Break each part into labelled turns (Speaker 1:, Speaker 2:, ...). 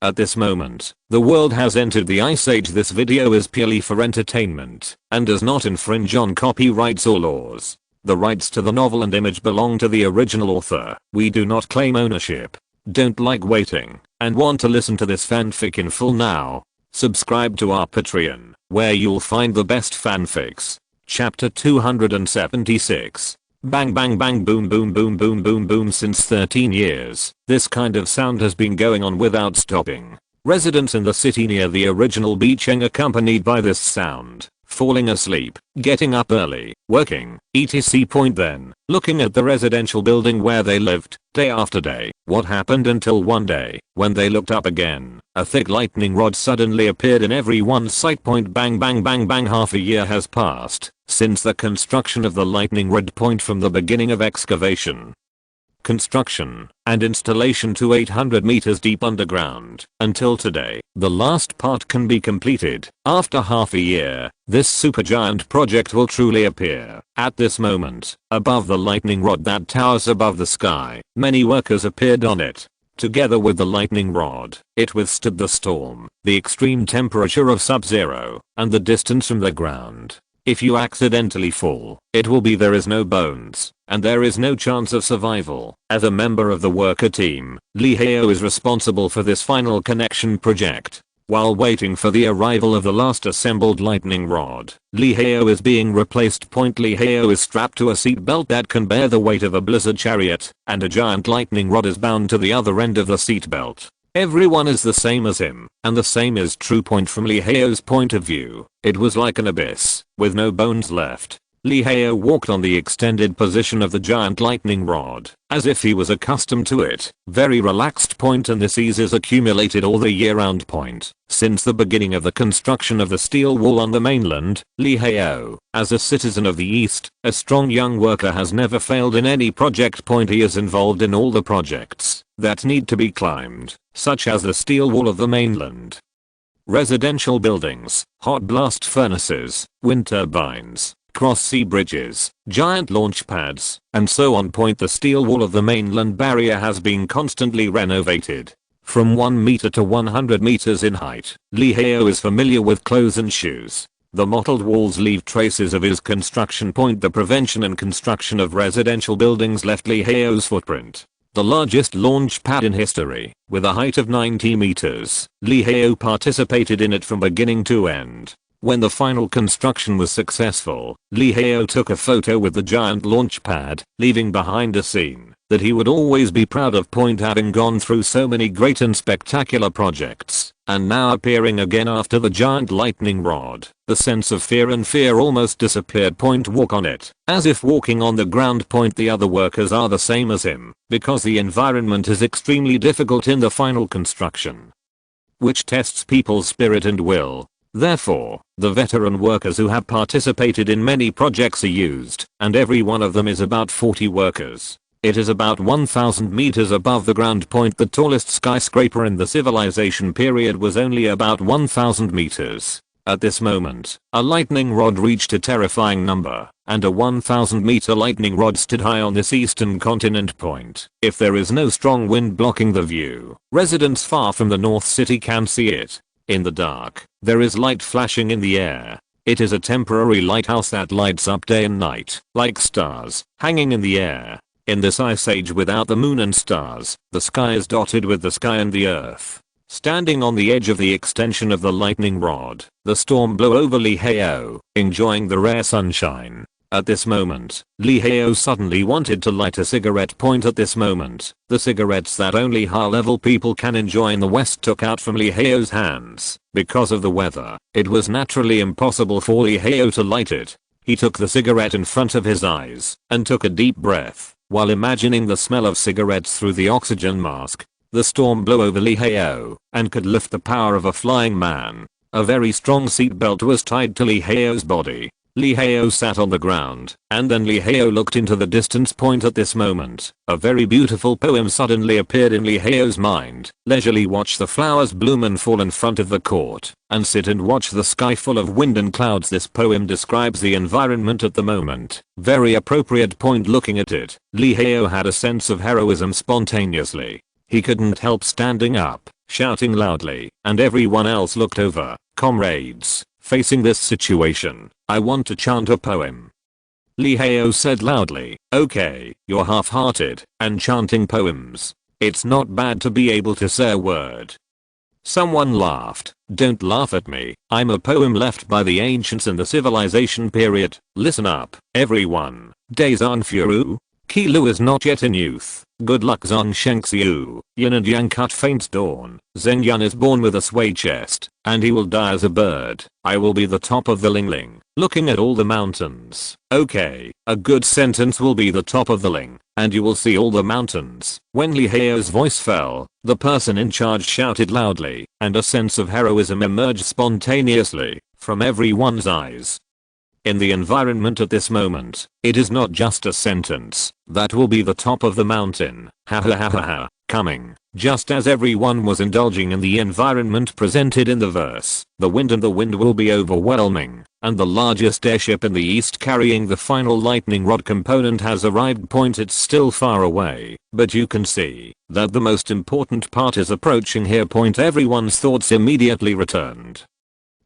Speaker 1: At this moment, the world has entered the Ice Age. This video is purely for entertainment and does not infringe on copyrights or laws. The rights to the novel and image belong to the original author. We do not claim ownership. Don't like waiting and want to listen to this fanfic in full now? Subscribe to our Patreon, where you'll find the best fanfics. Chapter 276. Bang bang bang boom boom boom boom boom boom. Since 13 years, this kind of sound has been going on without stopping. Residents in the city near the original beaching accompanied by this sound, falling asleep, getting up early, working, etc. Point then, looking at the residential building where they lived, day after day. What happened until one day, when they looked up again, a thick lightning rod suddenly appeared in everyone's sight. Point bang bang bang bang. Half a year has passed since the construction of the lightning rod. Point from the beginning of excavation, construction, and installation to 800 meters deep underground, until today, the last part can be completed. After half a year, this supergiant project will truly appear. At this moment, above the lightning rod that towers above the sky, many workers appeared on it. Together with the lightning rod, it withstood the storm, the extreme temperature of sub-zero, and the distance from the ground. If you accidentally fall, it will be there is no bones, and there is no chance of survival. As a member of the worker team, Xihai is responsible for this final connection project. While waiting for the arrival of the last assembled lightning rod, Xihai is being replaced. Xihai is strapped to a seat belt that can bear the weight of a blizzard chariot, and a giant lightning rod is bound to the other end of the seat belt. Everyone is the same as him, and the same is true. From Xihai's point of view, it was like an abyss, with no bones left. Xihai walked on the extended position of the giant lightning rod, as if he was accustomed to it, very relaxed. And this ease is accumulated all the year round. Since the beginning of the construction of the steel wall on the mainland, Xihai, as a citizen of the East, a strong young worker, has never failed in any project. He is involved in all the projects that need to be climbed, such as the steel wall of the mainland, residential buildings, hot blast furnaces, wind turbines, cross-sea bridges, giant launch pads, and so on. The steel wall of the mainland barrier has been constantly renovated. From 1 meter to 100 meters in height, Xihai is familiar with clothes and shoes. The mottled walls leave traces of his construction. The prevention and construction of residential buildings left Xihai's footprint. The largest launch pad in history, with a height of 90 meters, Xihai participated in it from beginning to end. When the final construction was successful, Xihai took a photo with the giant launch pad, leaving behind a scene that he would always be proud of. Having gone through so many great and spectacular projects, and now appearing again after the giant lightning rod, the sense of fear almost disappeared. Walk on it, as if walking on the ground. The other workers are the same as him, because the environment is extremely difficult in the final construction, which tests people's spirit and will. Therefore, the veteran workers who have participated in many projects are used, and every one of them is about 40 workers. It is about 1,000 meters above the ground. The tallest skyscraper in the civilization period was only about 1,000 meters. At this moment, a lightning rod reached a terrifying number, and a 1,000 meter lightning rod stood high on this eastern continent. If there is no strong wind blocking the view, residents far from the North City can see it. In the dark, there is light flashing in the air. It is a temporary lighthouse that lights up day and night, like stars, hanging in the air. In this ice age without the moon and stars, the sky is dotted with the sky and the earth. Standing on the edge of the extension of the lightning rod, the storm blew over Xihai, enjoying the rare sunshine. At this moment, Xihai suddenly wanted to light a cigarette. At this moment, the cigarettes that only high-level people can enjoy in the West took out from Xihai's hands. Because of the weather, it was naturally impossible for Xihai to light it. He took the cigarette in front of his eyes, and took a deep breath, while imagining the smell of cigarettes through the oxygen mask. The storm blew over Xihai, and could lift the power of a flying man. A very strong seat belt was tied to Xihai's body. Xihai sat on the ground, and then Xihai looked into the distance. At this moment, a very beautiful poem suddenly appeared in Xihai's mind. Leisurely watch the flowers bloom and fall in front of the court, and sit and watch the sky full of wind and clouds. This poem describes the environment at the moment. Very appropriate. Looking at it, Xihai had a sense of heroism spontaneously. He couldn't help standing up, shouting loudly, and everyone else looked over. Comrades, facing this situation, I want to chant a poem. Li Hao said loudly, okay, you're half-hearted and chanting poems. It's not bad to be able to say a word. Someone laughed. Don't laugh at me, I'm a poem left by the ancients in the civilization period. Listen up, everyone. Dezan Furu. Kilu is not yet in youth. Good luck Zong Shengxiu. Yin and Yang cut faint dawn. Zheng Yan is born with a sway chest, and he will die as a bird. I will be the top of the Ling Ling, looking at all the mountains. Okay, a good sentence will be the top of the Ling, and you will see all the mountains. When Li Hao's voice fell, the person in charge shouted loudly, and a sense of heroism emerged spontaneously from everyone's eyes. In the environment at this moment, it is not just a sentence, that will be the top of the mountain, ha ha ha ha ha, coming, just as everyone was indulging in the environment presented in the verse. The wind will be overwhelming, and the largest airship in the east carrying the final lightning rod component has arrived. It's still far away, but you can see that the most important part is approaching here. Everyone's thoughts immediately returned.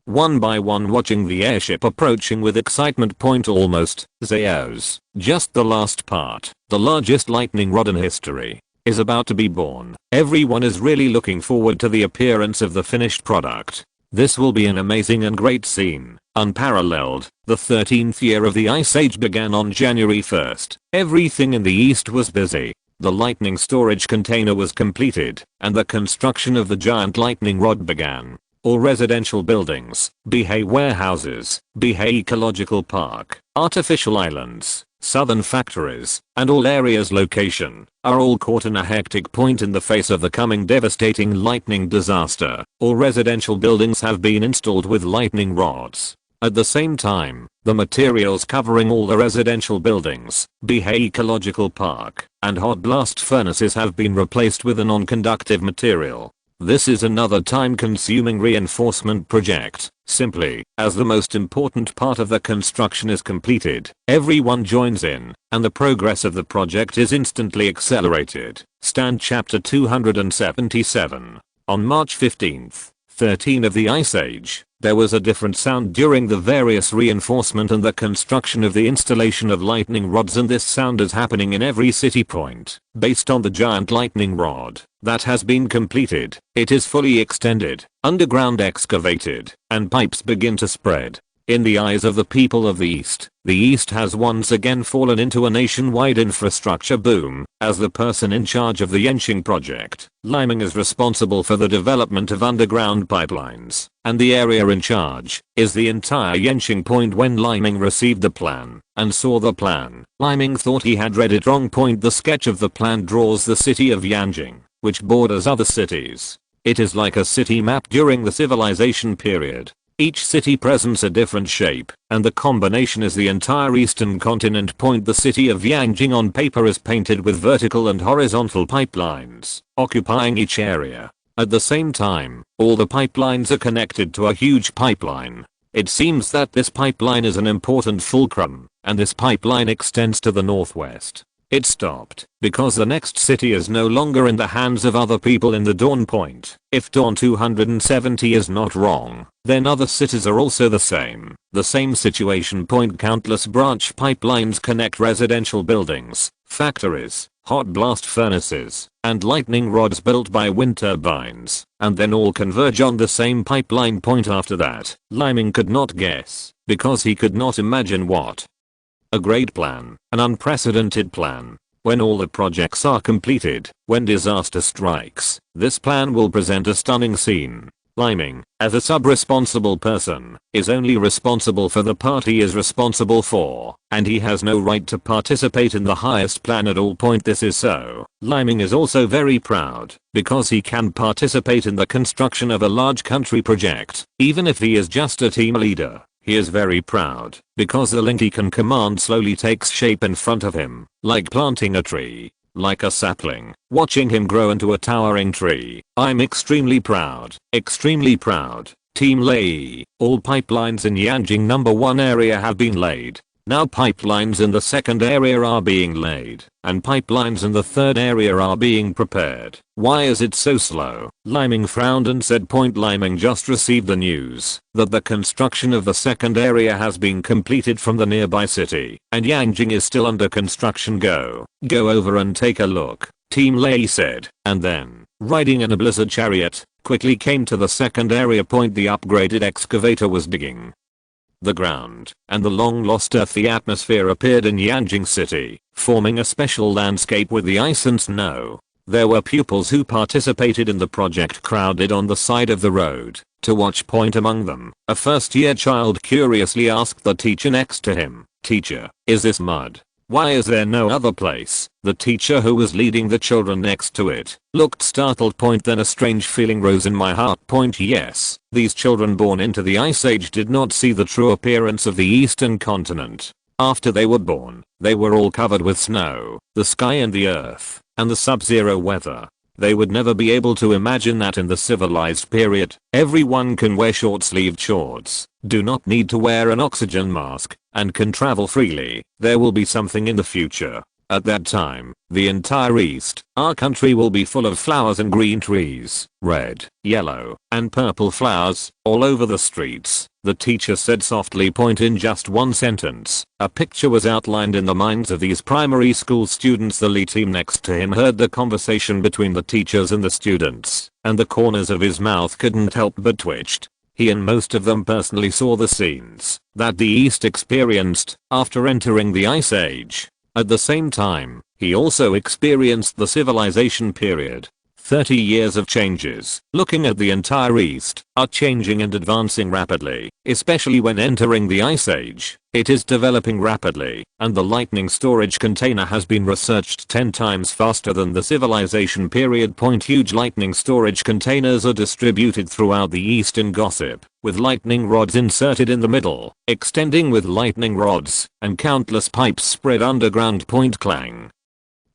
Speaker 1: One by one watching the airship approaching with excitement. Almost, Zayos, just the last part, the largest lightning rod in history, is about to be born. Everyone is really looking forward to the appearance of the finished product. This will be an amazing and great scene, unparalleled. The 13th year of the Ice Age began on January 1st. Everything in the east was busy. The lightning storage container was completed, and the construction of the giant lightning rod began. All residential buildings, Xihai warehouses, Xihai ecological park, artificial islands, southern factories, and all areas location are all caught in a hectic point in the face of the coming devastating lightning disaster. All residential buildings have been installed with lightning rods. At the same time, the materials covering all the residential buildings, Xihai ecological park, and hot blast furnaces have been replaced with a non-conductive material. This is another time-consuming reinforcement project. Simply, as the most important part of the construction is completed, everyone joins in, and the progress of the project is instantly accelerated. Stand chapter 277. On March 15th, 13 of the Ice Age, there was a different sound during the various reinforcement and the construction of the installation of lightning rods, and this sound is happening in every city point. Based on the giant lightning rod that has been completed, it is fully extended, underground excavated, and pipes begin to spread. In the eyes of the people of the East has once again fallen into a nationwide infrastructure boom, as the person in charge of the Yenqing project, Liming, is responsible for the development of underground pipelines, and the area in charge is the entire Yenqing point. When Liming received the plan and saw the plan, Liming thought he had read it wrong. The sketch of the plan draws the city of Yanjing, which borders other cities. It is like a city map during the civilization period. Each city presents a different shape, and the combination is the entire eastern continent. The city of Yanjing on paper is painted with vertical and horizontal pipelines, occupying each area. At the same time, all the pipelines are connected to a huge pipeline. It seems that this pipeline is an important fulcrum, and this pipeline extends to the northwest. It stopped because the next city is no longer in the hands of other people in the Dawn Point. If Dawn 270 is not wrong, then other cities are also the same. The same situation. Countless branch pipelines connect residential buildings, factories, hot blast furnaces, and lightning rods built by wind turbines, and then all converge on the same pipeline. After that, Liming could not guess, because he could not imagine what. A great plan, an unprecedented plan. When all the projects are completed, when disaster strikes, this plan will present a stunning scene. Liming, as a sub-responsible person, is only responsible for the part he is responsible for, and he has no right to participate in the highest plan at all. This is so. Liming is also very proud, because he can participate in the construction of a large country project, even if he is just a team leader. He is very proud, because the link he can command slowly takes shape in front of him, like planting a tree, like a sapling, watching him grow into a towering tree. I'm extremely proud, extremely proud. Team Lei, all pipelines in Yanjing No. 1 area have been laid. Now pipelines in the second area are being laid, and pipelines in the third area are being prepared. Why is it so slow? Liming frowned and said, Point Liming just received the news that the construction of the second area has been completed from the nearby city, and Yanjing is still under construction. Go over and take a look, Team Lei said, and then, riding in a blizzard chariot, quickly came to the second area point the upgraded excavator was digging. The ground and the long-lost earthy atmosphere appeared in Yanjing City, forming a special landscape with the ice and snow. There were pupils who participated in the project crowded on the side of the road to watch. Point among them, a first-year child curiously asked the teacher next to him, Teacher, is this mud? Why is there no other place? The teacher, who was leading the children next to it, looked startled. Then a strange feeling rose in my heart. Yes, these children born into the Ice Age did not see the true appearance of the eastern continent. After they were born, they were all covered with snow, the sky and the earth, and the sub-zero weather. They would never be able to imagine that in the civilized period, everyone can wear short-sleeved shorts, do not need to wear an oxygen mask, and can travel freely. There will be something in the future. At that time, the entire East, our country, will be full of flowers and green trees, red, yellow, and purple flowers, all over the streets, the teacher said softly. In just one sentence, a picture was outlined in the minds of these primary school students. The Li team next to him heard the conversation between the teachers and the students, and the corners of his mouth couldn't help but twitched. He and most of them personally saw the scenes that the East experienced after entering the Ice Age. At the same time, he also experienced the civilization period. 30 years of changes. Looking at the entire East, are changing and advancing rapidly, especially when entering the Ice Age. It is developing rapidly, and the lightning storage container has been researched 10 times faster than the civilization period. Huge lightning storage containers are distributed throughout the East in gossip, with lightning rods inserted in the middle, extending with lightning rods, and countless pipes spread underground. Clang.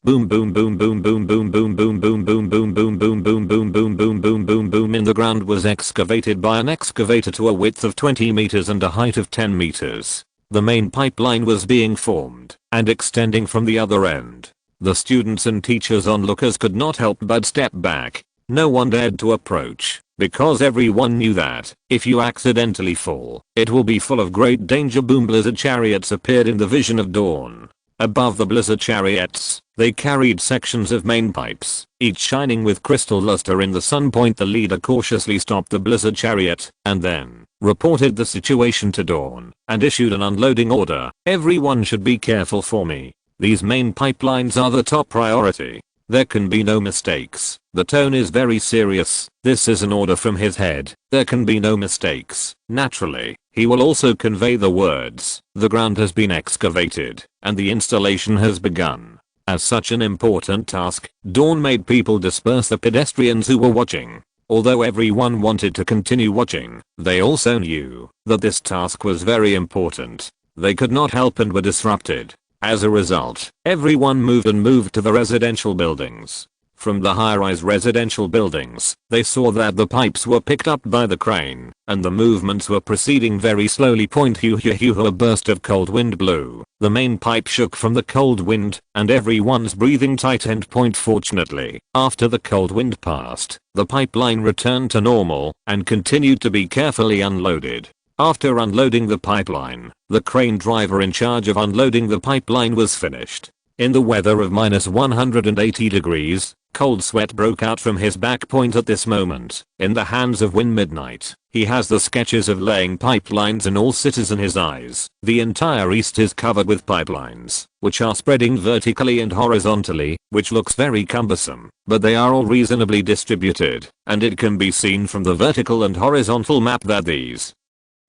Speaker 1: Boom boom boom boom boom boom boom boom boom boom boom boom boom boom boom boom boom boom boom boom. In the ground was excavated by an excavator to a width of 20 meters and a height of 10 meters. The main pipeline was being formed and extending from the other end. The students and teachers onlookers could not help but step back. No one dared to approach, because everyone knew that if you accidentally fall, it will be full of great danger. Blizzard chariots appeared in the vision of dawn. Above the blizzard chariots, they carried sections of main pipes, each shining with crystal luster in the sun. The leader cautiously stopped the blizzard chariot, and then reported the situation to Dawn, and issued an unloading order. Everyone should be careful for me. These main pipelines are the top priority. There can be no mistakes. The tone is very serious. This is an order from his head. There can be no mistakes. Naturally, he will also convey the words, the ground has been excavated, and the installation has begun. As such an important task, Dawn made people disperse the pedestrians who were watching. Although everyone wanted to continue watching, they also knew that this task was very important. They could not help and were disrupted. As a result, everyone moved to the residential buildings. From the high-rise residential buildings, they saw that the pipes were picked up by the crane, and the movements were proceeding very slowly. A burst of cold wind blew. The main pipe shook from the cold wind, and everyone's breathing tightened. Fortunately, after the cold wind passed, the pipeline returned to normal, and continued to be carefully unloaded. After unloading the pipeline, the crane driver in charge of unloading the pipeline was finished. In the weather of -180 degrees, cold sweat broke out from his back. At this moment, in the hands of Win Midnight, he has the sketches of laying pipelines in all cities in his eyes. The entire East is covered with pipelines, which are spreading vertically and horizontally, which looks very cumbersome, but they are all reasonably distributed, and it can be seen from the vertical and horizontal map that these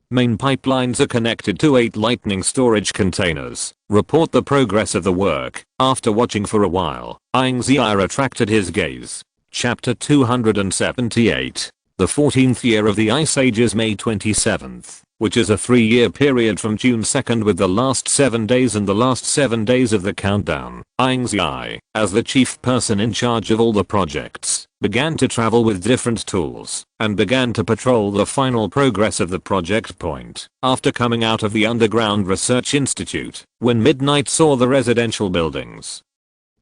Speaker 1: main pipelines are connected to 8 lightning storage containers. Report the progress of the work. After watching for a while, Ying Ziyue attracted his gaze. Chapter 278. The 14th year of the Ice Age is May 27th. which is a 3-year period from June 2nd with the last 7 days and the last 7 days of the countdown. Ying Ziyue, as the chief person in charge of all the projects, began to travel with different tools and began to patrol the final progress of the project point. After coming out of the underground research institute, when midnight saw the residential buildings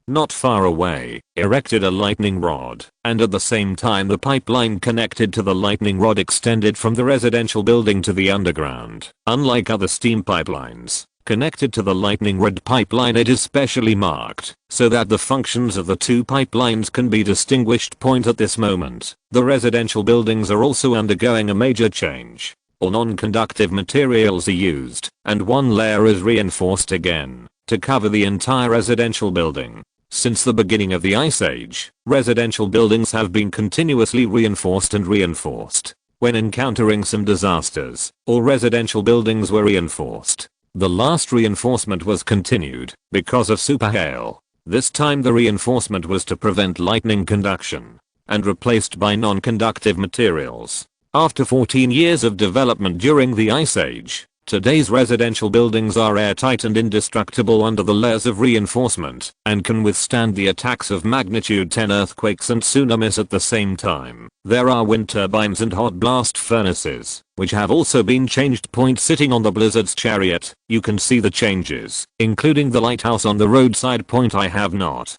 Speaker 1: not far away, erected a lightning rod, and at the same time the pipeline connected to the lightning rod extended from the residential building to the underground. Unlike other steam pipelines, connected to the lightning rod pipeline it is specially marked, so that the functions of the two pipelines can be distinguished. At this moment, the residential buildings are also undergoing a major change. All non-conductive materials are used, and one layer is reinforced again, to cover the entire residential building. Since the beginning of the Ice Age, residential buildings have been continuously reinforced and reinforced. When encountering some disasters, all residential buildings were reinforced. The last reinforcement was continued, because of superhail. This time the reinforcement was to prevent lightning conduction, and replaced by non-conductive materials. After 14 years of development during the Ice Age, today's residential buildings are airtight and indestructible under the layers of reinforcement, and can withstand the attacks of magnitude 10 earthquakes and tsunamis at the same time. There are wind turbines and hot blast furnaces, which have also been changed. Sitting on the blizzard's chariot, you can see the changes, including the lighthouse on the roadside. I have not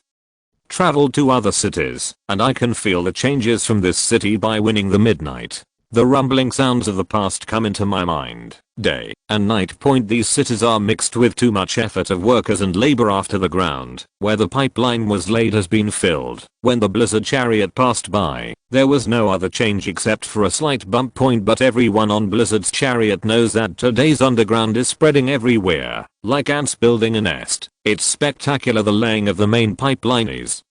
Speaker 1: traveled to other cities, and I can feel the changes from this city by winning the midnight. The rumbling sounds of the past come into my mind, day and night. These cities are mixed with too much effort of workers and labor after the ground, where the pipeline was laid, has been filled. When the blizzard chariot passed by, there was no other change except for a slight bump. But everyone on Blizzard's chariot knows that today's underground is spreading everywhere, like ants building a nest. It's spectacular. The laying of the main pipeline is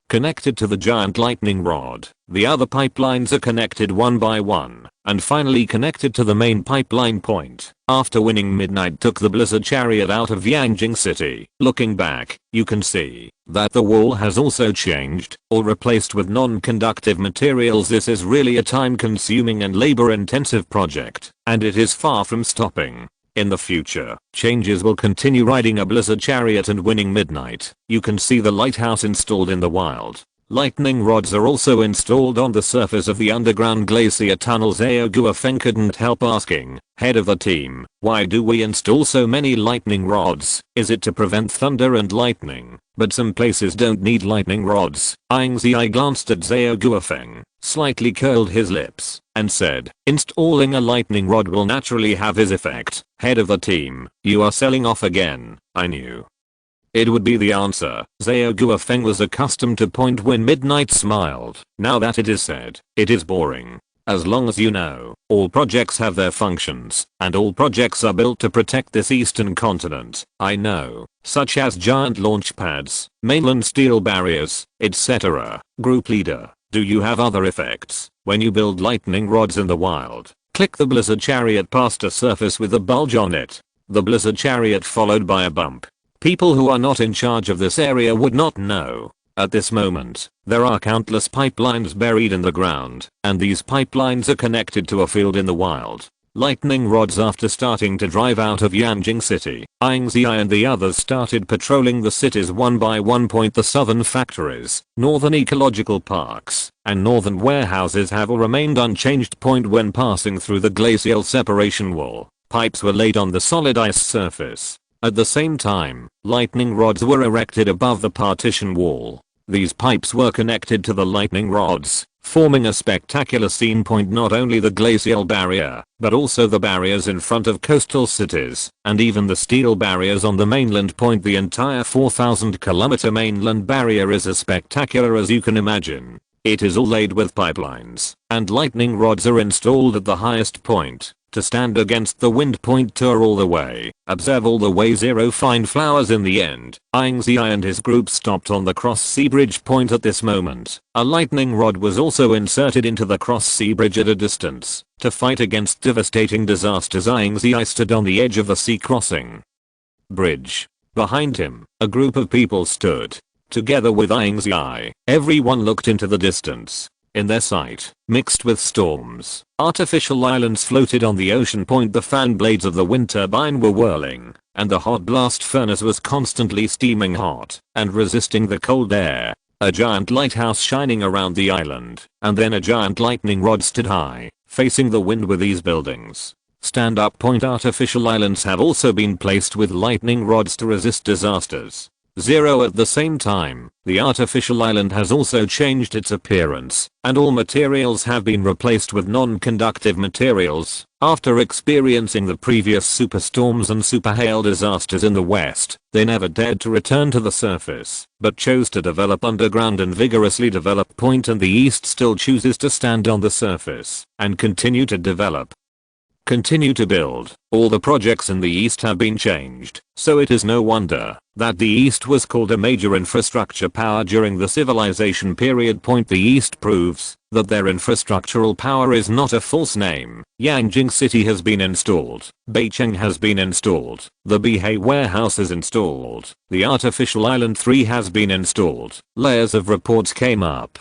Speaker 1: connected to the giant lightning rod. The other pipelines are connected one by one, and finally connected to the main pipeline point. After winning midnight took the blizzard chariot out of Ying City. Looking back, you can see that the wall has also changed, or replaced with non-conductive materials. This is really a time-consuming and labor-intensive project, and it is far from stopping. In the future, changes will continue. Riding a blizzard chariot and winning midnight, you can see the lighthouse installed in the wild. Lightning rods are also installed on the surface of the underground glacier tunnel. Ziyue couldn't help asking, head of the team, why do we install so many lightning rods? Is it to prevent thunder and lightning? But some places don't need lightning rods. Ying Ziyue glanced at Ziyue, slightly curled his lips, and said, installing a lightning rod will naturally have his effect. Head of the team, you are selling off again. I knew it would be the answer. Ziyue was accustomed to when midnight smiled. Now that it is said, it is boring. As long as you know, all projects have their functions, and all projects are built to protect this eastern continent. I know, such as giant launch pads, mainland steel barriers, etc. Group leader, do you have other effects when you build lightning rods in the wild? Click. The blizzard chariot passed a surface with a bulge on it. The blizzard chariot followed by a bump. People who are not in charge of this area would not know. At this moment, there are countless pipelines buried in the ground, and these pipelines are connected to a field in the wild. Lightning rods. After starting to drive out of Ying City, Ying Ziyue and the others started patrolling the cities one by one. The southern factories, northern ecological parks, and northern warehouses have all remained unchanged. When passing through the glacial separation wall, pipes were laid on the solid ice surface. At the same time, lightning rods were erected above the partition wall. These pipes were connected to the lightning rods, forming a spectacular scene. Not only the glacial barrier, but also the barriers in front of coastal cities, and even the steel barriers on the mainland. The entire 4,000-kilometer mainland barrier is as spectacular as you can imagine. It is all laid with pipelines, and lightning rods are installed at the highest point, to stand against the wind. Tour all the way, observe all the way. Zero find flowers. In the end, Ying Ziyue and his group stopped on the cross sea bridge. At this moment, a lightning rod was also inserted into the cross sea bridge at a distance, to fight against devastating disasters. Ying Ziyue stood on the edge of the sea crossing bridge. Behind him, a group of people stood, together with Ying Ziyue. Everyone looked into the distance. in their sight, mixed with storms. Artificial islands floated on the ocean point. The fan blades of the wind turbine were whirling, and the hot blast furnace was constantly steaming hot and resisting the cold air. A giant lighthouse shining around the island, and then a giant lightning rod stood high, facing the wind with these buildings. Stand-up point artificial islands have also been placed with lightning rods to resist disasters. 0 At the same time, the artificial island has also changed its appearance, and all materials have been replaced with non-conductive materials. After experiencing the previous superstorms and superhail disasters in the west, they never dared to return to the surface, but chose to develop underground and vigorously develop point, and the east still chooses to stand on the surface and continue to develop. Continue to build. All the projects in the east have been changed, so it is no wonder that the east was called a major infrastructure power during the civilization period. The east proves that their infrastructural power is not a false name. Ying City has been installed, Beijing has been installed, the Bihai warehouse is installed, the artificial island 3 has been installed. Layers of reports came up,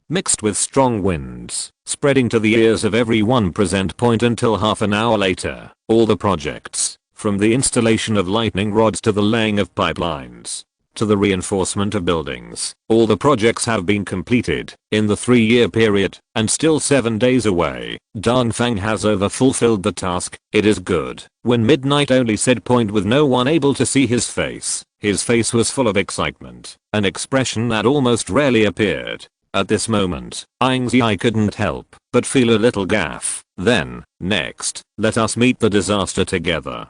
Speaker 1: mixed with strong winds, spreading to the ears of everyone present. Until half an hour later, all the projects, from the installation of lightning rods to the laying of pipelines, to the reinforcement of buildings, all the projects have been completed in the 3-year period, and still 7 days away. Dongfang has overfulfilled the task. It is good. When midnight only said with no one able to see his face. His face was full of excitement, an expression that almost rarely appeared. At this moment, Ying Ziyue couldn't help but feel a little gaff. Then, next, let us meet the disaster together.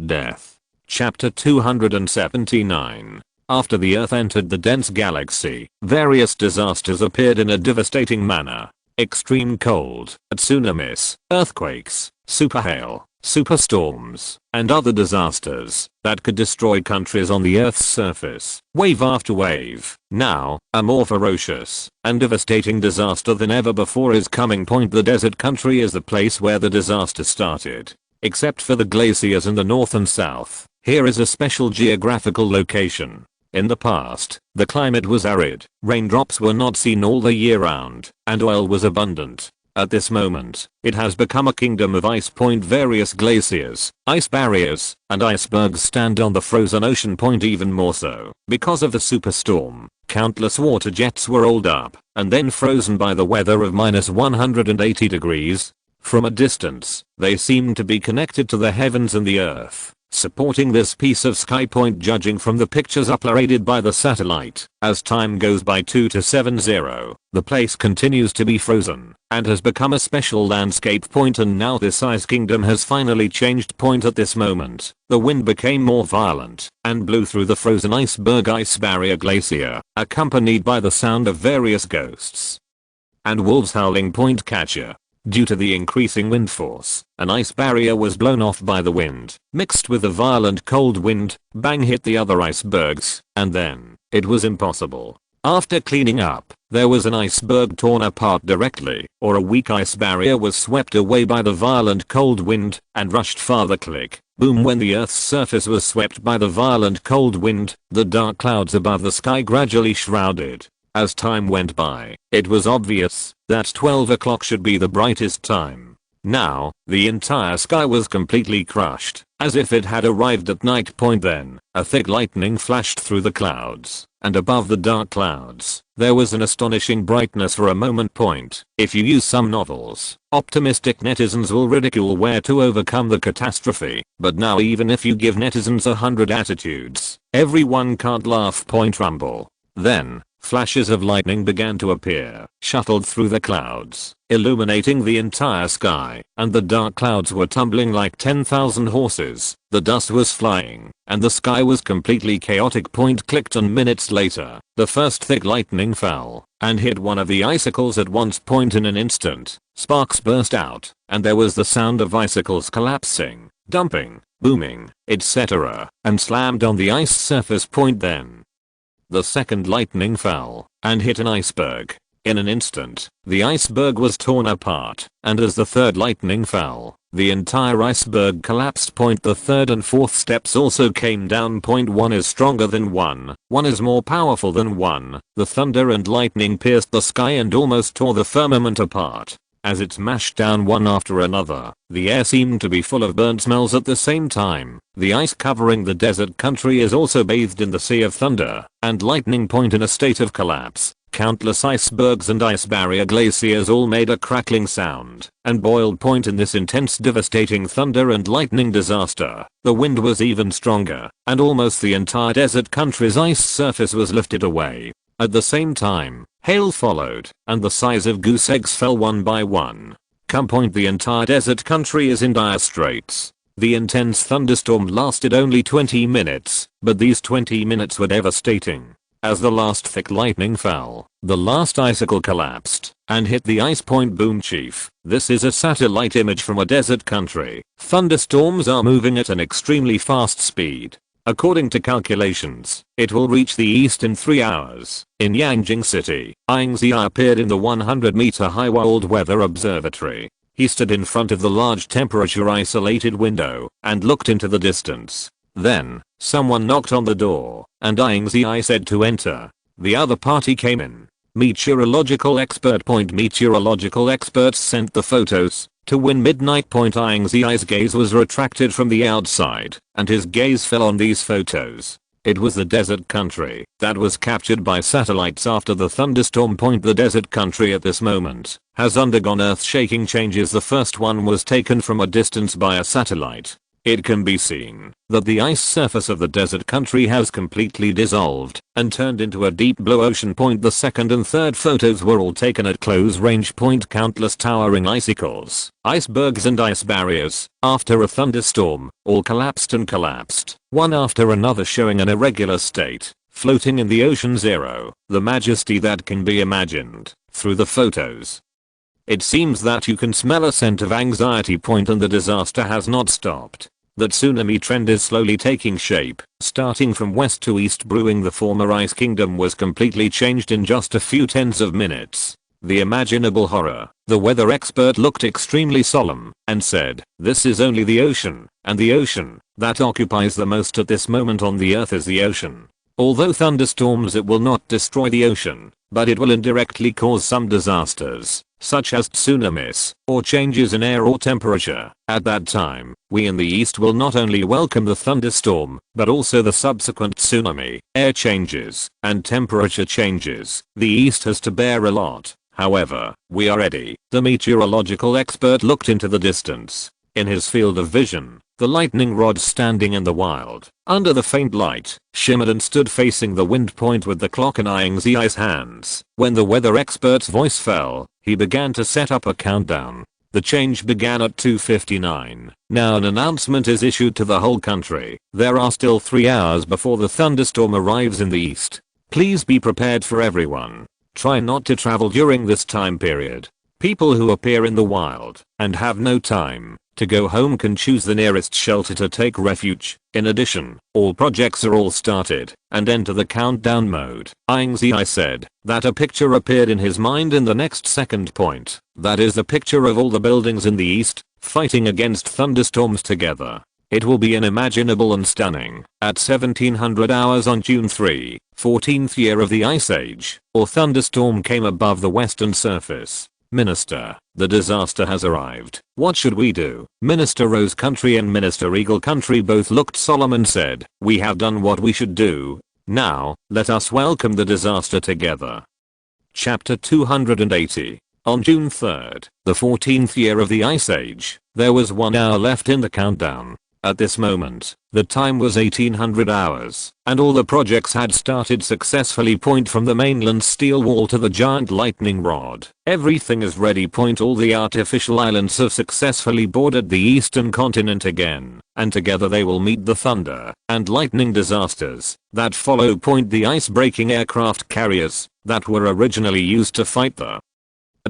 Speaker 1: Death. Chapter 279. After the Earth entered the dense galaxy, various disasters appeared in a devastating manner. Extreme cold, tsunamis, earthquakes, superhail, superstorms, and other disasters that could destroy countries on the Earth's surface, wave after wave. Now, a more ferocious and devastating disaster than ever before is coming. The desert country is the place where the disaster started. Except for the glaciers in the north and south, here is a special geographical location. In the past, the climate was arid, raindrops were not seen all the year round, and oil was abundant. At this moment, it has become a kingdom of ice. Various glaciers, ice barriers, and icebergs stand on the frozen ocean. Even more so, because of the superstorm, countless water jets were rolled up, and then frozen by the weather of -180 degrees. From a distance, they seem to be connected to the heavens and the earth, supporting this piece of sky. Judging from the pictures uploaded by the satellite, as time goes by 2-7-0, the place continues to be frozen, and has become a special landscape. And now this ice kingdom has finally changed. At this moment, the wind became more violent, and blew through the frozen iceberg ice barrier glacier, accompanied by the sound of various ghosts and wolves howling. Catcher. Due to the increasing wind force, an ice barrier was blown off by the wind, mixed with a violent cold wind, bang hit the other icebergs, and then, it was impossible. After cleaning up, there was an iceberg torn apart directly, or a weak ice barrier was swept away by the violent cold wind, and rushed farther. Boom. When the Earth's surface was swept by the violent cold wind, the dark clouds above the sky gradually shrouded. As time went by, it was obvious that 12 o'clock should be the brightest time. Now, the entire sky was completely crushed, as if it had arrived at night. Then, a thick lightning flashed through the clouds, and above the dark clouds, there was an astonishing brightness for a moment. If you use some novels, optimistic netizens will ridicule where to overcome the catastrophe, but now even if you give netizens 100 attitudes, everyone can't laugh. Rumble. Then, flashes of lightning began to appear, shuttled through the clouds, illuminating the entire sky, and the dark clouds were tumbling like 10,000 horses. The dust was flying, and the sky was completely chaotic. Clicked, and minutes later, the first thick lightning fell, and hit one of the icicles at once. In an instant, sparks burst out, and there was the sound of icicles collapsing, dumping, booming, etc., and slammed on the ice surface. Then, the second lightning fell, and hit an iceberg, In an instant, the iceberg was torn apart, and as the third lightning fell, the entire iceberg collapsed. The third and fourth steps also came down. One is stronger than one is more powerful than one. The thunder and lightning pierced the sky and almost tore the firmament apart. As it smashed down one after another, the air seemed to be full of burnt smells at the same time. The ice covering the desert country is also bathed in the sea of thunder and lightning. In a state of collapse, countless icebergs and ice barrier glaciers all made a crackling sound and boiled. In this intense devastating thunder and lightning disaster, the wind was even stronger, and almost the entire desert country's ice surface was lifted away. At the same time, hail followed, and the size of goose eggs fell one by one. The entire desert country is in dire straits. The intense thunderstorm lasted only 20 minutes, but these 20 minutes were devastating. As the last thick lightning fell, the last icicle collapsed and hit the ice. Boom chief, this is a satellite image from a desert country. Thunderstorms are moving at an extremely fast speed. According to calculations, it will reach the east in 3 hours. In Ying City, Ying Ziyue appeared in the 100-meter-high world weather observatory. He stood in front of the large temperature-isolated window and looked into the distance. Then, someone knocked on the door, and Ying Ziyue said to enter. The other party came in. Meteorological expert. Meteorological experts sent the photos. To win midnight. Ying Ziyue's gaze was retracted from the outside, and his gaze fell on these photos. It was the desert country that was captured by satellites after the thunderstorm. The desert country at this moment has undergone earth-shaking changes. The first one was taken from a distance by a satellite. It can be seen that the ice surface of the desert country has completely dissolved and turned into a deep blue ocean. The second and third photos were all taken at close range. Countless towering icicles, icebergs and ice barriers, after a thunderstorm, all collapsed and collapsed, one after another, showing an irregular state, floating in the ocean. Zero, the majesty that can be imagined, through the photos. It seems that you can smell a scent of anxiety. And the disaster has not stopped. The tsunami trend is slowly taking shape, starting from west to east. Brewing. The former ice kingdom was completely changed in just a few tens of minutes. The imaginable horror. The weather expert looked extremely solemn and said, "This is only the ocean, and the ocean that occupies the most at this moment on the earth is the ocean. Although thunderstorms, it will not destroy the ocean, but it will indirectly cause some disasters, such as tsunamis, or changes in air or temperature. At that time, we in the East will not only welcome the thunderstorm, but also the subsequent tsunami, air changes, and temperature changes. The East has to bear a lot. However, we are ready." The meteorological expert looked into the distance. In his field of vision, the lightning rod standing in the wild, under the faint light, shimmered and stood facing the wind. With the clock in Ying Ziyue's hands, when the weather expert's voice fell, he began to set up a countdown. The change began at 2:59. Now an announcement is issued to the whole country. There are still 3 hours before the thunderstorm arrives in the east. Please be prepared for everyone. Try not to travel during this time period. People who appear in the wild and have no time to go home can choose the nearest shelter to take refuge. In addition, all projects are all started and enter the countdown mode. Ying Ziyue said that a picture appeared in his mind in the next second. That is the picture of all the buildings in the east fighting against thunderstorms together. It will be unimaginable and stunning. At 1700 hours on June 3, 14th year of the Ice Age, a thunderstorm came above the western surface. "Minister, the disaster has arrived. What should we do?" Minister Rose Country and Minister Eagle Country both looked solemn and said, "We have done what we should do. Now, let us welcome the disaster together." Chapter 280. On June 3rd, the 14th year of the Ice Age, there was 1 hour left in the countdown. At this moment, the time was 1800 hours, and all the projects had started successfully. From the mainland steel wall to the giant lightning rod, everything is ready. All the artificial islands have successfully bordered the eastern continent again, and together they will meet the thunder and lightning disasters that follow. The ice-breaking aircraft carriers that were originally used to fight the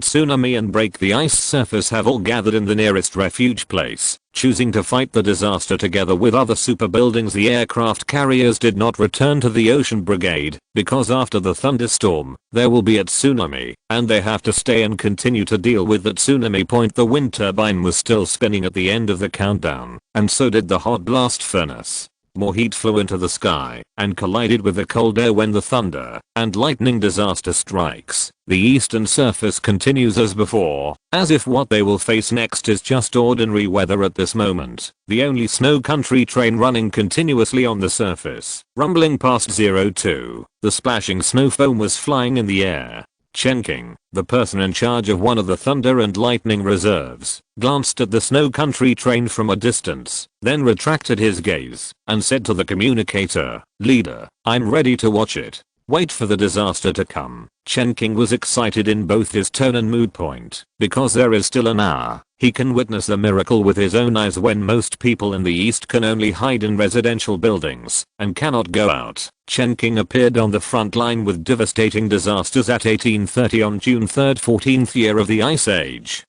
Speaker 1: tsunami and break the ice surface have all gathered in the nearest refuge place. Choosing to fight the disaster together with other super buildings, the aircraft carriers did not return to the Ocean Brigade, because after the thunderstorm, there will be a tsunami, and they have to stay and continue to deal with the tsunami point. The wind turbine was still spinning at the end of the countdown, and so did the hot blast furnace. More heat flew into the sky and collided with the cold air when the thunder and lightning disaster strikes. The eastern surface continues as before, as if what they will face next is just ordinary weather at this moment. The only snow country train running continuously on the surface, rumbling past 02. The splashing snow foam was flying in the air. Chen King, the person in charge of one of the thunder and lightning reserves, glanced at the snow country train from a distance, then retracted his gaze and said to the communicator, "Leader, I'm ready to watch it. Wait for the disaster to come." Chen King was excited in both his tone and mood point, because there is still an hour. He can witness the miracle with his own eyes when most people in the East can only hide in residential buildings and cannot go out. Chen King appeared on the front line with devastating disasters at 1830 on June 3rd, 14th year of the Ice Age.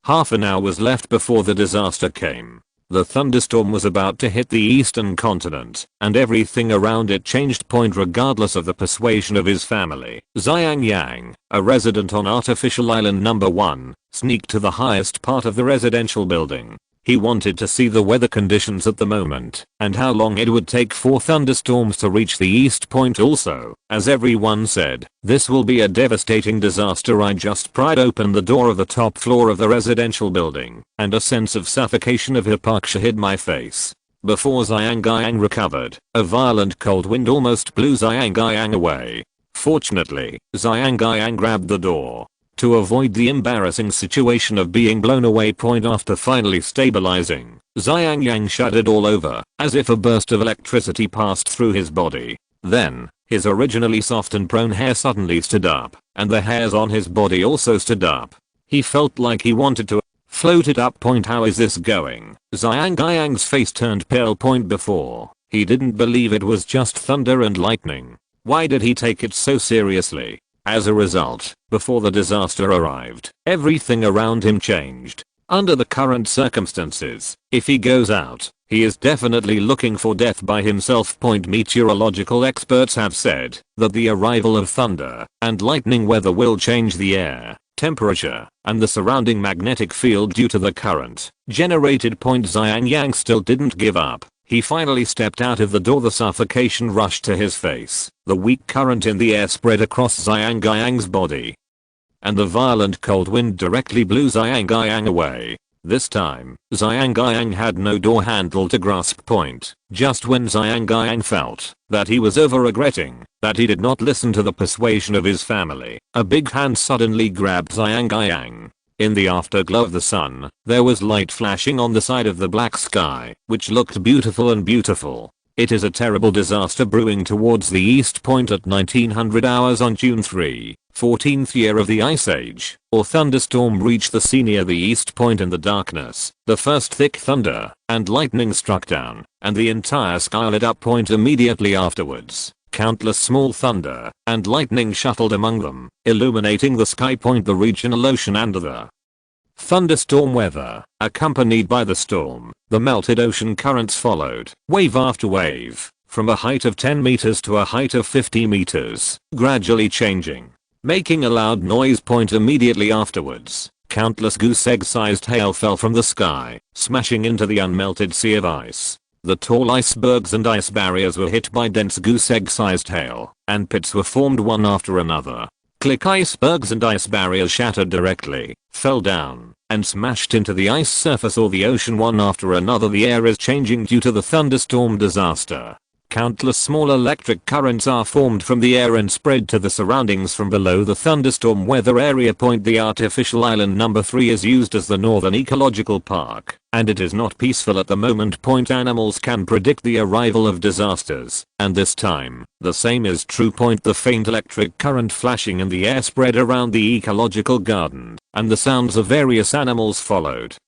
Speaker 1: Half an hour was left before the disaster came. The thunderstorm was about to hit the eastern continent, and everything around it changed point regardless of the persuasion of his family. Xiang Yang, a resident on Artificial Island number 1, sneaked to the highest part of the residential building. He wanted to see the weather conditions at the moment, and how long it would take for thunderstorms to reach the east point also. As everyone said, this will be a devastating disaster. I just pried open the door of the top floor of the residential building, and a sense of suffocation of hypoxia hid my face. Before Xiang Yang recovered, a violent cold wind almost blew Xiang Yang away. Fortunately, Xiang Yang grabbed the door to avoid the embarrassing situation of being blown away. After finally stabilizing, Xiang Yang shuddered all over, as if a burst of electricity passed through his body. Then, his originally soft and prone hair suddenly stood up, and the hairs on his body also stood up. He felt like he wanted to float it up. How is this going? Xiang Yang's face turned pale. Before, he didn't believe it was just thunder and lightning. Why did he take it so seriously? As a result, before the disaster arrived, everything around him changed. Under the current circumstances, if he goes out, he is definitely looking for death by himself. Meteorological experts have said that the arrival of thunder and lightning weather will change the air temperature and the surrounding magnetic field due to the current generated. Xiang Yang still didn't give up. He finally stepped out of the door. The suffocation rushed to his face. The weak current in the air spread across Xiang Yang's body, and the violent cold wind directly blew Xiang Yang away. This time, Xiang Yang had no door handle to grasp. Just when Xiang Yang felt that he was over-regretting that he did not listen to the persuasion of his family, a big hand suddenly grabbed Xiang Yang. In the afterglow of the sun, there was light flashing on the side of the black sky, which looked beautiful. It is a terrible disaster brewing towards the east. At 1900 hours on June 3, 14th year of the Ice Age, a thunderstorm reached the sea near the east point in the darkness. The first thick thunder and lightning struck down, and the entire sky lit up. Immediately afterwards, countless small thunder and lightning shuffled among them, illuminating the sky. The regional ocean and the thunderstorm weather, accompanied by the storm, the melted ocean currents followed, wave after wave, from a height of 10 meters to a height of 50 meters, gradually changing, making a loud noise. Immediately afterwards, countless goose egg-sized hail fell from the sky, smashing into the unmelted sea of ice. The tall icebergs and ice barriers were hit by dense goose egg-sized hail, and pits were formed one after another. Click. Icebergs and ice barriers shattered directly, fell down, and smashed into the ice surface or the ocean one after another. The air is changing due to the thunderstorm disaster. Countless small electric currents are formed from the air and spread to the surroundings from below the thunderstorm weather area. The artificial island number 3 is used as the Northern Ecological Park, and it is not peaceful at the moment. Animals can predict the arrival of disasters, and this time, the same is true. The faint electric current flashing in the air spread around the ecological garden, and the sounds of various animals followed.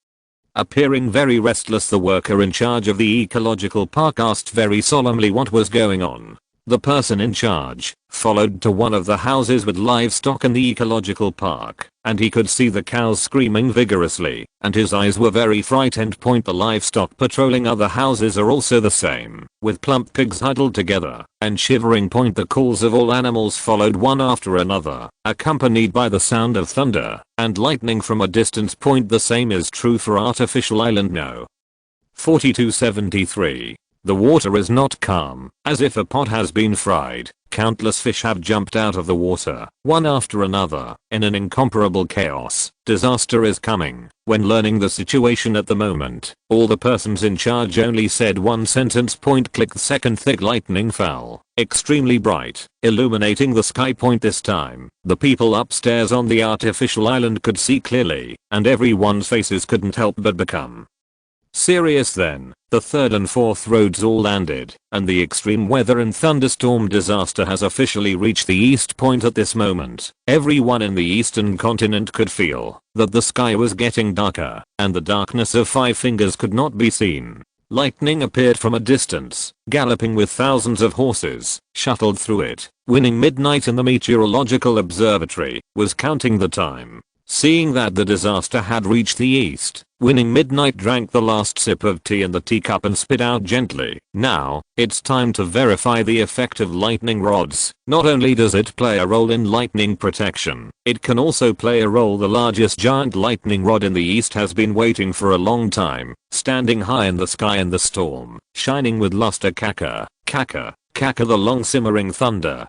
Speaker 1: Appearing very restless, the worker in charge of the ecological park asked very solemnly what was going on. The person in charge followed to one of the houses with livestock in the ecological park, and he could see the cows screaming vigorously, and his eyes were very frightened. The livestock patrolling other houses are also the same, with plump pigs huddled together and shivering. The calls of all animals followed one after another, accompanied by the sound of thunder and lightning from a distance. The same is true for artificial island no. 4273. The water is not calm, as if a pot has been fried. Countless fish have jumped out of the water, one after another, in an incomparable chaos. Disaster is coming. When learning the situation at the moment, all the persons in charge only said one sentence. Click second. Thick lightning fell, extremely bright, illuminating the sky. This time, the people upstairs on the artificial island could see clearly, and everyone's faces couldn't help but become serious. Then, the third and fourth roads all landed, and the extreme weather and thunderstorm disaster has officially reached the east. At this moment, everyone in the eastern continent could feel that the sky was getting darker, and the darkness of 5 fingers could not be seen. Lightning appeared from a distance, galloping with thousands of horses, shuttled through it. Winning Midnight in the meteorological observatory was counting the time. Seeing that the disaster had reached the east, Winning Midnight drank the last sip of tea in the teacup and spit out gently. Now, it's time to verify the effect of lightning rods. Not only does it play a role in lightning protection, it can also play a role. The largest giant lightning rod in the east has been waiting for a long time, standing high in the sky in the storm, shining with luster. Kaka, kaka, kaka. The long simmering thunder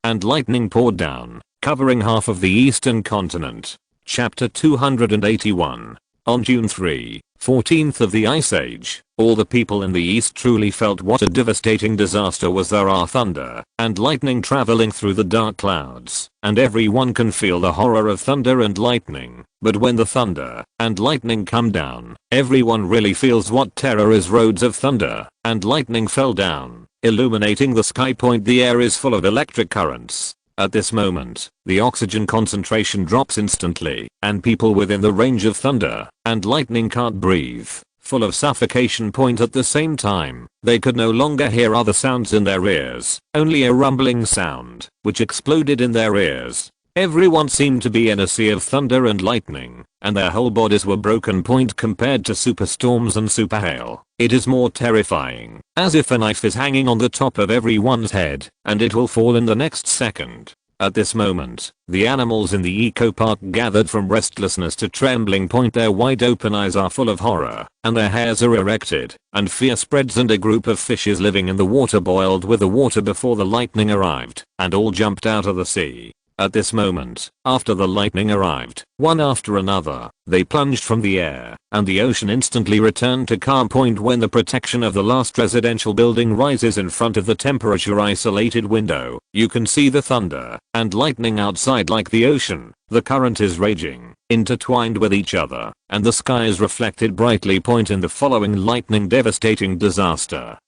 Speaker 1: and lightning poured down, covering half of the eastern continent. Chapter 281. On June 3, 14th of the Ice Age, all the people in the east truly felt what a devastating disaster was. There are thunder and lightning traveling through the dark clouds, and everyone can feel the horror of thunder and lightning. But when the thunder and lightning come down, everyone really feels what terror is. Roads of thunder and lightning fell down, illuminating the sky. The air is full of electric currents. At this moment, the oxygen concentration drops instantly, and people within the range of thunder and lightning can't breathe, full of suffocation. At the same time, they could no longer hear other sounds in their ears, only a rumbling sound, which exploded in their ears. Everyone seemed to be in a sea of thunder and lightning, and their whole bodies were broken. Compared to superstorms and superhail, it is more terrifying, as if a knife is hanging on the top of everyone's head, and it will fall in the next second. At this moment, the animals in the eco park gathered from restlessness to trembling. Their wide open eyes are full of horror, and their hairs are erected, and fear spreads. And a group of fishes living in the water boiled with the water before the lightning arrived, and all jumped out of the sea. At this moment, after the lightning arrived, one after another, they plunged from the air, and the ocean instantly returned to calm. When the protection of the last residential building rises in front of the temperature isolated window, you can see the thunder and lightning outside like the ocean. The current is raging, intertwined with each other, and the sky is reflected brightly. In the following lightning devastating disaster,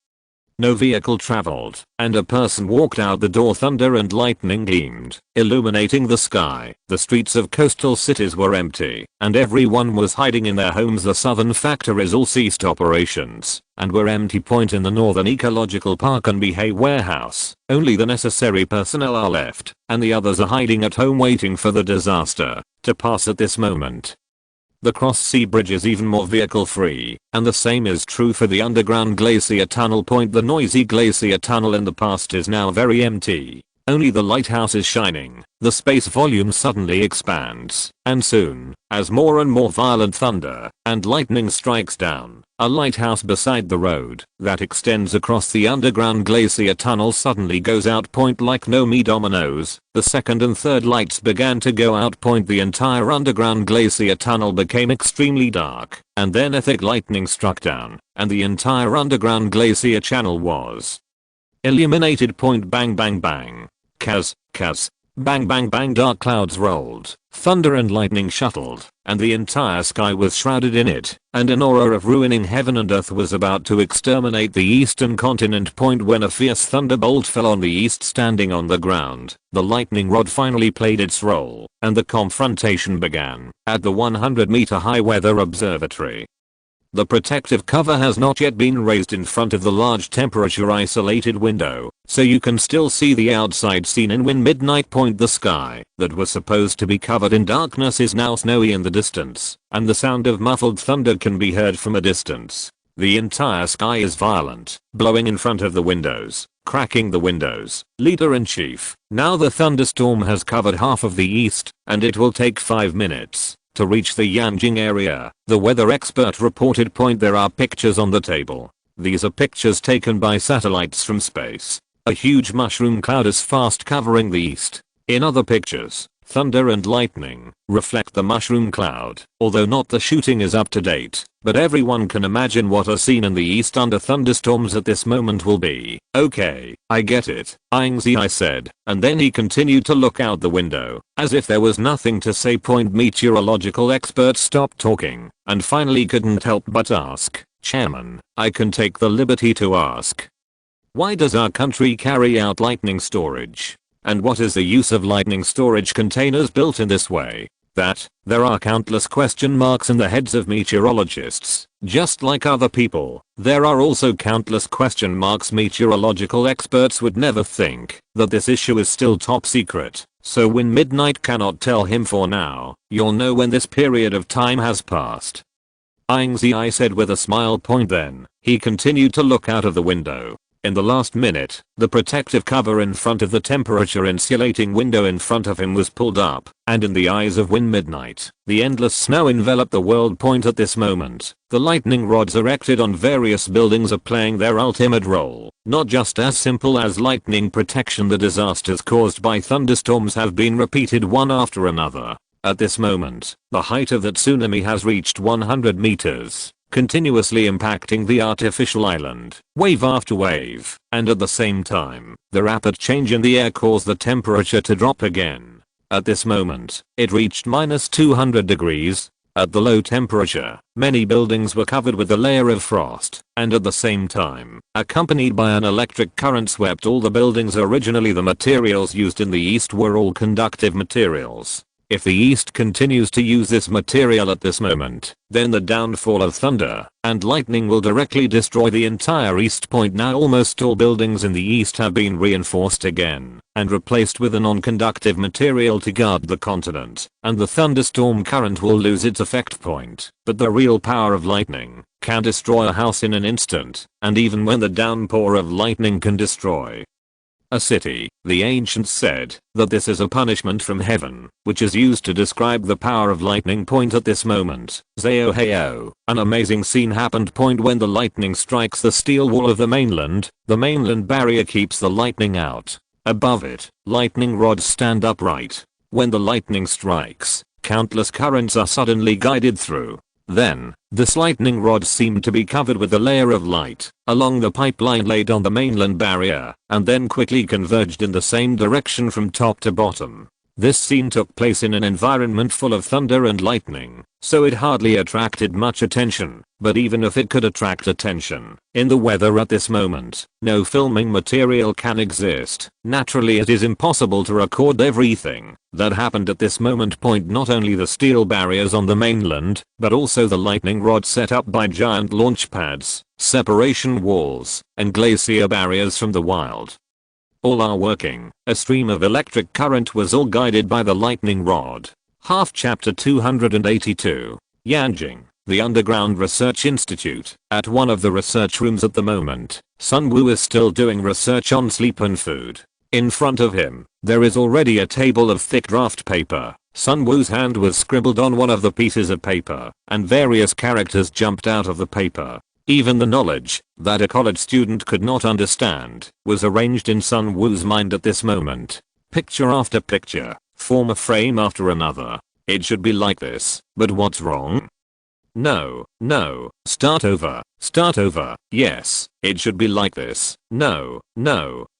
Speaker 1: no vehicle traveled, and a person walked out the door. Thunder and lightning gleamed, illuminating the sky. The streets of coastal cities were empty, and everyone was hiding in their homes. The southern factories all ceased operations, and were empty. In the northern ecological park and Xihai warehouse, only the necessary personnel are left, and the others are hiding at home waiting for the disaster to pass. At this moment, the cross-sea bridge is even more vehicle-free, and the same is true for the underground glacier tunnel. The noisy glacier tunnel in the past is now very empty. Only the lighthouse is shining. The space volume suddenly expands, and soon, as more and more violent thunder and lightning strikes down, a lighthouse beside the road that extends across the underground glacier tunnel suddenly goes out. Like no me dominoes, the second and third lights began to go out. The entire underground glacier tunnel became extremely dark, and then a thick lightning struck down, and the entire underground glacier channel was illuminated. Bang bang bang. Kaz, kaz. Bang bang bang. Dark clouds rolled, thunder and lightning shuttled, and the entire sky was shrouded in it, and an aura of ruining heaven and earth was about to exterminate the eastern continent. When a fierce thunderbolt fell on the east. Standing on the ground, the lightning rod finally played its role, and the confrontation began at the 100-meter high weather observatory. The protective cover has not yet been raised in front of the large temperature isolated window, so you can still see the outside scene in midnight. The sky that was supposed to be covered in darkness is now snowy in the distance, and the sound of muffled thunder can be heard from a distance. The entire sky is violent, blowing in front of the windows, cracking the windows. Leader-in-chief, now the thunderstorm has covered half of the east, and it will take 5 minutes to reach the Yanjing area, the weather expert reported. There are pictures on the table. These are pictures taken by satellites from space. A huge mushroom cloud is fast covering the east. In other pictures, thunder and lightning reflect the mushroom cloud, although not the shooting is up to date, but everyone can imagine what a scene in the east under thunderstorms at this moment will be. Okay, I get it, Ying Ziyue said, and then he continued to look out the window, as if there was nothing to say. Meteorological expert stopped talking, and finally couldn't help but ask, Chairman, I can take the liberty to ask, why does our country carry out lightning storage? And what is the use of lightning storage containers built in this way? There are countless question marks in the heads of meteorologists. Just like other people, there are also countless question marks. Meteorological experts would never think that this issue is still top secret. So when midnight cannot tell him for now, you'll know when this period of time has passed. Ying Ziyue said with a smile. Then, he continued to look out of the window. In the last minute, the protective cover in front of the temperature insulating window in front of him was pulled up, and in the eyes of midnight, the endless snow enveloped the world. At this moment, the lightning rods erected on various buildings are playing their ultimate role. Not just as simple as lightning protection, the disasters caused by thunderstorms have been repeated one after another. At this moment, the height of that tsunami has reached 100 meters. Continuously impacting the artificial island, wave after wave, and at the same time, the rapid change in the air caused the temperature to drop again. At this moment, it reached -200 degrees. At the low temperature, many buildings were covered with a layer of frost, and at the same time, accompanied by an electric current swept all the buildings. Originally the materials used in the east were all conductive materials. If the east continues to use this material at this moment, then the downfall of thunder and lightning will directly destroy the entire east. Now almost all buildings in the east have been reinforced again and replaced with a non-conductive material to guard the continent, and the thunderstorm current will lose its effect. But the real power of lightning can destroy a house in an instant, and even when the downpour of lightning can destroy a city, the ancients said that this is a punishment from heaven, which is used to describe the power of lightning. At this moment, Zao an amazing scene happened. When the lightning strikes the steel wall of the mainland barrier keeps the lightning out. Above it, lightning rods stand upright. When the lightning strikes, countless currents are suddenly guided through. Then, this lightning rods seemed to be covered with a layer of light along the pipeline laid on the mainland barrier, and then quickly converged in the same direction from top to bottom. This scene took place in an environment full of thunder and lightning, so it hardly attracted much attention. But even if it could attract attention, in the weather at this moment, no filming material can exist. Naturally, it is impossible to record everything that happened at this moment. Not only the steel barriers on the mainland, but also the lightning rods set up by giant launch pads, separation walls, and glacier barriers from the wild. All are working. A stream of electric current was all guided by the lightning rod. Chapter 282. Yanjing, the Underground Research Institute. At one of the research rooms at the moment, Sun Wu is still doing research on sleep and food. In front of him, there is already a table of thick draft paper. Sun Wu's hand was scribbled on one of the pieces of paper, and various characters jumped out of the paper. Even the knowledge that a college student could not understand was arranged in Sun Wu's mind at this moment. Picture after picture, form a frame after another. It should be like this, but what's wrong? No, start over, yes, it should be like this, no.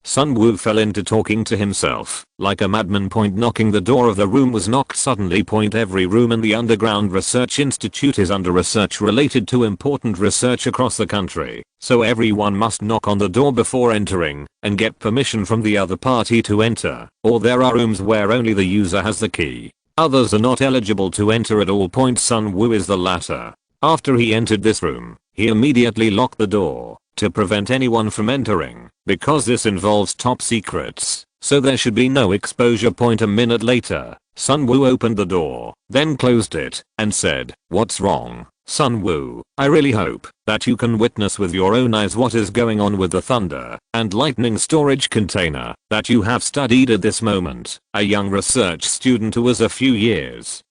Speaker 1: Sun Wu fell into talking to himself, like a madman. Knocking the door of the room was knocked suddenly. Every room in the Underground Research Institute is under research related to important research across the country, so everyone must knock on the door before entering, and get permission from the other party to enter, or there are rooms where only the user has the key. Others are not eligible to enter at all. Sun Wu is the latter. After he entered this room, he immediately locked the door to prevent anyone from entering, because this involves top secrets, so there should be no exposure point. A minute later, Sun Wu opened the door, then closed it, and said, "What's wrong, Sun Wu? I really hope that you can witness with your own eyes what is going on with the thunder and lightning storage container that you have studied at this moment." A young research student who was a few years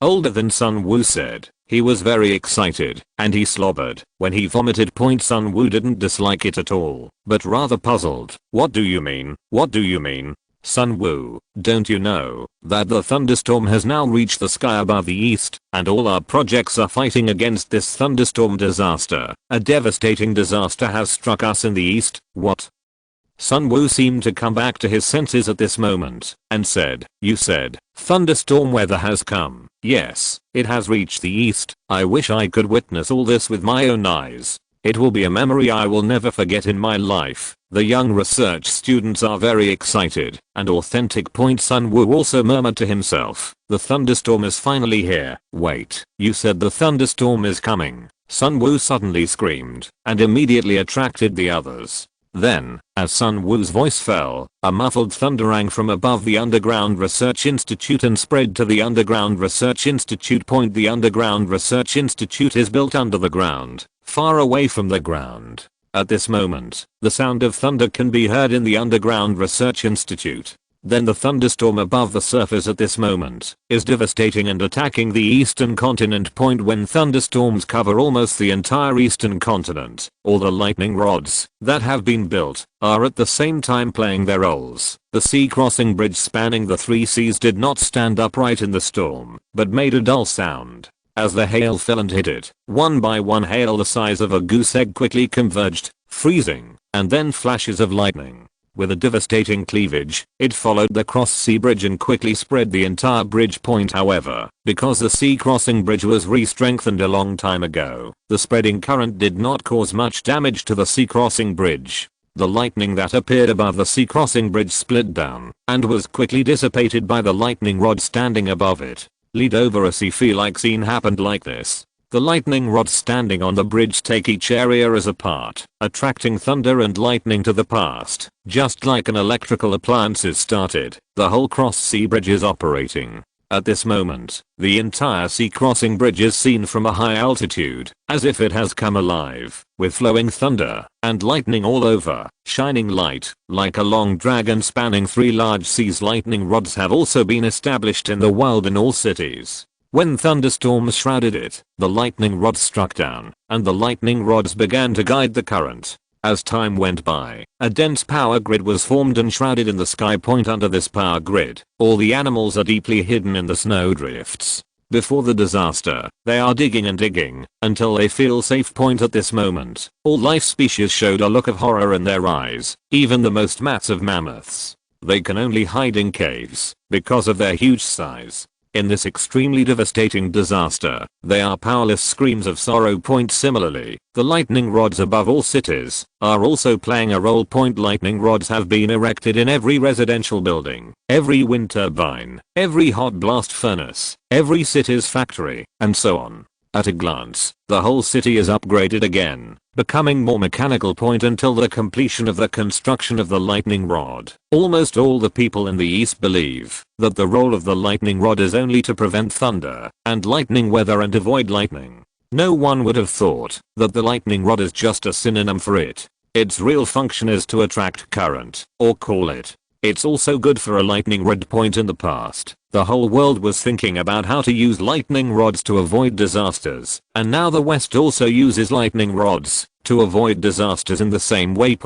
Speaker 1: older than Sun Wu said he was very excited, and he slobbered when he vomited. Sun Wu didn't dislike it at all, but rather puzzled. "What do you mean? What do you mean? Sun Wu, don't you know that the thunderstorm has now reached the sky above the east, and all our projects are fighting against this thunderstorm disaster? A devastating disaster has struck us in the east." "What?" Sun Wu seemed to come back to his senses at this moment, and said, "You said thunderstorm weather has come." "Yes, it has reached the east. I wish I could witness all this with my own eyes. It will be a memory I will never forget in my life." The young research students are very excited and authentic. Sun Wu also murmured to himself, "The thunderstorm is finally here." "Wait, you said the thunderstorm is coming?" Sun Wu suddenly screamed and immediately attracted the others. Then, as Sun Wu's voice fell, a muffled thunder rang from above the Underground Research Institute and spread to the Underground Research Institute. The Underground Research Institute is built under the ground, far away from the ground. At this moment, the sound of thunder can be heard in the Underground Research Institute. Then the thunderstorm above the surface at this moment is devastating and attacking the eastern continent. When thunderstorms cover almost the entire eastern continent, all the lightning rods that have been built are at the same time playing their roles. The sea crossing bridge spanning the three seas did not stand upright in the storm, but made a dull sound. As the hail fell and hit it, one by one hail the size of a goose egg quickly converged, freezing, and then flashes of lightning. With a devastating cleavage, it followed the cross-sea bridge and quickly spread the entire bridge. However, because the sea crossing bridge was re-strengthened a long time ago, the spreading current did not cause much damage to the sea crossing bridge. The lightning that appeared above the sea crossing bridge split down and was quickly dissipated by the lightning rod standing above it. Lead over a sea-like scene happened like this. The lightning rods standing on the bridge take each area as a part, attracting thunder and lightning to the past. Just like an electrical appliance is started, the whole cross-sea bridge is operating. At this moment, the entire sea crossing bridge is seen from a high altitude, as if it has come alive, with flowing thunder and lightning all over, shining light, like a long dragon spanning three large seas. Lightning rods have also been established in the world in all cities. When thunderstorms shrouded it, the lightning rods struck down, and the lightning rods began to guide the current. As time went by, a dense power grid was formed and shrouded in the sky. Under this power grid, all the animals are deeply hidden in the snowdrifts. Before the disaster, they are digging and digging until they feel safe. At this moment, all life species showed a look of horror in their eyes, even the most massive mammoths. They can only hide in caves because of their huge size. In this extremely devastating disaster, they are powerless screams of sorrow. Similarly, the lightning rods above all cities are also playing a role. Lightning rods have been erected in every residential building, every wind turbine, every hot blast furnace, every city's factory, and so on. At a glance, the whole city is upgraded again, becoming more mechanical. Until the completion of the construction of the lightning rod, almost all the people in the East believe that the role of the lightning rod is only to prevent thunder and lightning weather and avoid lightning. No one would have thought that the lightning rod is just a synonym for it. Its real function is to attract current, or call it. It's also good for a lightning rod. In the past, the whole world was thinking about how to use lightning rods to avoid disasters, and now the West also uses lightning rods to avoid disasters in the same way.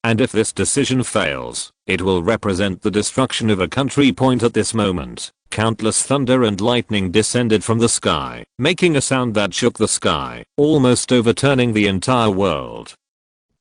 Speaker 1: And if this decision fails, it will represent the destruction of a country. At this moment, countless thunder and lightning descended from the sky, making a sound that shook the sky, almost overturning the entire world.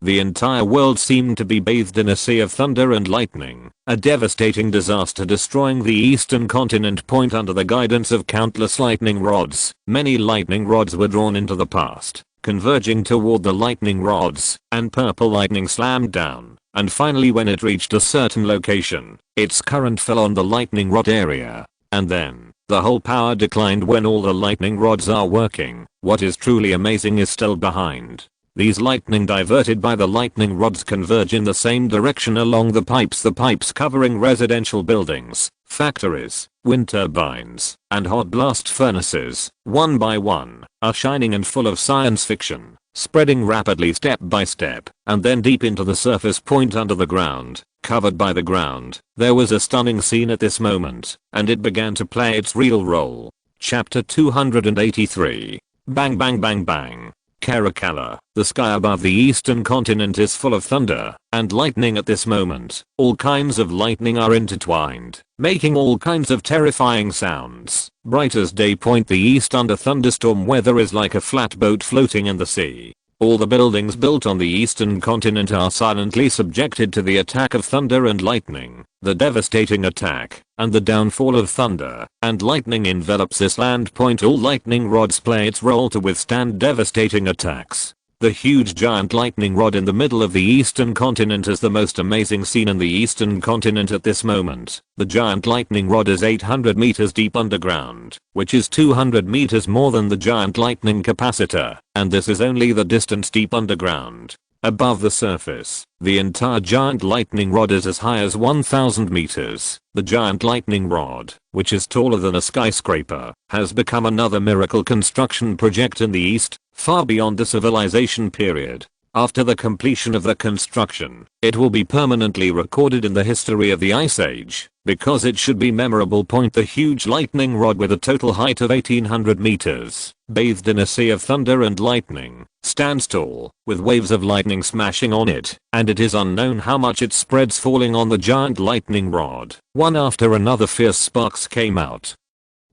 Speaker 1: The entire world seemed to be bathed in a sea of thunder and lightning, a devastating disaster destroying the eastern continent. Under the guidance of countless lightning rods, many lightning rods were drawn into the past, converging toward the lightning rods, and purple lightning slammed down, and finally when it reached a certain location, its current fell on the lightning rod area. And then, The whole power declined when all the lightning rods are working. What is truly amazing is still behind. These lightning diverted by the lightning rods converge in the same direction along the pipes covering residential buildings, factories, wind turbines, and hot blast furnaces, one by one, are shining and full of science fiction, spreading rapidly step by step, and then deep into the surface point under the ground, covered by the ground. There was a stunning scene at this moment, and it began to play its real role. Chapter 283. Bang bang bang bang. Caracalla. The sky above the eastern continent is full of thunder and lightning at this moment. All kinds of lightning are intertwined, making all kinds of terrifying sounds. Bright as day point the east under thunderstorm weather is like a flatboat floating in the sea. All the buildings built on the eastern continent are silently subjected to the attack of thunder and lightning. The devastating attack and the downfall of thunder and lightning envelops this land point. All lightning rods play its role to withstand devastating attacks. The huge giant lightning rod in the middle of the eastern continent is the most amazing scene in the eastern continent at this moment. The giant lightning rod is 800 meters deep underground, which is 200 meters more than the giant lightning capacitor, and this is only the distance deep underground. Above the surface, the entire giant lightning rod is as high as 1000 meters. The giant lightning rod, which is taller than a skyscraper, has become another miracle construction project in the east, far beyond the civilization period. After the completion of the construction, it will be permanently recorded in the history of the Ice Age, because it should be memorable. The huge lightning rod with a total height of 1800 meters, bathed in a sea of thunder and lightning, stands tall, with waves of lightning smashing on it, and it is unknown how much it spreads falling on the giant lightning rod. One after another fierce sparks came out,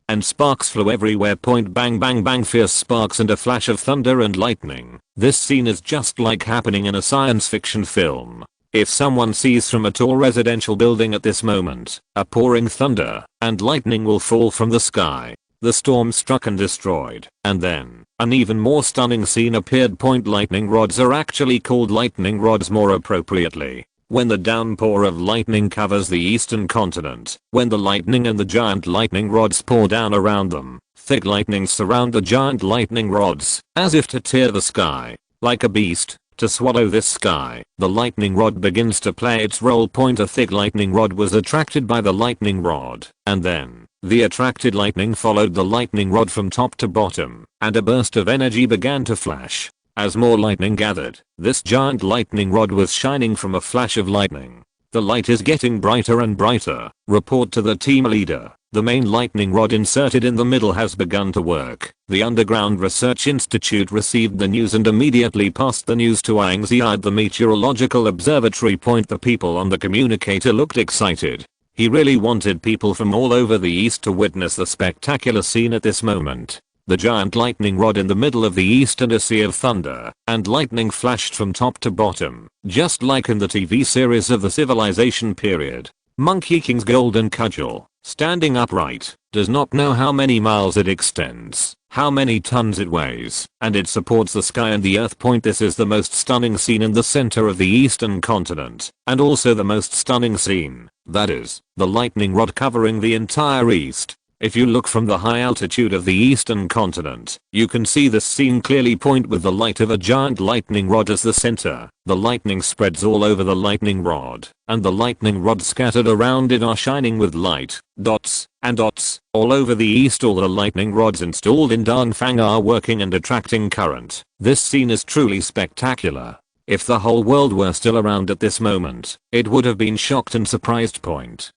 Speaker 1: and sparks flew everywhere. Bang bang bang, fierce sparks and a flash of thunder and lightning. This scene is just like happening in a science fiction film. If someone sees from a tall residential building at this moment, a pouring thunder and lightning will fall from the sky. The storm struck and destroyed, and then an even more stunning scene appeared. Lightning rods are actually called lightning rods more appropriately. When the downpour of lightning covers the eastern continent, when the lightning and the giant lightning rods pour down around them, thick lightnings surround the giant lightning rods, as if to tear the sky, like a beast, to swallow this sky. The lightning rod begins to play its role. A thick lightning rod was attracted by the lightning rod, and then the attracted lightning followed the lightning rod from top to bottom, and a burst of energy began to flash. As more lightning gathered, this giant lightning rod was shining from a flash of lightning. The light is getting brighter and brighter. Report to the team leader. The main lightning rod inserted in the middle has begun to work. The Underground Research Institute received the news and immediately passed the news to Ying Ziyue at the meteorological observatory. The people on the communicator looked excited. He really wanted people from all over the east to witness the spectacular scene at this moment. The giant lightning rod in the middle of the east and a sea of thunder and lightning flashed from top to bottom, just like in the TV series of the civilization period. Monkey King's golden cudgel, standing upright, does not know how many miles it extends, how many tons it weighs, and it supports the sky and the earth. This is the most stunning scene in the center of the eastern continent, and also the most stunning scene, that is, the lightning rod covering the entire east. If you look from the high altitude of the eastern continent, you can see this scene clearly. With the light of a giant lightning rod as the center, the lightning spreads all over the lightning rod, and the lightning rods scattered around it are shining with light, dots, and dots, all over the east. All the lightning rods installed in Dongfang are working and attracting current. This scene is truly spectacular. If the whole world were still around at this moment, it would have been shocked and surprised.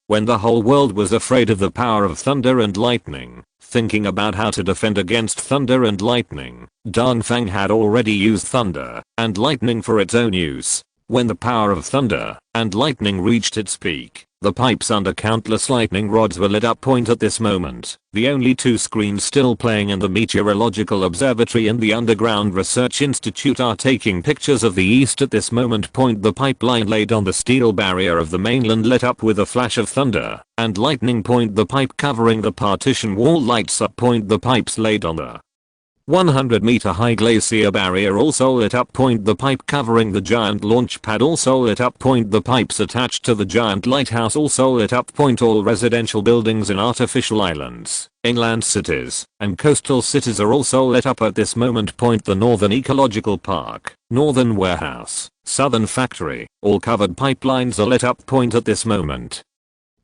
Speaker 1: When the whole world was afraid of the power of thunder and lightning, thinking about how to defend against thunder and lightning, Dongfang had already used thunder and lightning for its own use. When the power of thunder and lightning reached its peak, the pipes under countless lightning rods were lit up. At this moment, the only two screens still playing in the meteorological observatory and the Underground Research Institute are taking pictures of the east at this moment. The pipeline laid on the steel barrier of the mainland lit up with a flash of thunder and lightning. The pipe covering the partition wall lights up. The pipes laid on the 100-meter high glacier barrier also lit up. The pipe covering the giant launch pad also lit up. The pipes attached to the giant lighthouse also lit up. All residential buildings in artificial islands, inland cities, and coastal cities are also lit up at this moment. The northern ecological park, northern warehouse, southern factory, all covered pipelines are lit up. At this moment,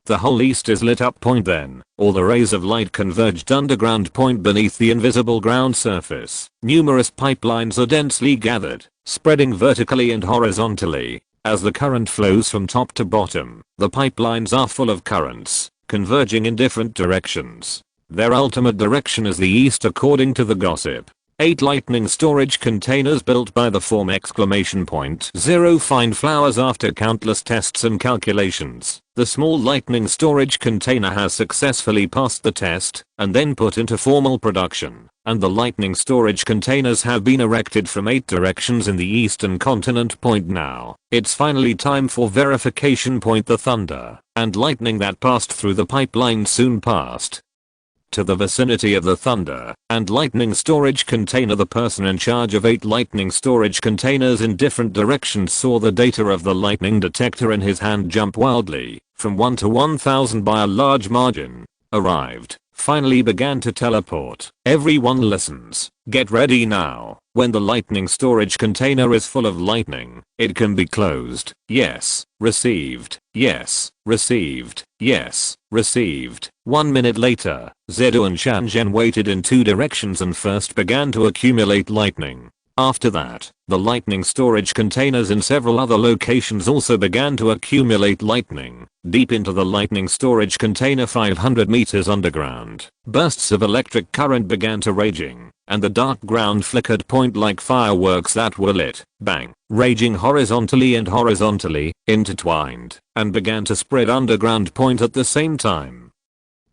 Speaker 1: the whole east is lit up. Then, all the rays of light converged underground. Beneath the invisible ground surface, numerous pipelines are densely gathered, spreading vertically and horizontally. As the current flows from top to bottom, the pipelines are full of currents, converging in different directions. Their ultimate direction is the east according to the gossip. 8 lightning storage containers built by the firm ! 0 find flowers. After countless tests and calculations, the small lightning storage container has successfully passed the test and then put into formal production, and the lightning storage containers have been erected from 8 directions in the eastern continent. Now, it's finally time for verification. The thunder and lightning that passed through the pipeline soon passed to the vicinity of the thunder and lightning storage container. The person in charge of 8 lightning storage containers in different directions saw the data of the lightning detector in his hand jump wildly from 1 to 1000 by a large margin. Arrived, finally began to teleport. Everyone listens. Get ready now. When the lightning storage container is full of lightning, it can be closed. Yes. Received. Yes. Received. Yes. Received. 1 minute later, Zedu and Shenzhen waited in 2 directions and first began to accumulate lightning. After that, the lightning storage containers in several other locations also began to accumulate lightning. Deep into the lightning storage container 500 meters underground, bursts of electric current began to raging, and the dark ground flickered. Like fireworks that were lit, bang, raging horizontally and horizontally, intertwined, and began to spread underground. At the same time,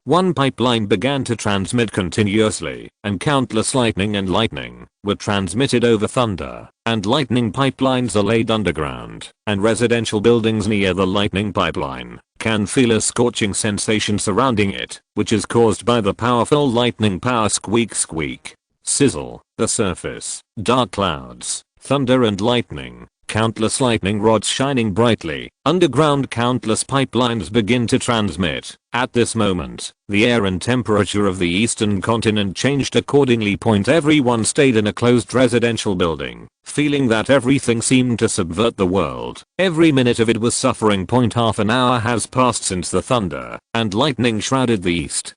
Speaker 1: one pipeline began to transmit continuously, and countless lightning and lightning were transmitted over thunder and lightning. Pipelines are laid underground, and residential buildings near the lightning pipeline can feel a scorching sensation surrounding it, which is caused by the powerful lightning power. Squeak squeak, sizzle, the surface, dark clouds, thunder and lightning. Countless lightning rods shining brightly. Underground countless pipelines begin to transmit. At this moment, the air and temperature of the eastern continent changed accordingly. Everyone stayed in a closed residential building, feeling that everything seemed to subvert the world. Every minute of it was suffering. Half an hour has passed since the thunder and lightning shrouded the east.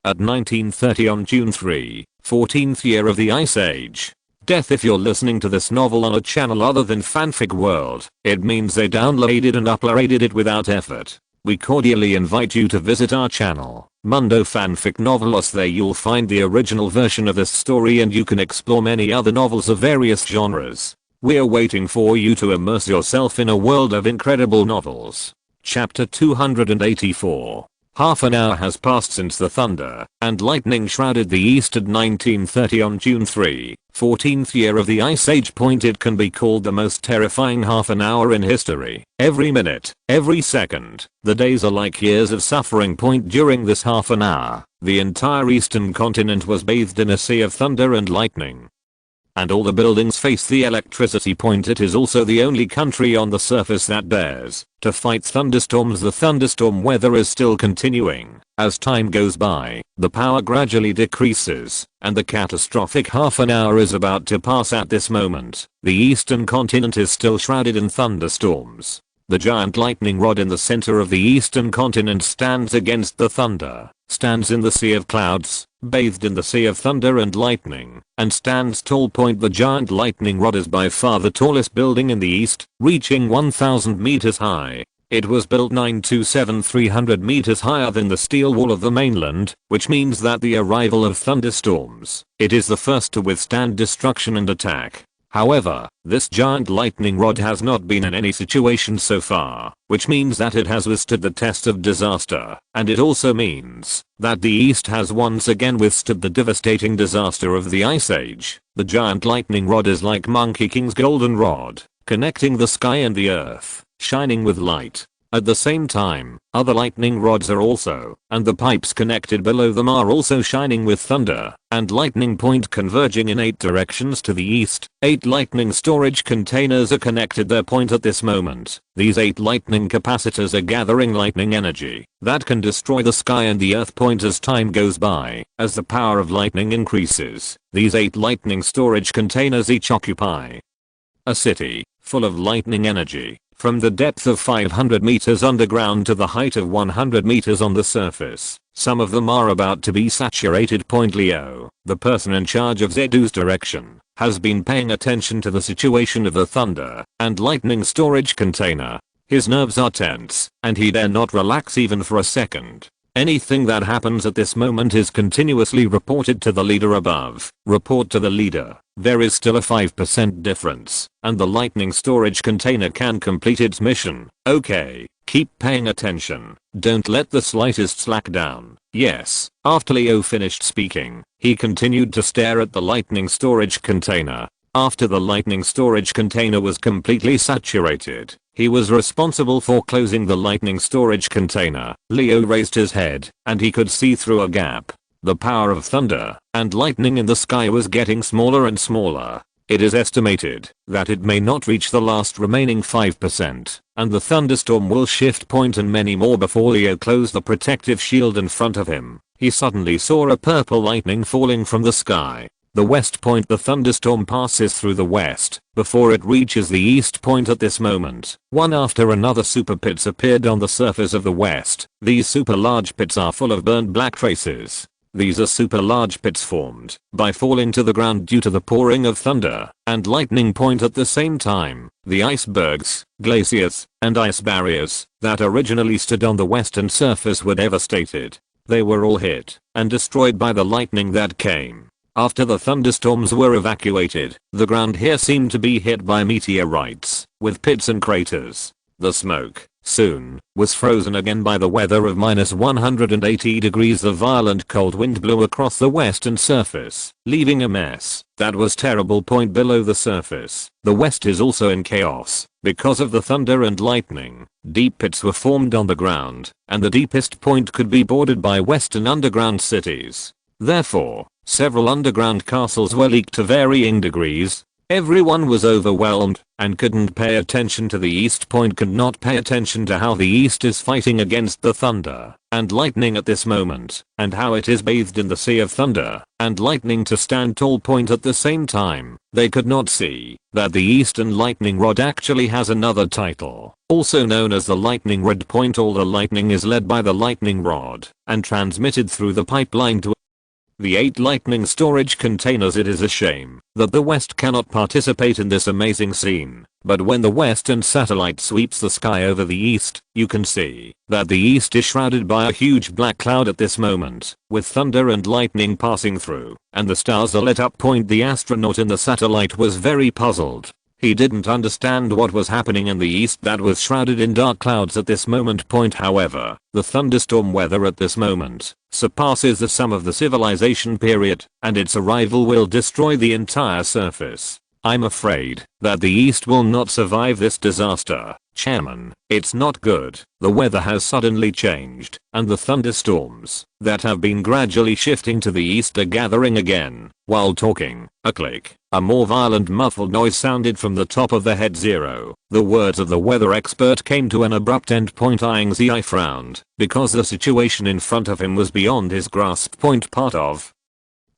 Speaker 1: At 1930 on June 3, 14th year of the Ice Age. Death. If you're listening to this novel on a channel other than Fanfic World, it means they downloaded and uploaded it without effort. We cordially invite you to visit our channel, Mundo Fanfic Novelos. There you'll find the original version of this story and you can explore many other novels of various genres. We're waiting for you to immerse yourself in a world of incredible novels. Chapter 284. Half an hour has passed since the thunder and lightning shrouded the east. At 1930 on June 3, 14th year of the Ice Age. It can be called the most terrifying half an hour in history. Every minute, every second, the days are like years of suffering. During this half an hour, the entire eastern continent was bathed in a sea of thunder and lightning, and all the buildings face the electricity. It is also the only country on the surface that dares to fight thunderstorms. The thunderstorm weather is still continuing. As time goes by, the power gradually decreases, and the catastrophic half an hour is about to pass. At this moment, the eastern continent is still shrouded in thunderstorms. The giant lightning rod in the center of the eastern continent stands against the thunder, stands in the sea of clouds, bathed in the sea of thunder and lightning, and stands tall. The giant lightning rod is by far the tallest building in the east, reaching 1000 meters high. It was built 300 meters higher than the steel wall of the mainland, which means that the arrival of thunderstorms, it is the first to withstand destruction and attack. However, this giant lightning rod has not been in any situation so far, which means that it has withstood the test of disaster, and it also means that the East has once again withstood the devastating disaster of the Ice Age. The giant lightning rod is like Monkey King's golden rod, connecting the sky and the earth, shining with light. At the same time, other lightning rods are also, and the pipes connected below them are also shining with thunder and lightning point converging in 8 directions to the east. 8 lightning storage containers are connected their point at this moment. These 8 lightning capacitors are gathering lightning energy that can destroy the sky and the earth point as time goes by. As the power of lightning increases, these 8 lightning storage containers each occupy a city full of lightning energy. From the depth of 500 meters underground to the height of 100 meters on the surface, some of them are about to be saturated. Leo, the person in charge of Zedu's direction, has been paying attention to the situation of the thunder and lightning storage container. His nerves are tense, and he dare not relax even for a second. Anything that happens at this moment is continuously reported to the leader above. Report to the leader. There is still a 5% difference, and the lightning storage container can complete its mission. Okay, keep paying attention. Don't let the slightest slack down. Yes. After Leo finished speaking, he continued to stare at the lightning storage container. After the lightning storage container was completely saturated, he was responsible for closing the lightning storage container. Leo raised his head, and he could see through a gap. The power of thunder and lightning in the sky was getting smaller and smaller. It is estimated that it may not reach the last remaining 5%, and the thunderstorm will shift point and many more before Leo closed the protective shield in front of him. He suddenly saw a purple lightning falling from the sky. The west point. The thunderstorm passes through the west before it reaches the east point. At this moment, one after another super pits appeared on the surface of the west. These super large pits are full of burned black traces. These are super large pits formed by falling to the ground due to the pouring of thunder and lightning point at the same time. The icebergs, glaciers, and ice barriers that originally stood on the western surface were devastated. They were all hit and destroyed by the lightning that came. After the thunderstorms were evacuated, the ground here seemed to be hit by meteorites, with pits and craters. The smoke, soon, was frozen again by the weather of -180 degrees. The violent cold wind blew across the western surface, leaving a mess that was terrible. Point below the surface, the west is also in chaos. Because of the thunder and lightning, deep pits were formed on the ground, and the deepest point could be bordered by western underground cities. Therefore, several underground castles were leaked to varying degrees. Everyone was overwhelmed and couldn't pay attention to the east point, could not pay attention to how the east is fighting against the thunder and lightning at this moment, and how it is bathed in the sea of thunder and lightning to stand tall. Point at the same time, they could not see that the eastern lightning rod actually has another title, also known as the lightning rod. Point all the lightning is led by the lightning rod and transmitted through the pipeline to the 8 lightning storage containers. It is a shame that the West cannot participate in this amazing scene, but when the western satellite sweeps the sky over the east, you can see that the east is shrouded by a huge black cloud at this moment, with thunder and lightning passing through, and the stars are lit up. Point the astronaut in the satellite was very puzzled. He didn't understand what was happening in the east that was shrouded in dark clouds at this moment. Point however, the thunderstorm weather at this moment surpasses the sum of the civilization period, and its arrival will destroy the entire surface. I'm afraid that the east will not survive this disaster, Chairman. It's not good. The weather has suddenly changed, and the thunderstorms that have been gradually shifting to the east are gathering again. While talking, a click, a more violent muffled noise sounded from the top of the head. Zero. The words of the weather expert came to an abrupt end. Ying Ziyue frowned, because the situation in front of him was beyond his grasp. Part of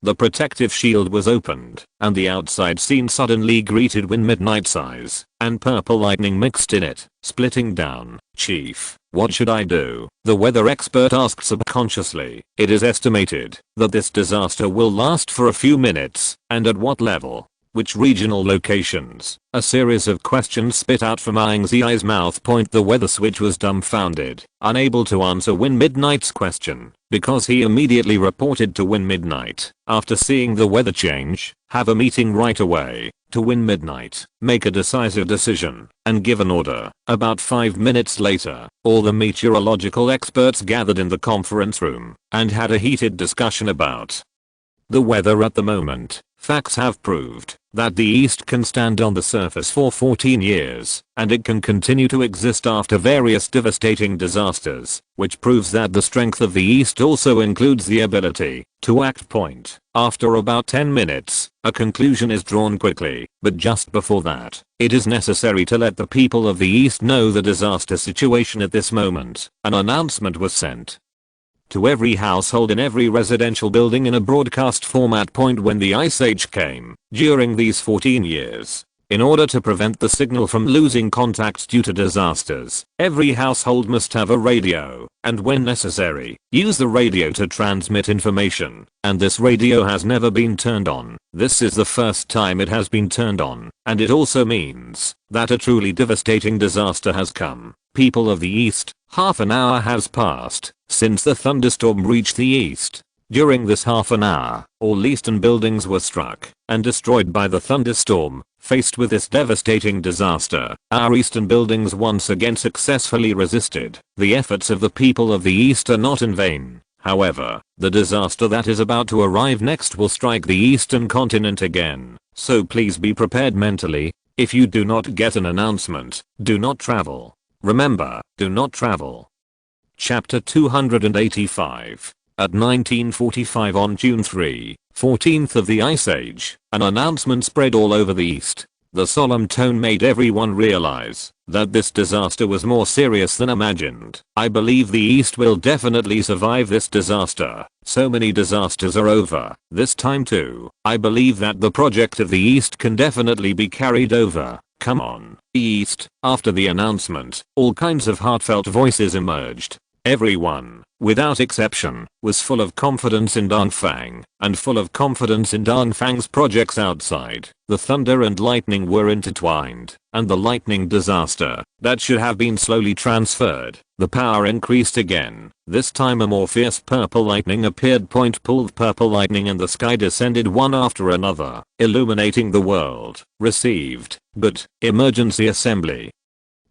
Speaker 1: the protective shield was opened, and the outside scene suddenly greeted when midnight's eyes and purple lightning mixed in it, splitting down. Chief, what should I do? The weather expert asked subconsciously. It is estimated that this disaster will last for a few minutes, and at what level? Which regional locations? A series of questions spit out from Ying Ziyue's mouth. The weather switch was dumbfounded, unable to answer Win Midnight's question, because he immediately reported to Win Midnight. After seeing the weather change, have a meeting right away to Win Midnight, make a decisive decision, and give an order. About 5 minutes later, all the meteorological experts gathered in the conference room and had a heated discussion about the weather at the moment. Facts have proved that the East can stand on the surface for 14 years, and it can continue to exist after various devastating disasters, which proves that the strength of the East also includes the ability to act. After about 10 minutes, a conclusion is drawn quickly, but just before that, it is necessary to let the people of the East know the disaster situation at this moment. An announcement was sent to every household in every residential building in a broadcast format. When the Ice Age came, during these 14 years, in order to prevent the signal from losing contact due to disasters, every household must have a radio, and when necessary, use the radio to transmit information, and this radio has never been turned on. This is the first time it has been turned on, and it also means that a truly devastating disaster has come. People of the East, half an hour has passed since the thunderstorm reached the East. During this half an hour, all eastern buildings were struck and destroyed by the thunderstorm. Faced with this devastating disaster, our eastern buildings once again successfully resisted. The efforts of the people of the East are not in vain. However, the disaster that is about to arrive next will strike the eastern continent again, so please be prepared mentally. If you do not get an announcement, do not travel. Remember, do not travel. Chapter 285. At 1945 on June 3, 14th of the Ice Age, an announcement spread all over the East. The solemn tone made everyone realize that this disaster was more serious than imagined. I believe the East will definitely survive this disaster. So many disasters are over. This time too, I believe that the project of the East can definitely be carried over. Come on, East. After the announcement, all kinds of heartfelt voices emerged. Everyone, without exception, was full of confidence in Dongfang, and full of confidence in Dongfang's projects outside. The thunder and lightning were intertwined, and the lightning disaster, that should have been slowly transferred, the power increased again. This time a more fierce purple lightning appeared. Pulled purple lightning and the sky descended one after another, illuminating the world. Received, but, emergency assembly.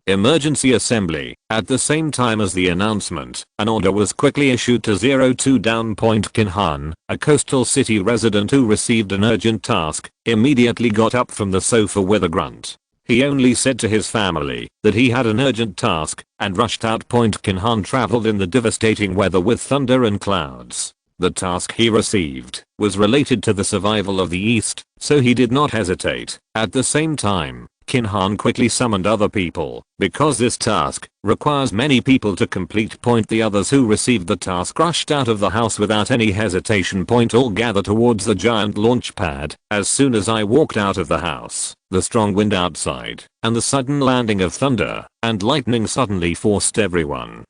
Speaker 1: Emergency assembly. At the same time as the announcement, an order was quickly issued to 02 Down. Kinhan, a coastal city resident who received an urgent task, immediately got up from the sofa with a grunt. He only said to his family that he had an urgent task and rushed out. Kinhan traveled in the devastating weather with thunder and clouds. The task he received was related to the survival of the East, so he did not hesitate. At the same time, Kinhan quickly summoned other people, because this task requires many people to complete. The others who received the task rushed out of the house without any hesitation. All gather towards the giant launch pad. As soon as I walked out of the house, the strong wind outside, and the sudden landing of thunder and lightning suddenly forced everyone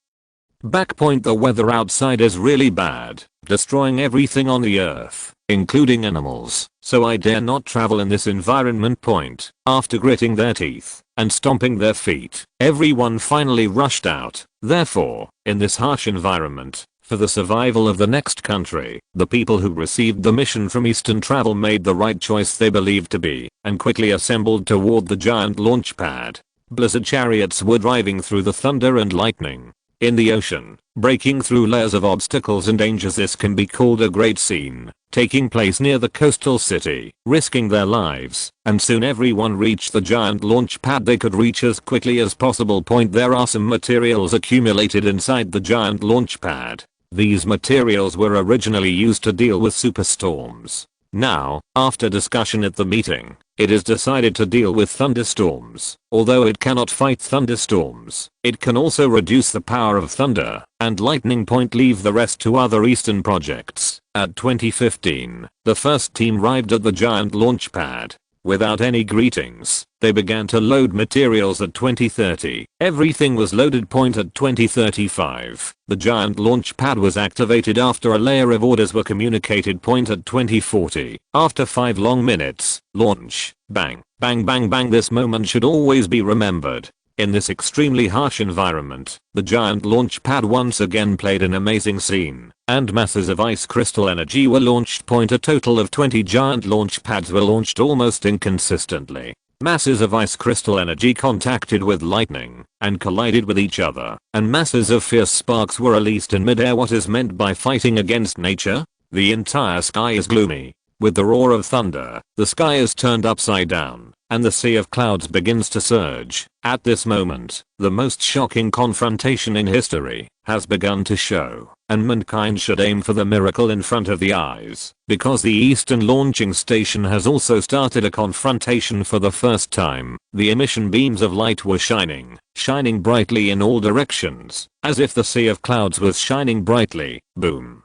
Speaker 1: back. The weather outside is really bad, destroying everything on the earth, including animals, so I dare not travel in this environment. After gritting their teeth and stomping their feet, everyone finally rushed out. Therefore, in this harsh environment, for the survival of the next country, the people who received the mission from Eastern travel made the right choice they believed to be, and quickly assembled toward the giant launch pad. Blizzard chariots were driving through the thunder and lightning. In the ocean, breaking through layers of obstacles and dangers. This can be called a great scene, taking place near the coastal city, risking their lives, and soon everyone reached the giant launch pad they could reach as quickly as possible. There are some materials accumulated inside the giant launch pad. These materials were originally used to deal with superstorms. Now, after discussion at the meeting, it is decided to deal with thunderstorms. Although it cannot fight thunderstorms, it can also reduce the power of thunder and lightning. Leave the rest to other Eastern projects. At 2015, the first team arrived at the giant launch pad. Without any greetings, they began to load materials. At 2030, everything was loaded. At 2035, the giant launch pad was activated after a layer of orders were communicated. At 2040, after 5 long minutes, launch, bang, bang bang bang. This moment should always be remembered. In this extremely harsh environment, the giant launch pad once again played an amazing scene, and masses of ice crystal energy were launched. A total of 20 giant launch pads were launched almost inconsistently. Masses of ice crystal energy contacted with lightning and collided with each other, and masses of fierce sparks were released in midair. What is meant by fighting against nature? The entire sky is gloomy. With the roar of thunder, the sky is turned upside down, and the sea of clouds begins to surge. At this moment, the most shocking confrontation in history has begun to show, and mankind should aim for the miracle in front of the eyes, because the Eastern launching station has also started a confrontation for the first time. The emission beams of light were shining brightly in all directions, as if the sea of clouds was shining brightly. Boom.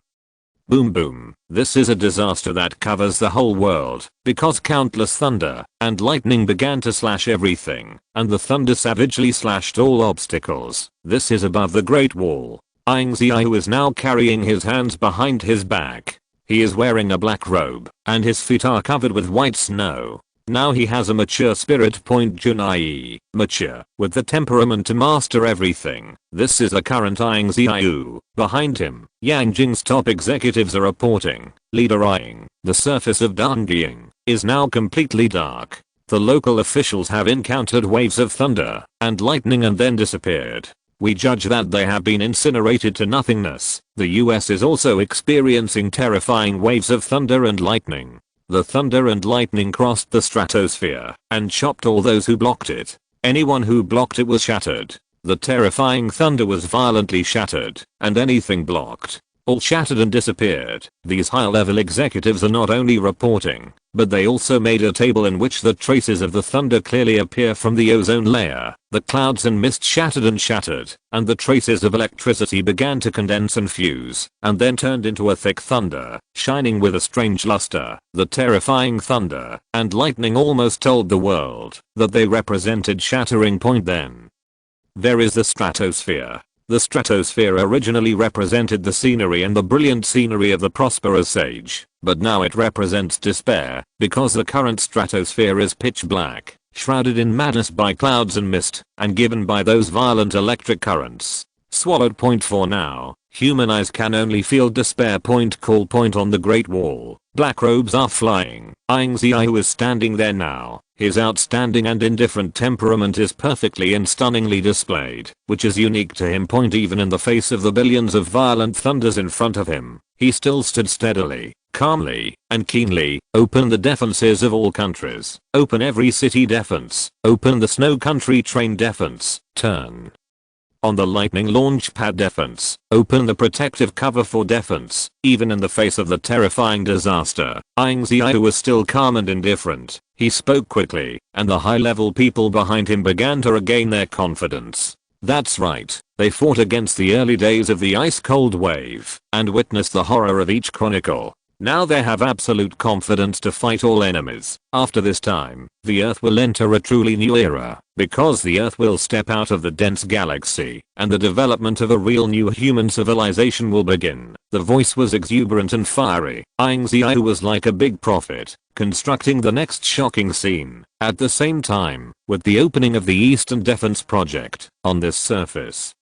Speaker 1: Boom boom. This is a disaster that covers the whole world, because countless thunder and lightning began to slash everything, and the thunder savagely slashed all obstacles. This is above the Great Wall. Ying Ziyue is now carrying his hands behind his back. He is wearing a black robe, and his feet are covered with white snow. Now he has a mature spirit. Junai, mature, with the temperament to master everything. This is the current Ying Ziyue. Behind him, Yanjing's top executives are reporting. Leader Ying, the surface of Dangying is now completely dark. The local officials have encountered waves of thunder and lightning and then disappeared. We judge that they have been incinerated to nothingness. The US is also experiencing terrifying waves of thunder and lightning. The thunder and lightning crossed the stratosphere and chopped all those who blocked it. Anyone who blocked it was shattered. The terrifying thunder was violently shattered, and anything blocked, all shattered and disappeared. These high-level executives are not only reporting, but they also made a table in which the traces of the thunder clearly appear from the ozone layer. The clouds and mist shattered, and the traces of electricity began to condense and fuse, and then turned into a thick thunder, shining with a strange luster. The terrifying thunder and lightning almost told the world that they represented shattering point. Then there is the stratosphere. The stratosphere originally represented the scenery and the brilliant scenery of the prosperous age, but now it represents despair, because the current stratosphere is pitch black, shrouded in madness by clouds and mist, and given by those violent electric currents. Swallowed. For now, human eyes can only feel despair. Call point on the Great Wall. Black robes are flying. Ying Ziyue is standing there now. His outstanding and indifferent temperament is perfectly and stunningly displayed, which is unique to him. Even in the face of the billions of violent thunders in front of him, he still stood steadily, calmly, and keenly. Open the defenses of all countries. Open every city defense. Open the snow country train defense. Turn on the lightning launch pad defense. Open the protective cover for defense. Even in the face of the terrifying disaster, Ying Ziyue was still calm and indifferent. He spoke quickly, and the high-level people behind him began to regain their confidence. That's right, they fought against the early days of the ice-cold wave, and witnessed the horror of each chronicle. Now they have absolute confidence to fight all enemies. After this time, the Earth will enter a truly new era, because the Earth will step out of the dense galaxy, and the development of a real new human civilization will begin. The voice was exuberant and fiery. Ying Ziyue was like a big prophet, constructing the next shocking scene. At the same time, with the opening of the Eastern Defense Project, on this surface,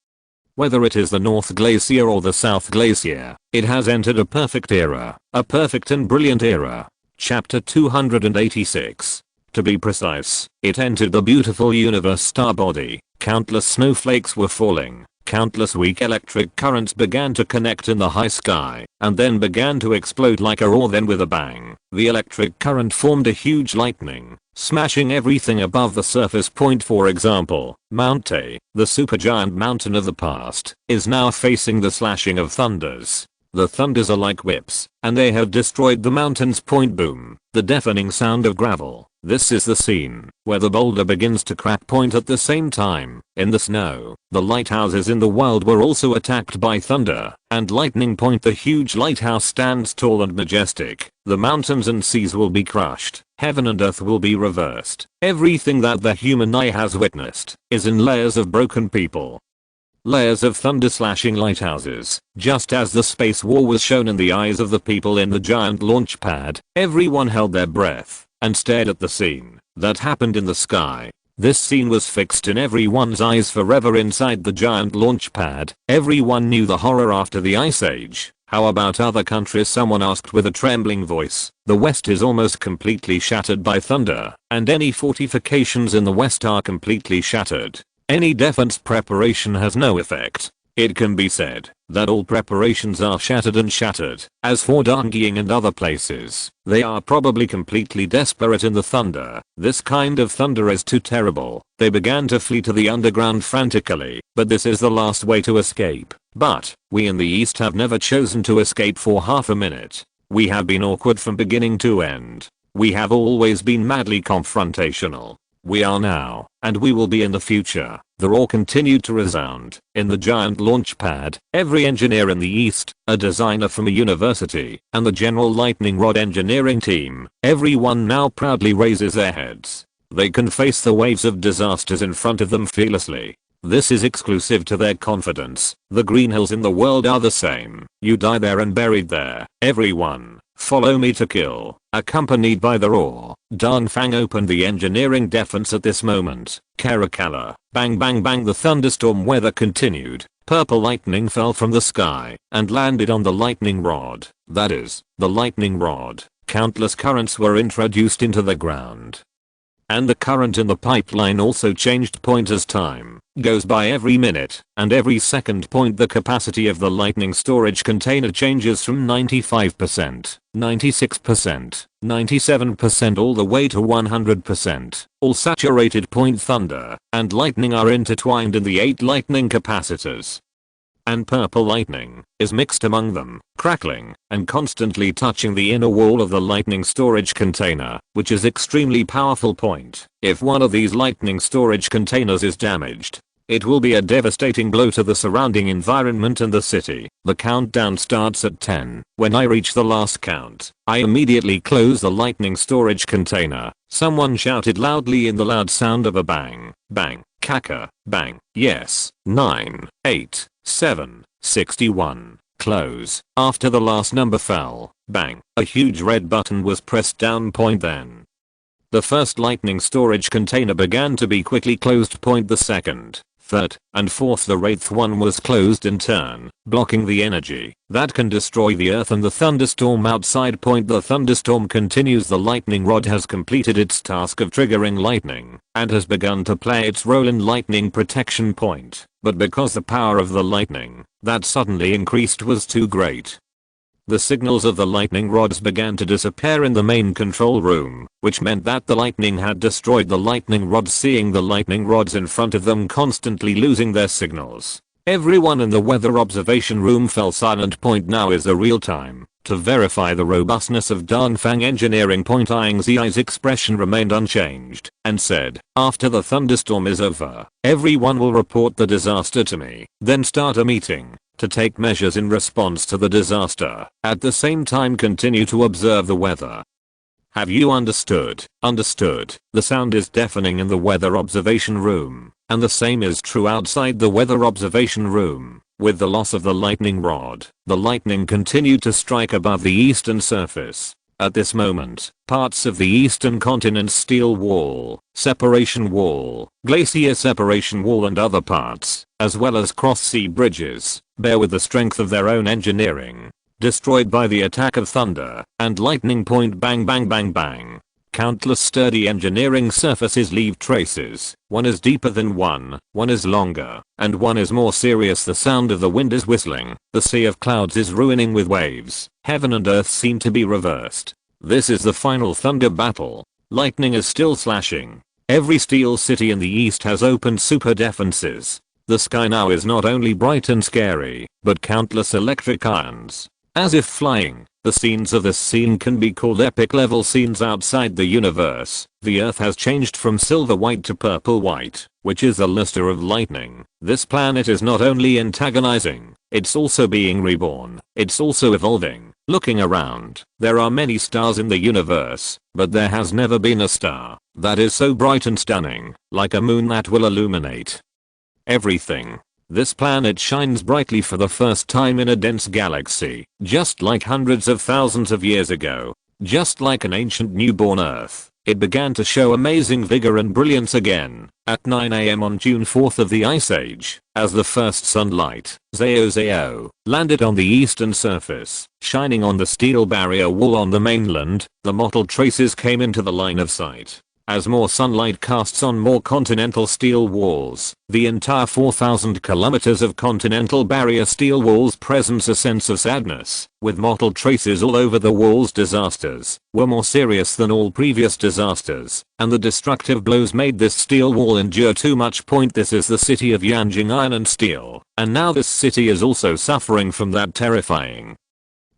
Speaker 1: whether it is the North Glacier or the South Glacier, it has entered a perfect era, a perfect and brilliant era. Chapter 286. To be precise, it entered the beautiful universe star body. Countless snowflakes were falling. Countless weak electric currents began to connect in the high sky, and then began to explode like a roar. Then with a bang, the electric current formed a huge lightning, smashing everything above the surface. For example, Mount Tay, the supergiant mountain of the past, is now facing the slashing of thunders. The thunders are like whips, and they have destroyed the mountains. Boom, the deafening sound of gravel. This is the scene where the boulder begins to crack. At the same time, in the snow, the lighthouses in the world were also attacked by thunder and lightning. The huge lighthouse stands tall and majestic. The mountains and seas will be crushed. Heaven and earth will be reversed. Everything that the human eye has witnessed is in layers of broken people. Layers of thunder slashing lighthouses, just as the space war was shown in the eyes of the people in the giant launch pad. Everyone held their breath and stared at the scene that happened in the sky. This scene was fixed in everyone's eyes forever inside the giant launch pad. Everyone knew the horror after the Ice Age. How about other countries? Someone asked with a trembling voice. The West is almost completely shattered by thunder, and any fortifications in the West are completely shattered. Any defense preparation has no effect. It can be said that all preparations are shattered and shattered. As for Dongying and other places, they are probably completely desperate in the thunder. This kind of thunder is too terrible. They began to flee to the underground frantically, but this is the last way to escape. But we in the East have never chosen to escape for half a minute. We have been awkward from beginning to end. We have always been madly confrontational. We are now, and we will be in the future. The roar continued to resound. In the giant launch pad, every engineer in the East, a designer from a university, and the general lightning rod engineering team, everyone now proudly raises their heads. They can face the waves of disasters in front of them fearlessly. This is exclusive to their confidence. The green hills in the world are the same. You die there and buried there. Everyone, follow me to kill. Accompanied by the roar, Danfang opened the engineering defense at this moment. Caracalla, bang bang bang, the thunderstorm weather continued. Purple lightning fell from the sky and landed on the lightning rod. That is, the lightning rod. Countless currents were introduced into the ground. And the current in the pipeline also changed point as time goes by. Every minute and every second point the capacity of the lightning storage container changes from 95%, 96%, 97% all the way to 100%. All saturated point thunder and lightning are intertwined in the 8 lightning capacitors. And purple lightning is mixed among them, crackling and constantly touching the inner wall of the lightning storage container, which is extremely powerful point. If one of these lightning storage containers is damaged, it will be a devastating blow to the surrounding environment and the city. The countdown starts at 10. When I reach the last count, I immediately close the lightning storage container. Someone shouted loudly in the loud sound of a bang, bang, caca, bang. Yes. 9, 8, 7, 61. Close. After the last number fell, bang, a huge red button was pressed down. Point then. The first lightning storage container began to be quickly closed. Point the second, third, and fourth. The wraith one was closed in turn, blocking the energy that can destroy the earth and the thunderstorm outside. Point the thunderstorm continues. The lightning rod has completed its task of triggering lightning and has begun to play its role in lightning protection. Point. But because the power of the lightning that suddenly increased was too great, the signals of the lightning rods began to disappear in the main control room, which meant that the lightning had destroyed the lightning rods. Seeing the lightning rods in front of them constantly losing their signals, everyone in the weather observation room fell silent. Point now is the real time to verify the robustness of Danfang engineering. Point Ying Ziyue's expression remained unchanged and said, after the thunderstorm is over, everyone will report the disaster to me, then start a meeting to take measures in response to the disaster. At the same time continue to observe the weather. Have you understood? Understood. The sound is deafening in the weather observation room, and the same is true outside the weather observation room. With the loss of the lightning rod, the lightning continued to strike above the eastern surface. At this moment, parts of the eastern continent's steel wall, separation wall, glacier separation wall and other parts, as well as cross-sea bridges, bear with the strength of their own engineering, destroyed by the attack of thunder and lightning. Point bang bang bang bang. Countless sturdy engineering surfaces leave traces. One is deeper than one is longer, and one is more serious. The sound of the wind is whistling. The sea of clouds is ruining with waves. Heaven and earth seem to be reversed. This is the final thunder battle. Lightning is still slashing. Every steel city in the east has opened super defenses. The sky now is not only bright and scary, but countless electric irons. As if flying. The scenes of this scene can be called epic level scenes outside the universe. The earth has changed from silver white to purple white, which is the luster of lightning. This planet is not only antagonizing, it's also being reborn. It's also evolving. Looking around, there are many stars in the universe, but there has never been a star that is so bright and stunning, like a moon that will illuminate everything. This planet shines brightly for the first time in a dense galaxy, just like hundreds of thousands of years ago. Just like an ancient newborn Earth, it began to show amazing vigor and brilliance again. At 9 AM on June 4th of the Ice Age, as the first sunlight, Zio, landed on the eastern surface, shining on the steel barrier wall on the mainland, the mottled traces came into the line of sight. as more sunlight casts on more continental steel walls. The entire 4,000 kilometers of continental barrier steel walls presents a sense of sadness, with mottled traces all over the walls. Disasters were more serious than all previous disasters, and the destructive blows made this steel wall endure too much. This is the city of Yanjing Iron and Steel, and now this city is also suffering from that terrifying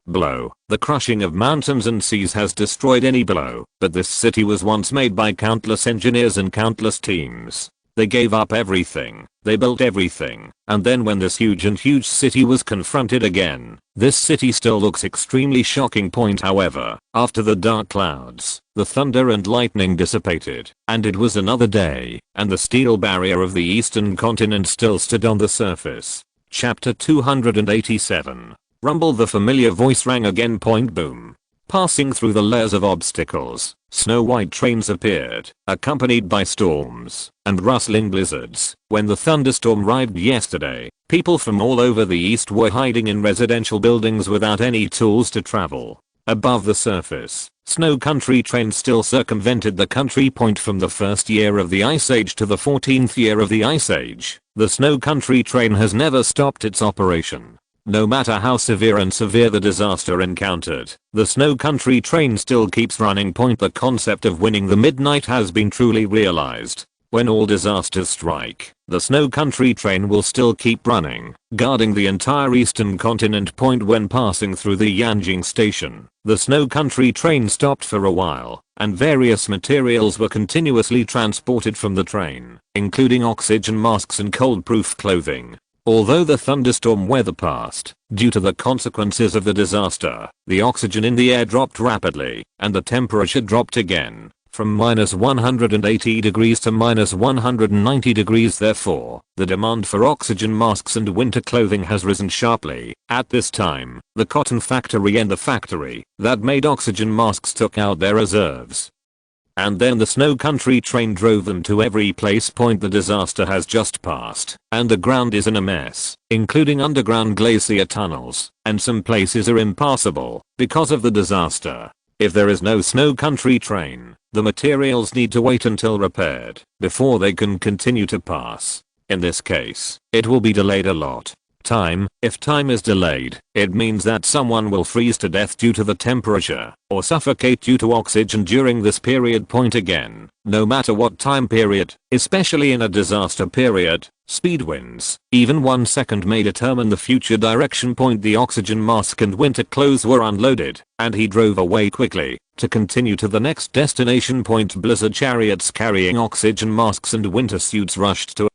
Speaker 1: blow. The crushing of mountains and seas has destroyed any blow, but this city was once made by countless engineers and countless teams. They gave up everything, they built everything, and then when this huge city was confronted again, this city still looks extremely shocking. However, after the dark clouds, the thunder and lightning dissipated, and it was another day, and the steel barrier of the eastern continent still stood on the surface. Chapter 287. Rumble. The familiar voice rang again. Boom. Passing through the layers of obstacles, snow-white trains appeared, accompanied by storms and rustling blizzards. When the thunderstorm arrived yesterday, people from all over the east were hiding in residential buildings without any tools to travel. Above the surface, snow country trains still circumvented the country. From the first year of the Ice Age to the 14th year of the Ice Age, the snow country train has never stopped its operation. No matter how severe the disaster encountered, the snow country train still keeps running. The concept of winning the midnight has been truly realized. When all disasters strike, the snow country train will still keep running, guarding the entire eastern continent. When passing through the Yanjing station, the snow country train stopped for a while, and various materials were continuously transported from the train, including oxygen masks and cold-proof clothing. Although the thunderstorm weather passed, due to the consequences of the disaster, the oxygen in the air dropped rapidly, and the temperature dropped again, from -180 degrees to -190 degrees. Therefore, the demand for oxygen masks and winter clothing has risen sharply. At this time, the cotton factory and the factory that made oxygen masks took out their reserves. And then the snow country train drove them to every place. The disaster has just passed, and the ground is in a mess, including underground glacier tunnels, and some places are impassable because of the disaster. If there is no snow country train, the materials need to wait until repaired before they can continue to pass. In this case, it will be delayed a lot. If time is delayed, it means that someone will freeze to death due to the temperature, or suffocate due to oxygen during this period. Again, no matter what time period, especially in a disaster period, speed wins. Even 1 second may determine the future direction. The oxygen mask and winter clothes were unloaded, and he drove away quickly to continue to the next destination. Blizzard chariots carrying oxygen masks and winter suits rushed to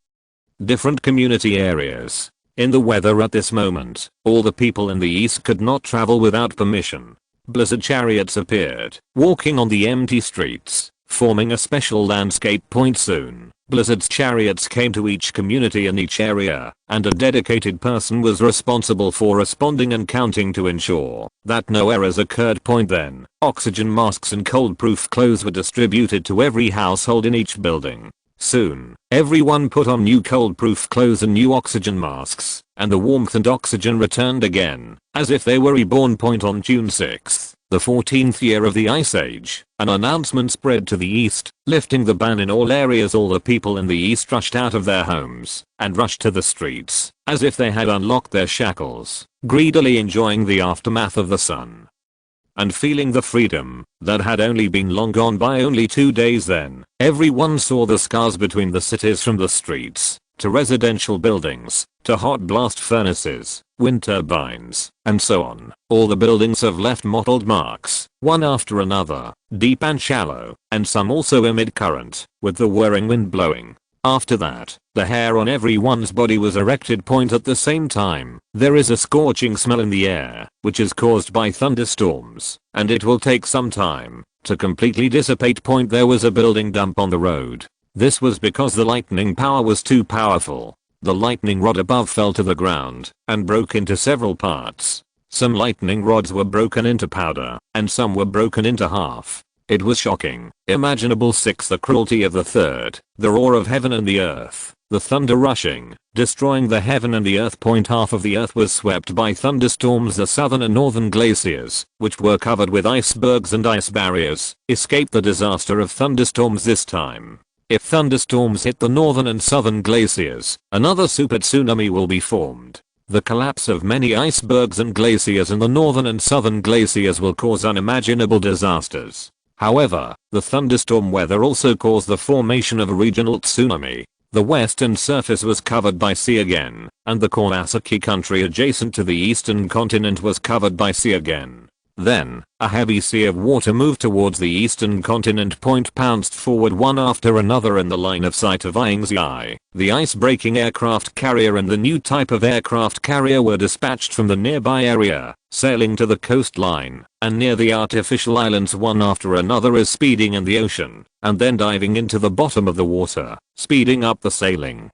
Speaker 1: different community areas. In the weather at this moment, all the people in the east could not travel without permission. Blizzard chariots appeared, walking on the empty streets, forming a special landscape. Soon, Blizzard's chariots came to each community in each area, and a dedicated person was responsible for responding and counting to ensure that no errors occurred. Then, oxygen masks and cold-proof clothes were distributed to every household in each building. Soon, everyone put on new cold-proof clothes and new oxygen masks, and the warmth and oxygen returned again, as if they were reborn. On June 6th, the 14th year of the Ice Age, an announcement spread to the east, lifting the ban in all areas. All the people in the east rushed out of their homes, and rushed to the streets, as if they had unlocked their shackles, greedily enjoying the aftermath of the sun and feeling the freedom that had only been long gone by. Only 2 days then, everyone saw the scars between the cities, from the streets to residential buildings to hot blast furnaces, wind turbines, and so on. All the buildings have left mottled marks, one after another, deep and shallow, and some also amid current, with the whirring wind blowing. After that, the hair on everyone's body was erected. At the same time, there is a scorching smell in the air, which is caused by thunderstorms, and it will take some time to completely dissipate. There was a building dump on the road. This was because the lightning power was too powerful. The lightning rod above fell to the ground and broke into several parts. Some lightning rods were broken into powder, and some were broken into half. It was shocking, imaginable. 6. The cruelty of the third, the roar of heaven and the earth, the thunder rushing, destroying the heaven and the earth. Half of the earth was swept by thunderstorms. The southern and northern glaciers, which were covered with icebergs and ice barriers, escaped the disaster of thunderstorms this time. If thunderstorms hit the northern and southern glaciers, another super tsunami will be formed. The collapse of many icebergs and glaciers in the northern and southern glaciers will cause unimaginable disasters. However, the thunderstorm weather also caused the formation of a regional tsunami. The western surface was covered by sea again, and the Kawasaki country adjacent to the eastern continent was covered by sea again. Then, a heavy sea of water moved towards the eastern continent. Pounced forward one after another in the line of sight of Ying Ziyue. The ice-breaking aircraft carrier and the new type of aircraft carrier were dispatched from the nearby area, sailing to the coastline, and near the artificial islands one after another is speeding in the ocean, and then diving into the bottom of the water, speeding up the sailing,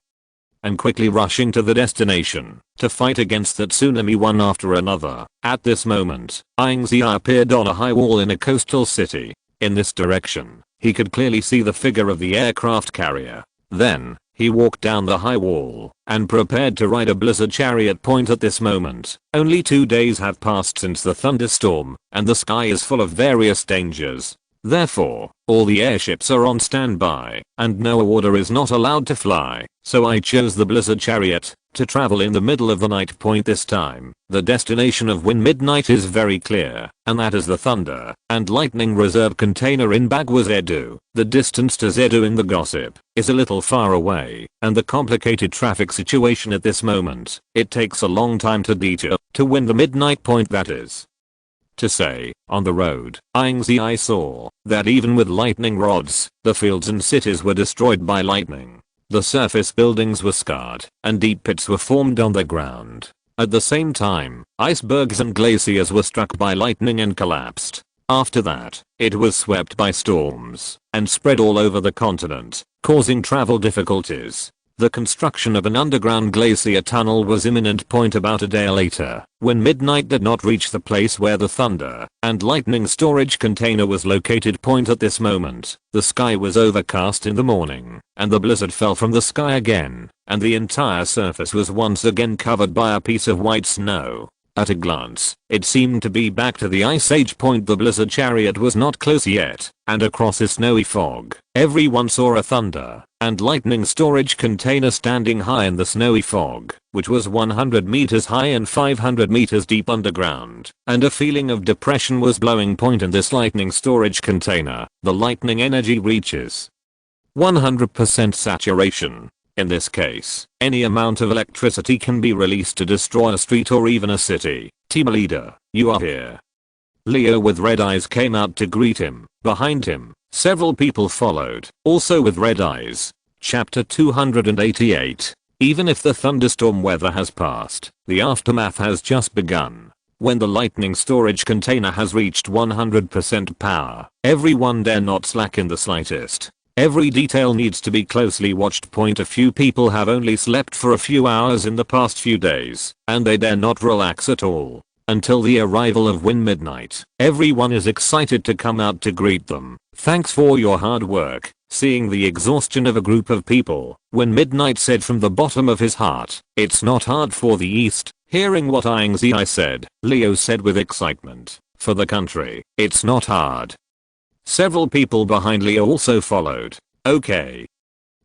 Speaker 1: and quickly rushing to the destination to fight against the tsunami one after another. At this moment, Ying Ziyue appeared on a high wall in a coastal city. In this direction, he could clearly see the figure of the aircraft carrier. Then, he walked down the high wall and prepared to ride a blizzard chariot. At this moment, only 2 days have passed since the thunderstorm, and the sky is full of various dangers. Therefore, all the airships are on standby, and no order is not allowed to fly, so I chose the blizzard chariot to travel in the middle of the night. This time, the destination of Wind Midnight is very clear, and that is the Thunder and Lightning Reserve Container in Bagua Zedu. The distance to Zedu in the gossip is a little far away, and the complicated traffic situation at this moment, it takes a long time to detour to Wind the Midnight. That is to say, on the road, Ying Ziyue saw that even with lightning rods, the fields and cities were destroyed by lightning. The surface buildings were scarred, and deep pits were formed on the ground. At the same time, icebergs and glaciers were struck by lightning and collapsed. After that, it was swept by storms and spread all over the continent, causing travel difficulties. The construction of an underground glacier tunnel was imminent. About a day later, when midnight did not reach the place where the thunder and lightning storage container was located. At this moment, the sky was overcast in the morning, and the blizzard fell from the sky again, and the entire surface was once again covered by a piece of white snow. At a glance, it seemed to be back to the Ice Age. The blizzard chariot was not close yet, and across a snowy fog, everyone saw a thunder and lightning storage container standing high in the snowy fog, which was 100 meters high and 500 meters deep underground, and a feeling of depression was blowing. In this lightning storage container, the lightning energy reaches 100% saturation. In this case, any amount of electricity can be released to destroy a street or even a city. Team leader, you are here. Leo with red eyes came out to greet him. Behind him, several people followed, also with red eyes. Chapter 288. Even if the thunderstorm weather has passed, the aftermath has just begun. When the lightning storage container has reached 100% power, everyone dare not slack in the slightest. Every detail needs to be closely watched. A few people have only slept for a few hours in the past few days, and they dare not relax at all. Until the arrival of Wind Midnight, everyone is excited to come out to greet them. Thanks for your hard work. Seeing the exhaustion of a group of people, Wind Midnight said from the bottom of his heart, it's not hard for the East. Hearing what Ying Ziyue said, Leo said with excitement, for the country, it's not hard. Several people behind Leo also followed. Okay.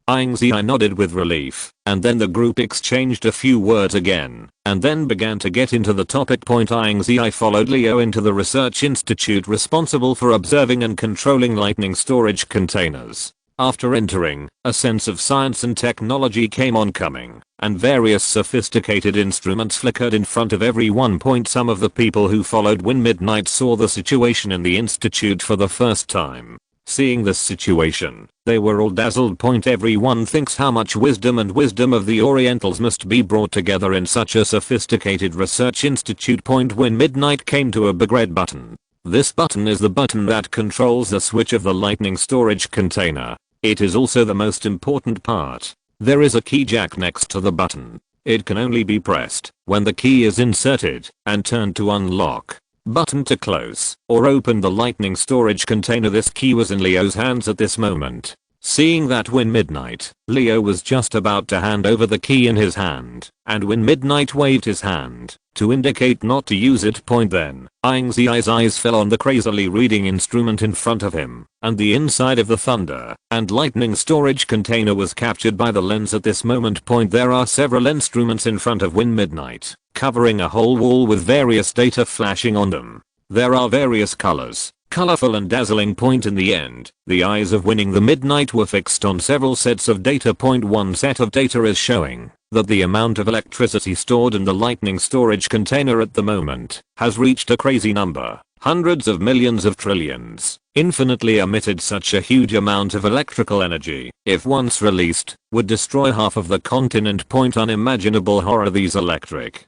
Speaker 1: Ying Ziyue nodded with relief, and then the group exchanged a few words again, and then began to get into the topic. Ying Ziyue followed Leo into the research institute responsible for observing and controlling lightning storage containers. After entering, a sense of science and technology came oncoming, and various sophisticated instruments flickered in front of everyone. Some of the people who followed Wind Midnight saw the situation in the institute for the first time. Seeing this situation, they were all dazzled. Everyone thinks how much wisdom of the Orientals must be brought together in such a sophisticated research institute. When Midnight came to a big red button. This button is the button that controls the switch of the lightning storage container. It is also the most important part. There is a key jack next to the button. It can only be pressed when the key is inserted and turned to unlock. Button to close or open the lightning storage container. This key was in Leo's hands at this moment. Seeing that when Midnight, Leo was just about to hand over the key in his hand, and when Midnight waved his hand to indicate not to use it. Then, Ying Ziyue's eyes fell on the crazily reading instrument in front of him, and the inside of the thunder and lightning storage container was captured by the lens at this moment. There are several instruments in front of Midnight, covering a whole wall with various data flashing on them. There are various colors, colorful and dazzling. In the end, the eyes of Winning the Midnight were fixed on several sets of data. One set of data is showing that the amount of electricity stored in the lightning storage container at the moment has reached a crazy number. Hundreds of millions of trillions, infinitely emitted. Such a huge amount of electrical energy, if once released, would destroy half of the continent. Unimaginable horror. These electric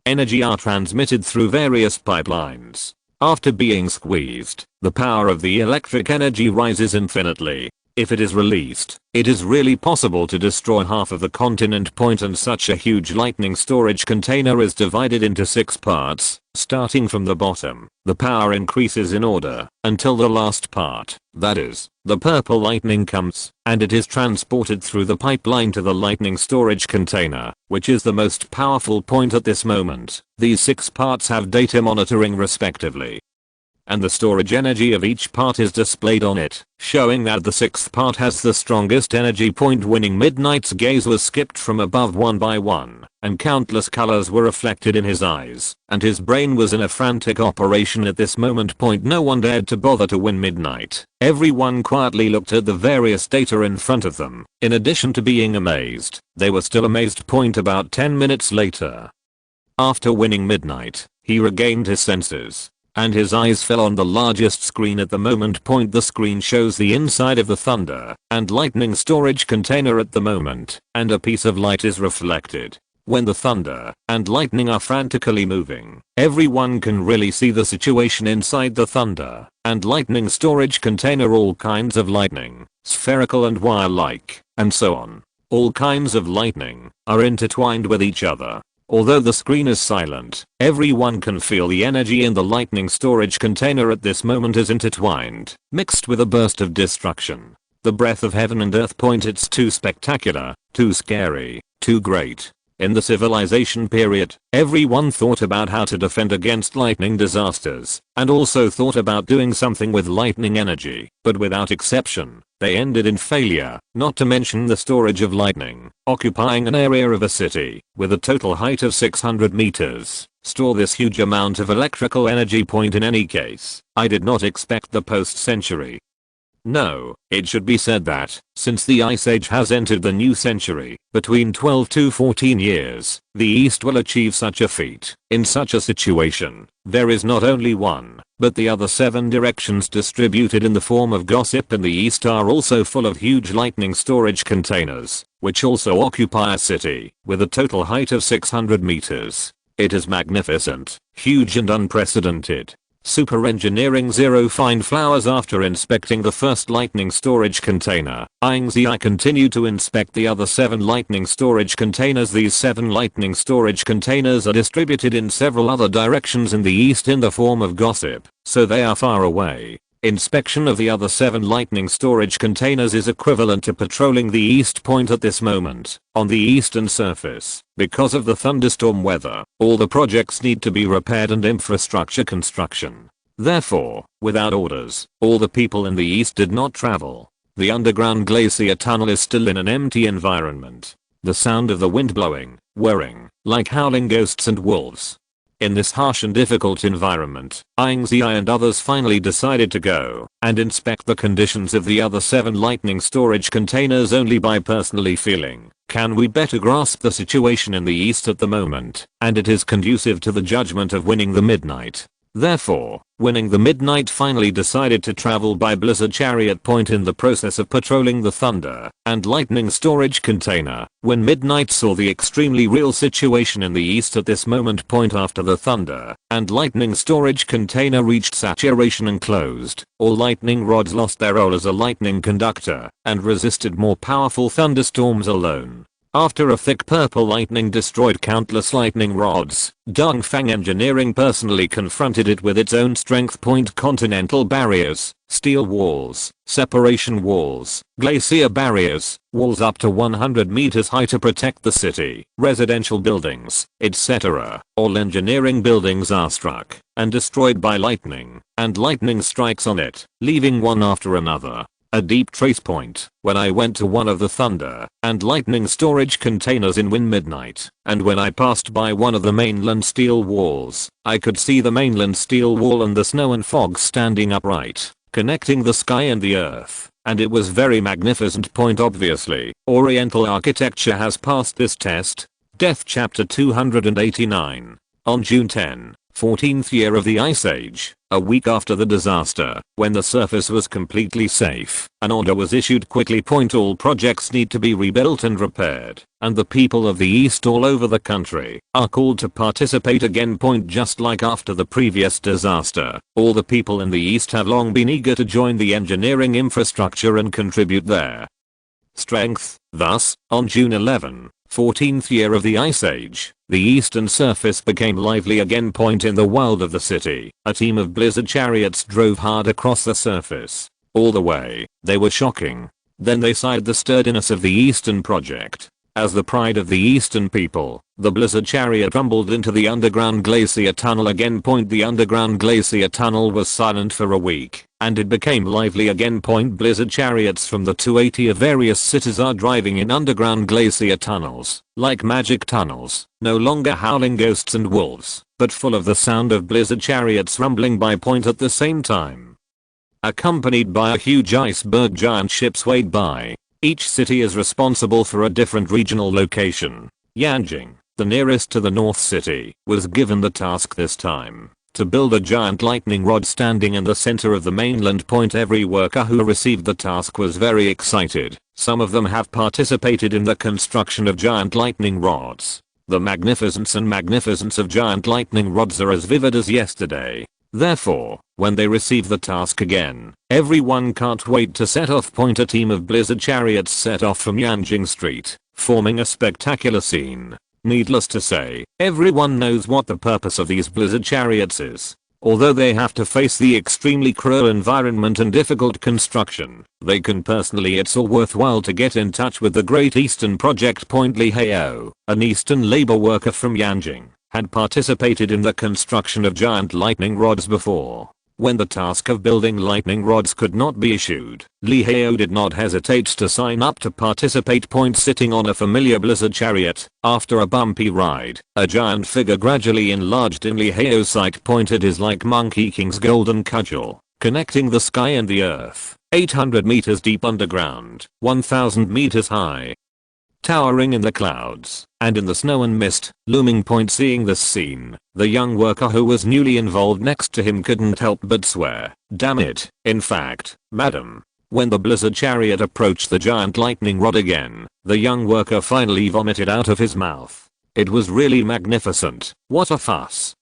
Speaker 1: energy are transmitted through various pipelines. After being squeezed, the power of the electric energy rises infinitely. If it is released, it is really possible to destroy half of the continent. And such a huge lightning storage container is divided into 6 parts. Starting from the bottom, the power increases in order until the last part, that is, the purple lightning comes, and it is transported through the pipeline to the lightning storage container, which is the most powerful point at this moment. These 6 parts have data monitoring respectively, and the storage energy of each part is displayed on it, showing that the 6th part has the strongest energy. Winning Midnight's gaze was skipped from above one by one, and countless colors were reflected in his eyes, and his brain was in a frantic operation at this moment. No one dared to bother to win Midnight. Everyone quietly looked at the various data in front of them. In addition to being amazed, they were still amazed. About 10 minutes later, after winning Midnight, he regained his senses, and his eyes fell on the largest screen at the moment. The screen shows the inside of the thunder and lightning storage container at the moment, and a piece of light is reflected. When the thunder and lightning are frantically moving, everyone can really see the situation inside the thunder and lightning storage container. All kinds of lightning, spherical and wire-like, and so on. All kinds of lightning are intertwined with each other. Although the screen is silent, everyone can feel the energy in the lightning storage container at this moment is intertwined, mixed with a burst of destruction. The breath of heaven and earth. It's too spectacular, too scary, too great. In the civilization period, everyone thought about how to defend against lightning disasters, and also thought about doing something with lightning energy, but without exception, they ended in failure, not to mention the storage of lightning, occupying an area of a city, with a total height of 600 meters, store this huge amount of electrical energy. In any case, I did not expect the post-century. No, it should be said that, since the Ice Age has entered the new century, between 12 to 14 years, the East will achieve such a feat. In such a situation, there is not only one, but the other 7 directions distributed in the form of gossip in the East are also full of huge lightning storage containers, which also occupy a city, with a total height of 600 meters. It is magnificent, huge and unprecedented. Super Engineering 0 find flowers. After inspecting the first lightning storage container, Ying Ziyue continued to inspect the other 7 lightning storage containers. These 7 lightning storage containers are distributed in several other directions in the east in the form of gossip, so they are far away. Inspection of the other 7 lightning storage containers is equivalent to patrolling the east point at this moment. On the eastern surface, because of the thunderstorm weather, all the projects need to be repaired and infrastructure construction. Therefore, without orders, all the people in the east did not travel. The underground glacier tunnel is still in an empty environment. The sound of the wind blowing, whirring, like howling ghosts and wolves. In this harsh and difficult environment, Ying Ziyue and others finally decided to go and inspect the conditions of the other 7 lightning storage containers. Only by personally feeling, can we better grasp the situation in the east at the moment, and it is conducive to the judgment of Winning the Midnight. Therefore, Winning the Midnight finally decided to travel by Blizzard Chariot. In the process of patrolling the thunder and lightning storage container, when Midnight saw the extremely real situation in the east at this moment. After the thunder and lightning storage container reached saturation and closed, all lightning rods lost their role as a lightning conductor and resisted more powerful thunderstorms alone. After a thick purple lightning destroyed countless lightning rods, Dongfang Engineering personally confronted it with its own strength point: continental barriers, steel walls, separation walls, glacier barriers, walls up to 100 meters high to protect the city, residential buildings, etc. All engineering buildings are struck and destroyed by lightning, and lightning strikes on it, leaving one after another. A deep trace point when I went to one of the thunder and lightning storage containers in Win Midnight, and when I passed by one of the mainland steel walls, I could see the mainland steel wall and the snow and fog standing upright, connecting the sky and the earth, and it was very magnificent point. Obviously, Oriental architecture has passed this test. Death Chapter 289. On June 10, 14th year of the Ice Age, a week after the disaster, when the surface was completely safe, an order was issued: quickly. All projects need to be rebuilt and repaired, and the people of the East all over the country are called to participate again. Just like after the previous disaster, all the people in the East have long been eager to join the engineering infrastructure and contribute their strength. Thus, on June 11, 14th year of the Ice Age, the eastern surface became lively again. In the wild of the city, a team of blizzard chariots drove hard across the surface. All the way, they were shocking. Then they sighed the sturdiness of the eastern project. As the pride of the eastern people, the blizzard chariot rumbled into the underground glacier tunnel again. The underground glacier tunnel was silent for a week, and it became lively again. Blizzard chariots from the 280 of various cities are driving in underground glacier tunnels, like magic tunnels, no longer howling ghosts and wolves, but full of the sound of blizzard chariots rumbling by. At the same time, accompanied by a huge iceberg, giant ships wade by. Each city is responsible for a different regional location. Yanjing, the nearest to the North City, was given the task this time to build a giant lightning rod standing in the center of the mainland. Every worker who received the task was very excited. Some of them have participated in the construction of giant lightning rods. The magnificence of giant lightning rods are as vivid as yesterday. Therefore, when they receive the task again, everyone can't wait to set off. A team of blizzard chariots set off from Yanjing Street, forming a spectacular scene. Needless to say, everyone knows what the purpose of these blizzard chariots is. Although they have to face the extremely cruel environment and difficult construction, they can personally. It's all worthwhile to get in touch with the Great Eastern Project. Li Hao, an Eastern labor worker from Yanjing, had participated in the construction of giant lightning rods before. When the task of building lightning rods could not be issued, Li Hao did not hesitate to sign up to participate. Sitting on a familiar blizzard chariot, after a bumpy ride, a giant figure gradually enlarged in Li Hao's sight. It is like Monkey King's golden cudgel, connecting the sky and the earth, 800 meters deep underground, 1000 meters high, towering in the clouds and in the snow and mist, looming. Seeing this scene, the young worker who was newly involved next to him couldn't help but swear, "Damn it." In fact, madam, when the blizzard chariot approached the giant lightning rod again, the young worker finally vomited out of his mouth. It was really magnificent. What a fuss.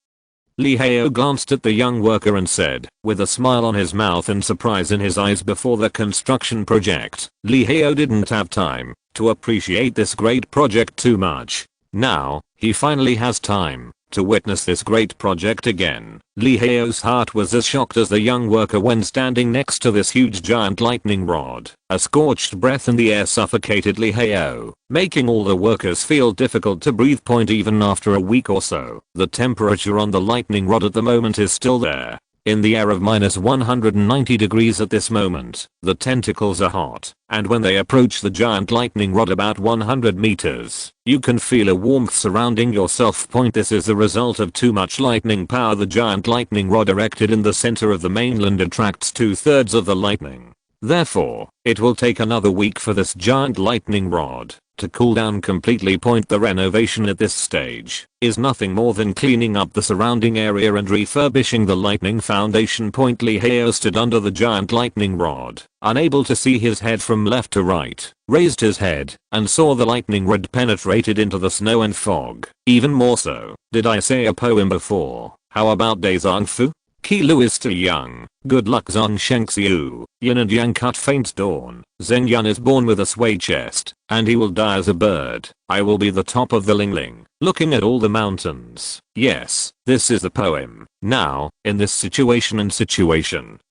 Speaker 1: Li Hao glanced at the young worker and said, with a smile on his mouth and surprise in his eyes, before the construction project, Li Hao didn't have time to appreciate this great project too much. Now, he finally has time to witness this great project again. Li Hao's heart was as shocked as the young worker when standing next to this huge giant lightning rod. A scorched breath in the air suffocated Li Hao, making all the workers feel difficult to breathe. Even after a week or so, the temperature on the lightning rod at the moment is still there. In the air of -190 degrees at this moment, the tentacles are hot, and when they approach the giant lightning rod about 100 meters, you can feel a warmth surrounding yourself. This is the result of too much lightning power. The giant lightning rod erected in the center of the mainland attracts 2/3 of the lightning. Therefore, it will take another week for this giant lightning rod to cool down completely. The renovation at this stage is nothing more than cleaning up the surrounding area and refurbishing the lightning foundation. Li Hao stood under the giant lightning rod, unable to see his head from left to right, raised his head, and saw the lightning rod penetrated into the snow and fog. Even more so. Did I say a poem before? How about De Zong Fu? Qi Lu is still young, good luck Zong Shengxiu, yin and yang cut faint dawn, Zeng Yan is born with a sway chest, And he will die as a bird. I will be the top of the Ling Ling, looking at all the mountains. Yes, this is the poem. Now, in this situation,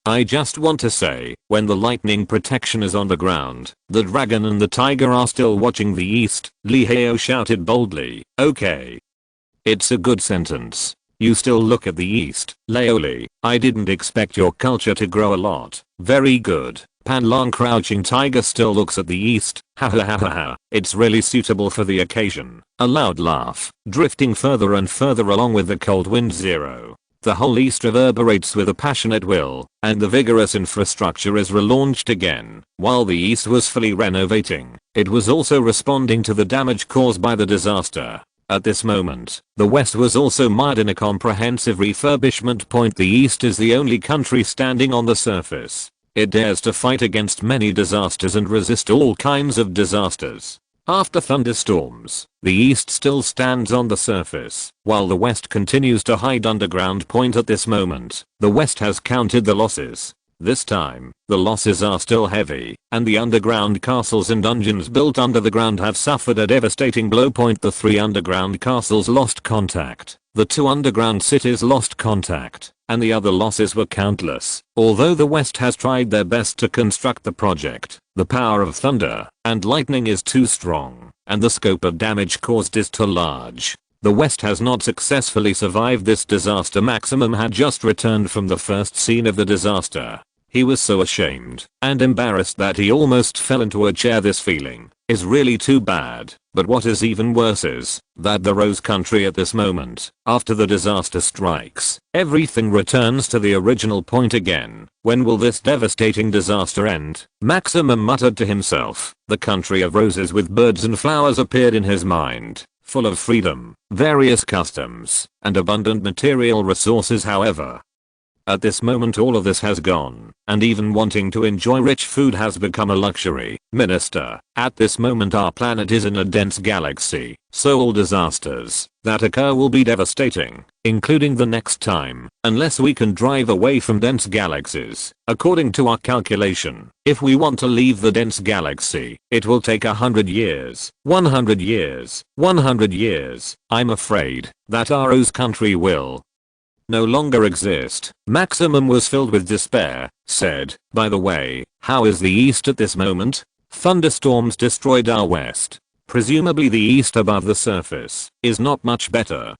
Speaker 1: I just want to say, when the lightning protection is on the ground, the dragon and the tiger are still watching the east, Li Hao shouted boldly. Okay. It's a good sentence. You still look at the east, Laoli. I didn't expect your culture to grow a lot. Very good. Panlong crouching tiger still looks at the east. Ha ha ha ha ha. It's really suitable for the occasion. A loud laugh, drifting further and further along with the cold wind zero. The whole east reverberates with a passionate will, and the vigorous infrastructure is relaunched again. While the east was fully renovating, it was also responding to the damage caused by the disaster. At this moment, the West was also mired in a comprehensive refurbishment point. The East is the only country standing on the surface. It dares to fight against many disasters and resist all kinds of disasters. After thunderstorms, the East still stands on the surface, while the West continues to hide underground. Point at this moment, the West has counted the losses. This time, the losses are still heavy, and the underground castles and dungeons built under the ground have suffered a devastating blow. The 3 underground castles lost contact, the 2 underground cities lost contact, and the other losses were countless. Although the West has tried their best to construct the project, the power of thunder and lightning is too strong, and the scope of damage caused is too large. The West has not successfully survived this disaster. Maximum had just returned from the first scene of the disaster. He was so ashamed and embarrassed that he almost fell into a chair. This feeling is really too bad, but what is even worse is that the Rose Country at this moment, after the disaster strikes, everything returns to the original point again. When will this devastating disaster end? Maximum muttered to himself. The country of roses with birds and flowers appeared in his mind, full of freedom, various customs, and abundant material resources. However, at this moment all of this has gone, and even wanting to enjoy rich food has become a luxury. Minister, at this moment our planet is in a dense galaxy, so all disasters that occur will be devastating, including the next time, unless we can drive away from dense galaxies. According to our calculation, if we want to leave the dense galaxy, it will take 100 years, 100 years, 100 years. I'm afraid that our Rose Country will no longer exist. Maximum was filled with despair, said, by the way, how is the East at this moment? Thunderstorms destroyed our West. Presumably the East above the surface is not much better.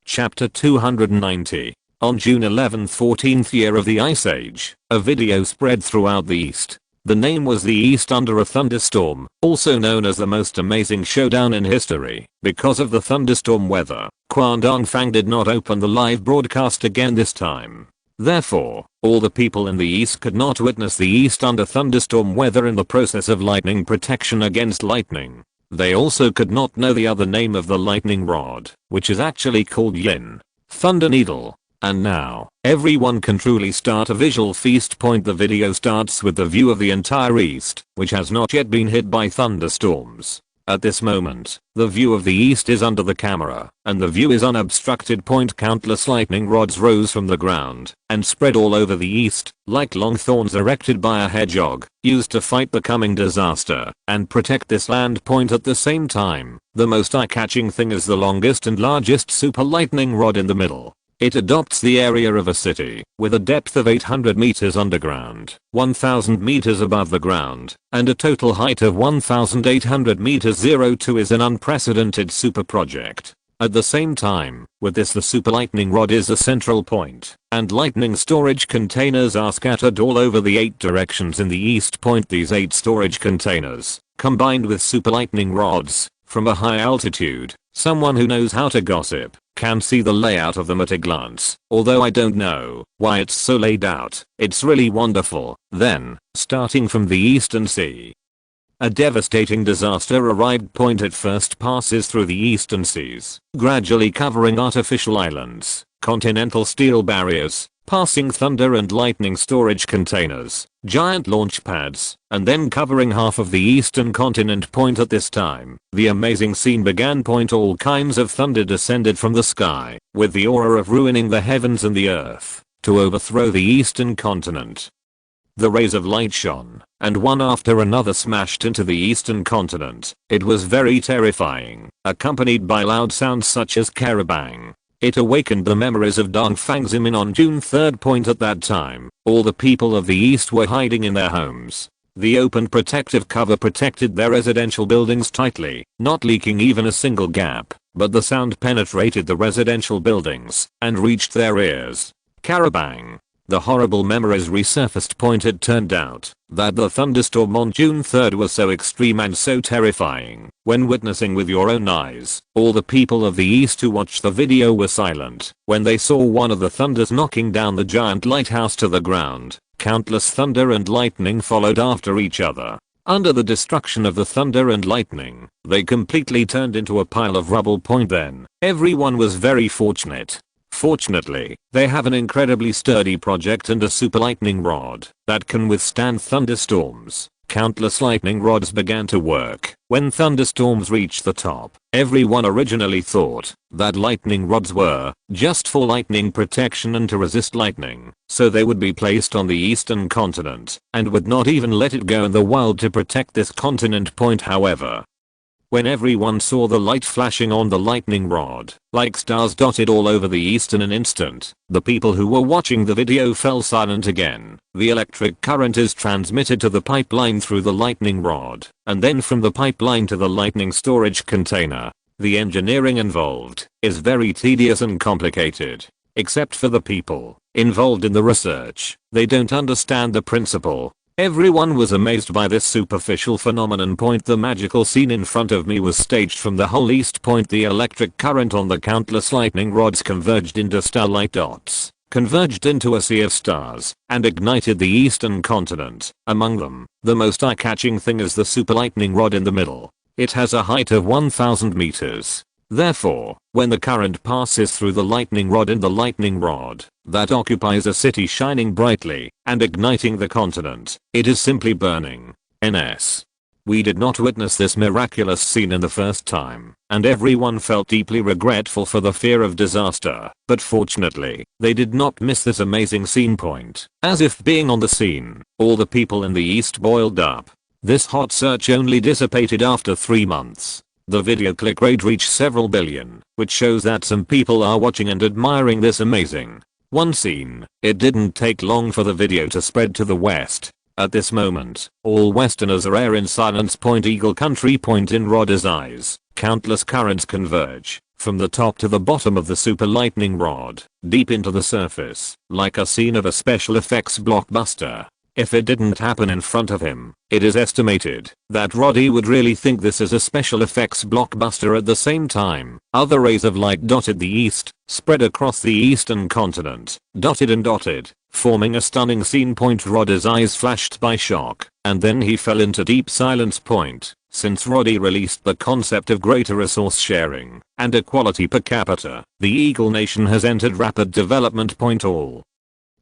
Speaker 1: Chapter 290. On June 11th, 14th year of the Ice Age, a video spread throughout the East. The name was The East Under a Thunderstorm, also known as the most amazing showdown in history. Because of the thunderstorm weather, Quan Dongfang did not open the live broadcast again this time. Therefore, all the people in the East could not witness the East under thunderstorm weather in the process of lightning protection against lightning. They also could not know the other name of the lightning rod, which is actually called Yin Thunder Needle. And now, everyone can truly start a visual feast. The video starts with the view of the entire East, which has not yet been hit by thunderstorms. At this moment, the view of the East is under the camera, and the view is unobstructed. Countless lightning rods rose from the ground and spread all over the East, like long thorns erected by a hedgehog, used to fight the coming disaster and protect this land. At the same time, the most eye-catching thing is the longest and largest super lightning rod in the middle. It adopts the area of a city, with a depth of 800 meters underground, 1000 meters above the ground, and a total height of 1800 meters. 02 is an unprecedented super project. At the same time, with this the super lightning rod is the central point, and lightning storage containers are scattered all over the 8 directions in the East. These 8 storage containers, combined with super lightning rods, from a high altitude, someone who knows how to gossip can see the layout of them at a glance. Although I don't know why it's so laid out, it's really wonderful. Then, starting from the Eastern Sea, a devastating disaster arrived. It first passes through the Eastern Seas, gradually covering artificial islands, continental steel barriers, passing thunder and lightning storage containers, giant launch pads, and then covering half of the eastern continent. At this time, the amazing scene began. All kinds of thunder descended from the sky, with the aura of ruining the heavens and the earth, to overthrow the eastern continent. The rays of light shone, and one after another smashed into the eastern continent. It was very terrifying, accompanied by loud sounds such as carabang. It awakened the memories of Dongfang Zimin on June 3rd. At that time, all the people of the east were hiding in their homes. The open protective cover protected their residential buildings tightly, not leaking even a single gap, but the sound penetrated the residential buildings and reached their ears. Carabang. The horrible memories resurfaced. It turned out that the thunderstorm on June 3rd was so extreme and so terrifying. When witnessing with your own eyes, all the people of the east who watched the video were silent when they saw one of the thunders knocking down the giant lighthouse to the ground. Countless thunder and lightning followed after each other. Under the destruction of the thunder and lightning, they completely turned into a pile of rubble. Then, everyone was very fortunate. Fortunately, they have an incredibly sturdy project and a super lightning rod that can withstand thunderstorms. Countless lightning rods began to work. When thunderstorms reached the top, everyone originally thought that lightning rods were just for lightning protection and to resist lightning, so they would be placed on the eastern continent and would not even let it go in the wild to protect this continent. However, when everyone saw the light flashing on the lightning rod, like stars dotted all over the east in an instant, the people who were watching the video fell silent again. The electric current is transmitted to the pipeline through the lightning rod, and then from the pipeline to the lightning storage container. The engineering involved is very tedious and complicated. Except for the people involved in the research, they don't understand the principle. Everyone was amazed by this superficial phenomenon. The magical scene in front of me was staged from the whole east. The electric current on the countless lightning rods converged into starlight dots, converged into a sea of stars, and ignited the eastern continent. Among them, the most eye-catching thing is the super lightning rod in the middle. It has a height of 1000 meters. Therefore, when the current passes through the lightning rod in the lightning rod that occupies a city shining brightly and igniting the continent, it is simply burning. NS. We did not witness this miraculous scene in the first time, and everyone felt deeply regretful for the fear of disaster, but fortunately, they did not miss this amazing scene. As if being on the scene, all the people in the east boiled up. This hot search only dissipated after 3 months. The video click rate reached several billion, which shows that some people are watching and admiring this amazing one scene. It didn't take long for the video to spread to the west. At this moment, all westerners are in silence. Eagle country. In Roddy's eyes, countless currents converge from the top to the bottom of the super lightning rod, deep into the surface, like a scene of a special effects blockbuster. If it didn't happen in front of him, it is estimated that Roddy would really think this is a special effects blockbuster. At the same time, other rays of light dotted the east, spread across the eastern continent, dotted and dotted, forming a stunning scene. Roddy's eyes flashed by shock, and then he fell into deep silence. Since Roddy released the concept of greater resource sharing and equality per capita, the Eagle Nation has entered rapid development. All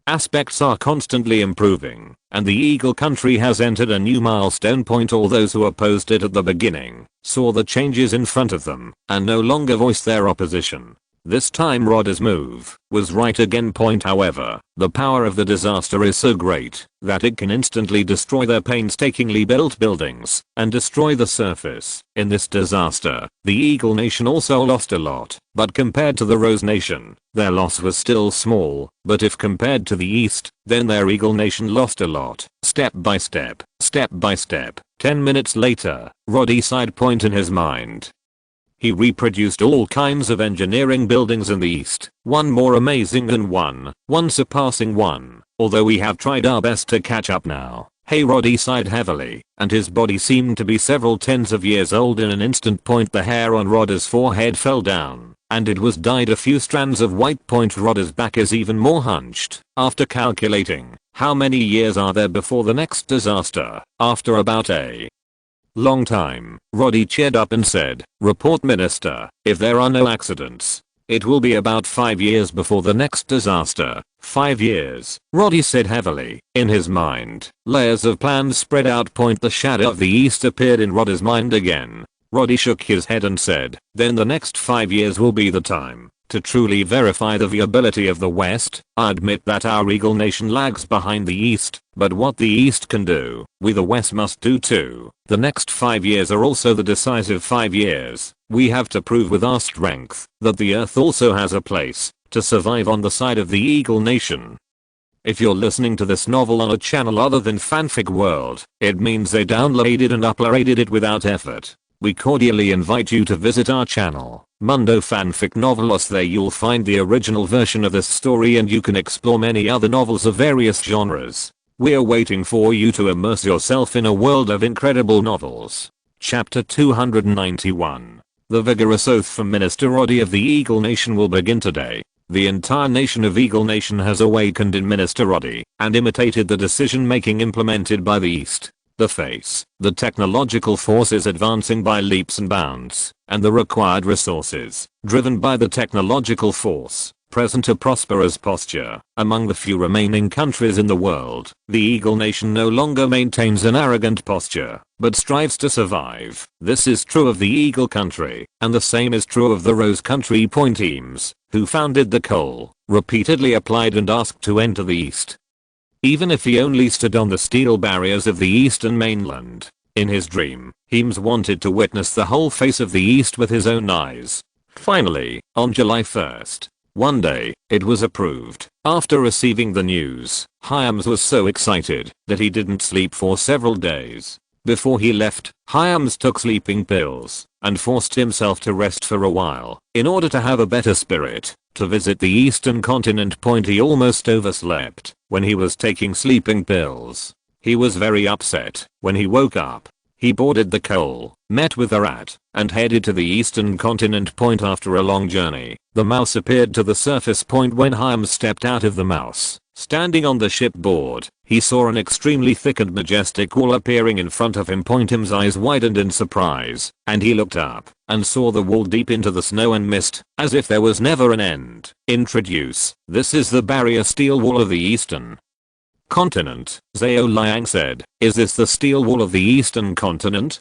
Speaker 1: aspects are constantly improving, and the Eagle country has entered a new milestone. All those who opposed it at the beginning saw the changes in front of them and no longer voiced their opposition. This time Roddy's move was right again. However, the power of the disaster is so great that it can instantly destroy their painstakingly built buildings and destroy the surface. In this disaster, the Eagle Nation also lost a lot, but compared to the Rose Nation, their loss was still small. But if compared to the East, then their Eagle Nation lost a lot. Step by step, step by step. 10 minutes later, Roddy sighed. In his mind, he reproduced all kinds of engineering buildings in the east, one more amazing than one surpassing one, although we have tried our best to catch up now. Hey, Roddy sighed heavily, and his body seemed to be several tens of years old in an instant. The hair on Roddy's forehead fell down, and it was dyed a few strands of white. Roddy's back is even more hunched. After calculating how many years are there before the next disaster, after about a long time, Roddy cheered up and said, "Report, Minister, if there are no accidents, it will be about 5 years before the next disaster." 5 years, Roddy said heavily. In his mind, layers of plans spread out. The shadow of the east appeared in Roddy's mind again. Roddy shook his head and said, "Then the next 5 years will be the time To truly verify the viability of the West, I admit that our eagle nation lags behind the East, but what the East can do, we the West must do too. The next 5 years are also the decisive 5 years. We have to prove with our strength that the Earth also has a place to survive on the side of the eagle nation. If you're listening to this novel on a channel other than Fanfic World, it means they downloaded and uploaded it without effort. We cordially invite you to visit our channel, Mundo Fanfic Novelos. There you'll find the original version of this story and you can explore many other novels of various genres. We're waiting for you to immerse yourself in a world of incredible novels. Chapter 291. The vigorous oath from Minister Roddy of the Eagle Nation will begin today. The entire nation of Eagle Nation has awakened in Minister Roddy and imitated the decision making implemented by the East. The technological force is advancing by leaps and bounds, and the required resources, driven by the technological force, present a prosperous posture. Among the few remaining countries in the world, the Eagle Nation no longer maintains an arrogant posture, but strives to survive. This is true of the Eagle Country, and the same is true of the Rose Country Point teams, who founded the coal, repeatedly applied and asked to enter the East. Even if he only stood on the steel barriers of the eastern mainland. In his dream, Heems wanted to witness the whole face of the East with his own eyes. Finally, on July 1st, one day, it was approved. After receiving the news, Hyams was so excited that he didn't sleep for several days. Before he left, Hyams took sleeping pills and forced himself to rest for a while in order to have a better spirit. To visit the eastern continent point, he almost overslept when he was taking sleeping pills. He was very upset when he woke up. He boarded the coal, met with a rat, and headed to the eastern continent point. After a long journey, the mouse appeared to the surface point when Hyams stepped out of the mouse. Standing on the shipboard, he saw an extremely thick and majestic wall appearing in front of him. Him's eyes widened in surprise, and he looked up and saw the wall deep into the snow and mist, as if there was never an end. Introduce. This is the barrier steel wall of the eastern continent, Zhao Liang said. Is this the steel wall of the eastern continent?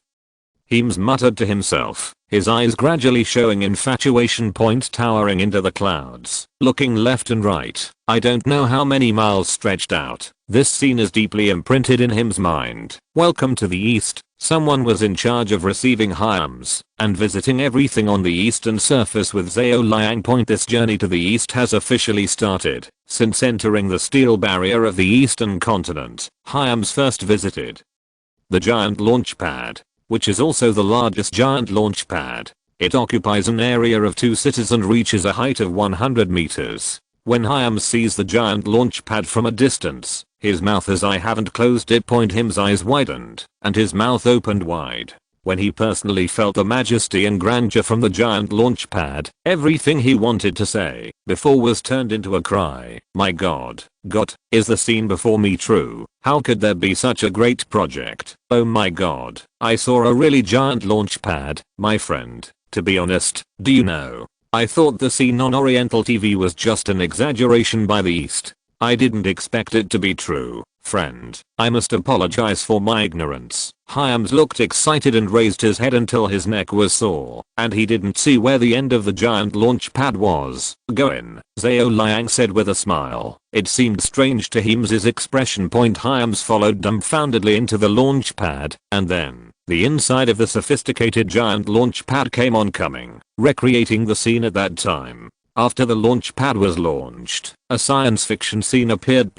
Speaker 1: Heems muttered to himself, his eyes gradually showing infatuation. Towering into the clouds, looking left and right. I don't know how many miles stretched out. This scene is deeply imprinted in Heem's mind. Welcome to the East. Someone was in charge of receiving Hyams and visiting everything on the eastern surface with Zhao Liang. This journey to the East has officially started. Since entering the steel barrier of the eastern continent, Hyams first visited the giant launch pad, which is also the largest giant launch pad. It occupies an area of 2 cities and reaches a height of 100 meters. When Hyams sees the giant launch pad from a distance, his mouth as I haven't closed it. Him's eyes widened, and his mouth opened wide. When he personally felt the majesty and grandeur from the giant launch pad, everything he wanted to say before was turned into a cry. My God, is the scene before me true? How could there be such a great project? Oh my God, I saw a really giant launch pad, my friend. To be honest, do you know? I thought the scene on Oriental TV was just an exaggeration by the East. I didn't expect it to be true. Friend, I must apologize for my ignorance. Hyams looked excited and raised his head until his neck was sore, and he didn't see where the end of the giant launch pad was. Go in, Zhao Liang said with a smile. It seemed strange to Heem's expression. Hyams followed dumbfoundedly into the launch pad, and then the inside of the sophisticated giant launch pad came on coming, recreating the scene at that time. After the launch pad was launched, a science fiction scene appeared.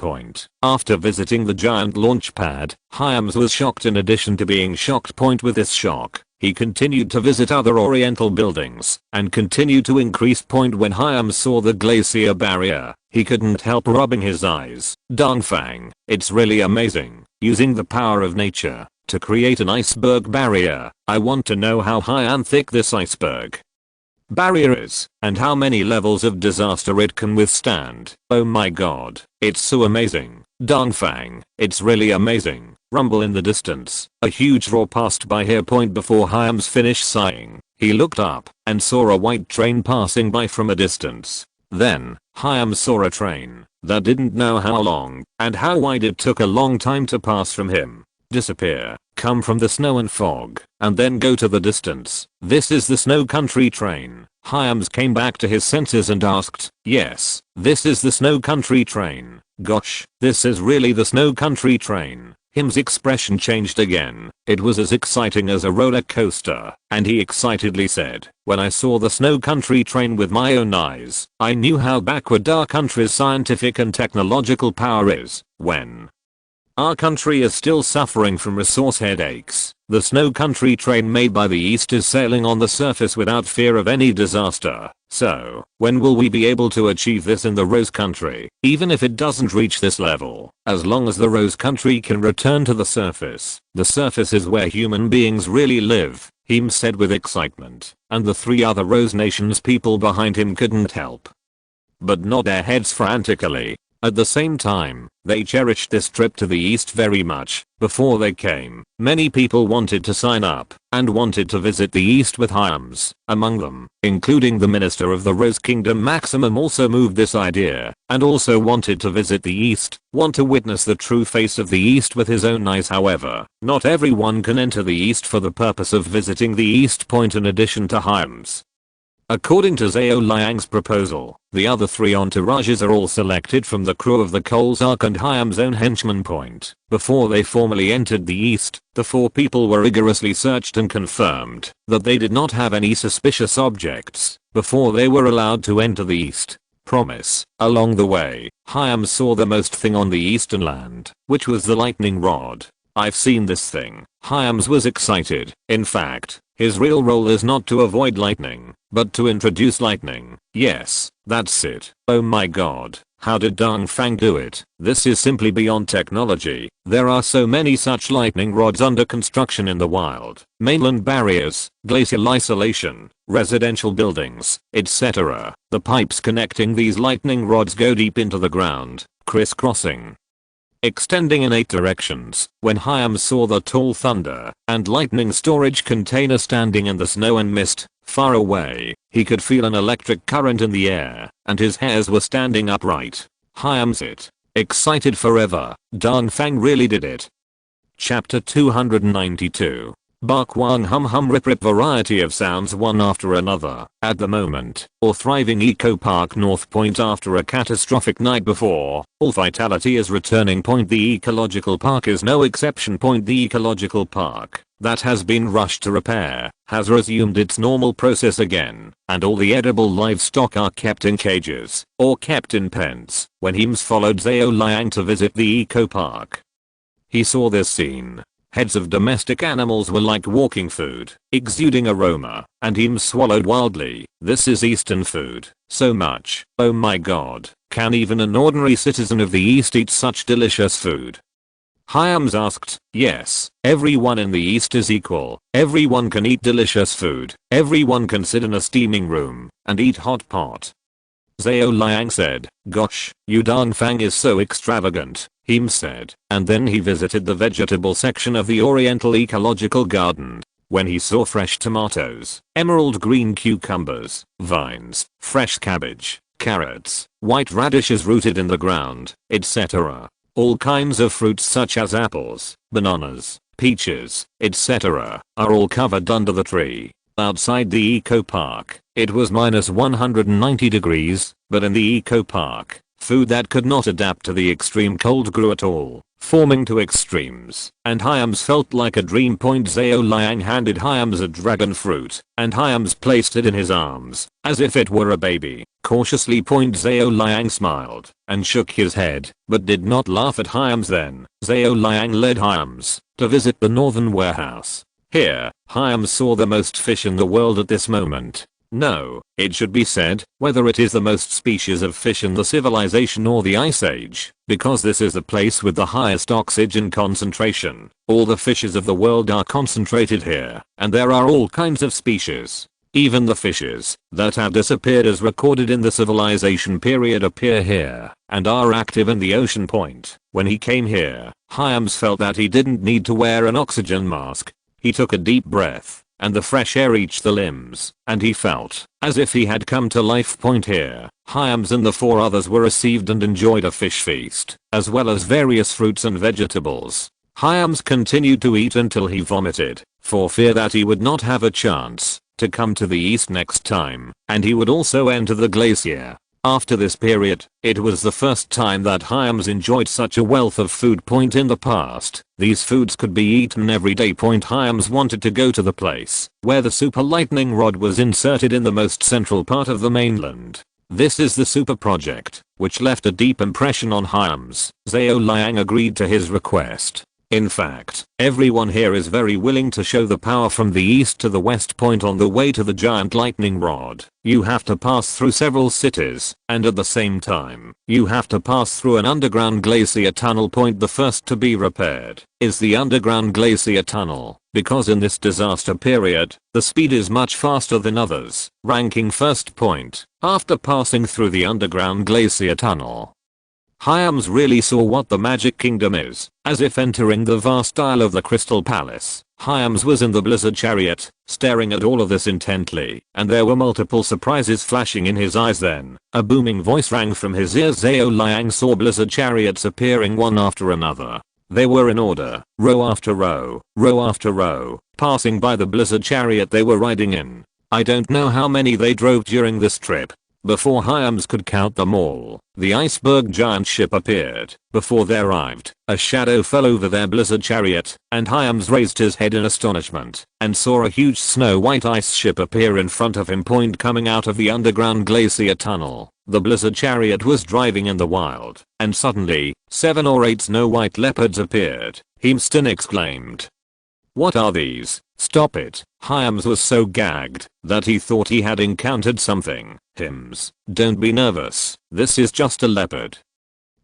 Speaker 1: After visiting the giant launch pad, Hyams was shocked. In addition to being shocked with this shock, he continued to visit other Oriental buildings and continued to increase. When Hyams saw the glacier barrier, he couldn't help rubbing his eyes. Dongfang, it's really amazing, using the power of nature to create an iceberg barrier. I want to know how high and thick this iceberg barrier is, and how many levels of disaster it can withstand. Oh my God, it's so amazing. Dongfang, it's really amazing. Rumble in the distance. A huge roar passed by here. Before Hyams finished sighing, he looked up and saw a white train passing by from a distance. Then, Hyams saw a train that didn't know how long and how wide it took a long time to pass from him. Disappear. come from the snow and fog, and then go to the distance. This is the snow country train. Hyams came back to his senses and asked, yes, this is the snow country train. Gosh, this is really the snow country train. Him's expression changed again. It was as exciting as a roller coaster, and he excitedly said, when I saw the snow country train with my own eyes, I knew how backward our country's scientific and technological power is. When our country is still suffering from resource headaches, the snow country train made by the East is sailing on the surface without fear of any disaster. So, when will we be able to achieve this in the Rose Country? Even if it doesn't reach this level, as long as the Rose Country can return to the surface is where human beings really live, he said with excitement, and the 3 other Rose Nations people behind him couldn't help but nod their heads frantically. At the same time, they cherished this trip to the East very much. Before they came, many people wanted to sign up and wanted to visit the East with Hyams. Among them, including the Minister of the Rose Kingdom Maximum also moved this idea and also wanted to visit the East, want to witness the true face of the East with his own eyes. However, not everyone can enter the East for the purpose of visiting the East Point in addition to Hyams. According to Zhao Liang's proposal, the other 3 entourages are all selected from the crew of the Coal's Ark and Hyam's own henchman Point. Before they formally entered the East, the 4 people were rigorously searched and confirmed that they did not have any suspicious objects before they were allowed to enter the East. Promise. Along the way, Hyam saw the most thing on the eastern land, which was the lightning rod. I've seen this thing. Hyams was excited. In fact, his real role is not to avoid lightning, but to introduce lightning. Yes, that's it. Oh my god, how did Dongfang do it? This is simply beyond technology. There are so many such lightning rods under construction in the wild. Mainland barriers, glacial isolation, residential buildings, etc. The pipes connecting these lightning rods go deep into the ground, crisscrossing, extending in 8 directions. When Hyam saw the tall thunder and lightning storage container standing in the snow and mist, far away, he could feel an electric current in the air, and his hairs were standing upright. Hyam's it. Excited forever. Dongfang really did it. Chapter 292. Bark Wang Hum Hum Rip Rip. Variety of sounds one after another. At the moment, all thriving Eco Park North Point after a catastrophic night before, all vitality is returning. Point the ecological park is no exception. Point the ecological park, that has been rushed to repair, has resumed its normal process again, and all the edible livestock are kept in cages, or kept in pens. When Heems followed Zhao Liang to visit the eco park, he saw this scene. Heads of domestic animals were like walking food, exuding aroma, and Heems swallowed wildly. This is Eastern food. So much. Oh my god, can even an ordinary citizen of the East eat such delicious food? Hyams asked. Yes, everyone in the East is equal. Everyone can eat delicious food. Everyone can sit in a steaming room and eat hot pot. Zhao Liang said. Gosh, you Dongfang is so extravagant, Heems said, and then he visited the vegetable section of the Oriental Ecological Garden. When he saw fresh tomatoes, emerald green cucumbers, vines, fresh cabbage, carrots, white radishes rooted in the ground, etc. All kinds of fruits such as apples, bananas, peaches, etc. are all covered under the tree. Outside the eco park, it was minus 190 degrees, but in the eco park, food that could not adapt to the extreme cold grew at all, forming two extremes, and Hyams felt like a dream. Zhao Liang handed Hyams a dragon fruit, and Hyams placed it in his arms, as if it were a baby. Cautiously. Zhao Liang smiled, and shook his head, but did not laugh at Hyams. Then, Zhao Liang led Hyams to visit the northern warehouse. Here, Hyams saw the most fish in the world at this moment. No, it should be said, whether it is the most species of fish in the civilization or the ice age, because this is the place with the highest oxygen concentration. All the fishes of the world are concentrated here, and there are all kinds of species. Even the fishes that have disappeared as recorded in the civilization period appear here, and are active in the ocean point. When he came here, Hyams felt that he didn't need to wear an oxygen mask. He took a deep breath, and the fresh air reached the limbs, and he felt as if he had come to life. Here, Hyams and the four others were received and enjoyed a fish feast, as well as various fruits and vegetables. Hyams continued to eat until he vomited, for fear that he would not have a chance to come to the east next time, and he would also enter the glacier. After this period, it was the first time that Hyams enjoyed such a wealth of food. In the past, these foods could be eaten every day. Hyams wanted to go to the place where the super lightning rod was inserted in the most central part of the mainland. This is the super project, which left a deep impression on Hyams. Zhao Liang agreed to his request. In fact, everyone here is very willing to show the power from the east to the west. On the way to the giant lightning rod, you have to pass through several cities, and at the same time, you have to pass through an underground glacier tunnel. The first to be repaired is the underground glacier tunnel, because in this disaster period, the speed is much faster than others, ranking first. After passing through the underground glacier tunnel, Hyams really saw what the Magic Kingdom is. As if entering the vast aisle of the Crystal Palace, Hyams was in the Blizzard Chariot, staring at all of this intently, and there were multiple surprises flashing in his eyes. Then, a booming voice rang from his ears. Zhao Liang saw Blizzard Chariots appearing one after another. They were in order, row after row, row after row, passing by the Blizzard Chariot they were riding in. I don't know how many they drove during this trip. Before Hyams could count them all, the iceberg giant ship appeared. Before they arrived, a shadow fell over their Blizzard Chariot, and Hyams raised his head in astonishment, and saw a huge snow-white ice ship appear in front of him. Coming out of the underground glacier tunnel, the Blizzard Chariot was driving in the wild, and suddenly, 7 or 8 snow-white leopards appeared. Hemston exclaimed. "What are these? Stop it." Hyams was so gagged that he thought he had encountered something. "Hims, don't be nervous. This is just a leopard,"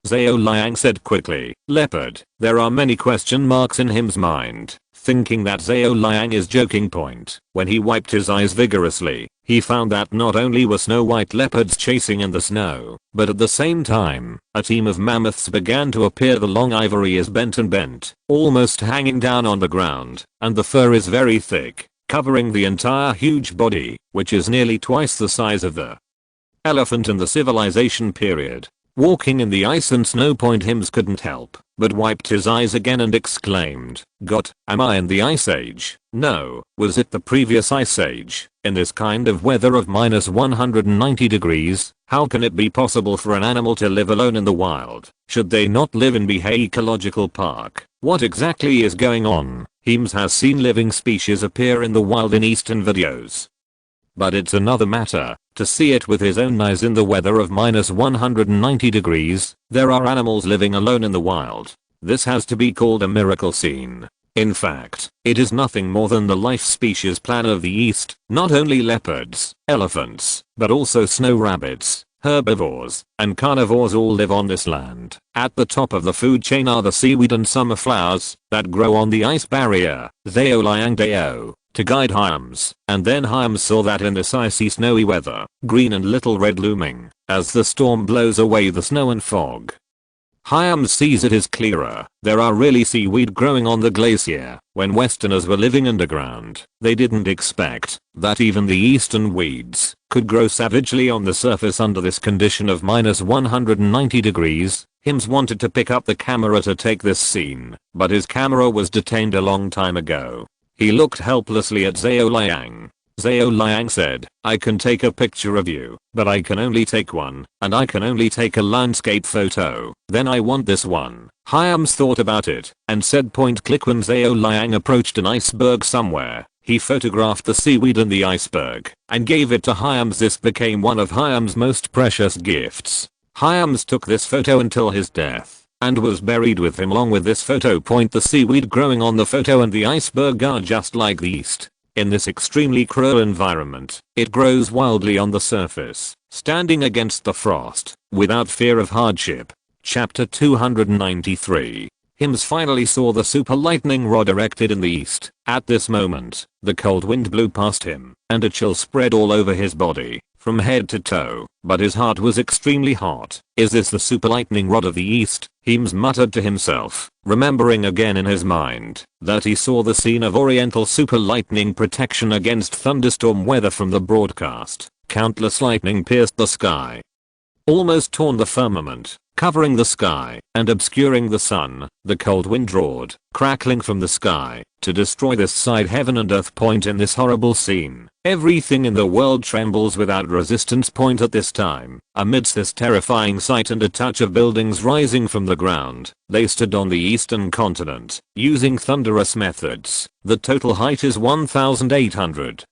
Speaker 1: Zhao Liang said quickly. "Leopard?" There are many question marks in Him's mind, thinking that Zhao Liang is joking. When he wiped his eyes vigorously, he found that not only were snow-white leopards chasing in the snow, but at the same time, a team of mammoths began to appear. The long ivory is bent and bent, almost hanging down on the ground, and the fur is very thick, covering the entire huge body, which is nearly twice the size of the elephant in the civilization period. Walking in the ice and snow. Hims couldn't help but wiped his eyes again and exclaimed, "God, am I in the ice age? No, was it the previous ice age? In this kind of weather of minus 190 degrees, how can it be possible for an animal to live alone in the wild? Should they not live in Xihai Ecological Park? What exactly is going on?" Hims has seen living species appear in the wild in eastern videos, but it's another matter to see it with his own eyes in the weather of minus 190 degrees. There are animals living alone in the wild. This has to be called a miracle scene. In fact, it is nothing more than the life species plan of the East. Not only leopards, elephants, but also snow rabbits, herbivores, and carnivores all live on this land. At the top of the food chain are the seaweed and summer flowers that grow on the ice barrier. Zhao Liang Dao to guide Hyams, and then Hyams saw that in this icy snowy weather, green and little red looming, as the storm blows away the snow and fog. Hyams sees it is clearer. There are really seaweed growing on the glacier. When Westerners were living underground, they didn't expect that even the eastern weeds could grow savagely on the surface under this condition of minus 190 degrees. Hims wanted to pick up the camera to take this scene, but his camera was detained a long time ago. He looked helplessly at Zhao Liang. Zhao Liang said, "I can take a picture of you, but I can only take one, and I can only take a landscape photo. Then I want this one." Hyams thought about it, and said point click. When Zhao Liang approached an iceberg somewhere, he photographed the seaweed and the iceberg, and gave it to Hyams. This became one of Hyams' most precious gifts. Hyams took this photo until his death, and was buried with him along with this photo. The seaweed growing on the photo and the iceberg are just like the East. In this extremely cruel environment, it grows wildly on the surface, standing against the frost, without fear of hardship. Chapter 293. Hims finally saw the super lightning rod erected in the east. At this moment, the cold wind blew past him, and a chill spread all over his body, from head to toe, but his heart was extremely hot. Is this the super lightning rod of the east? Hims muttered to himself, remembering again in his mind that he saw the scene of Oriental super lightning protection against thunderstorm weather from the broadcast. Countless lightning pierced the sky. almost torn the firmament, covering the sky and obscuring the sun. The cold wind roared, crackling from the sky, to destroy this side heaven and earth point in this horrible scene. Everything in the world trembles without resistance point at this time. Amidst this terrifying sight and a touch of buildings rising from the ground, they stood on the eastern continent, using thunderous methods. The total height is 1,800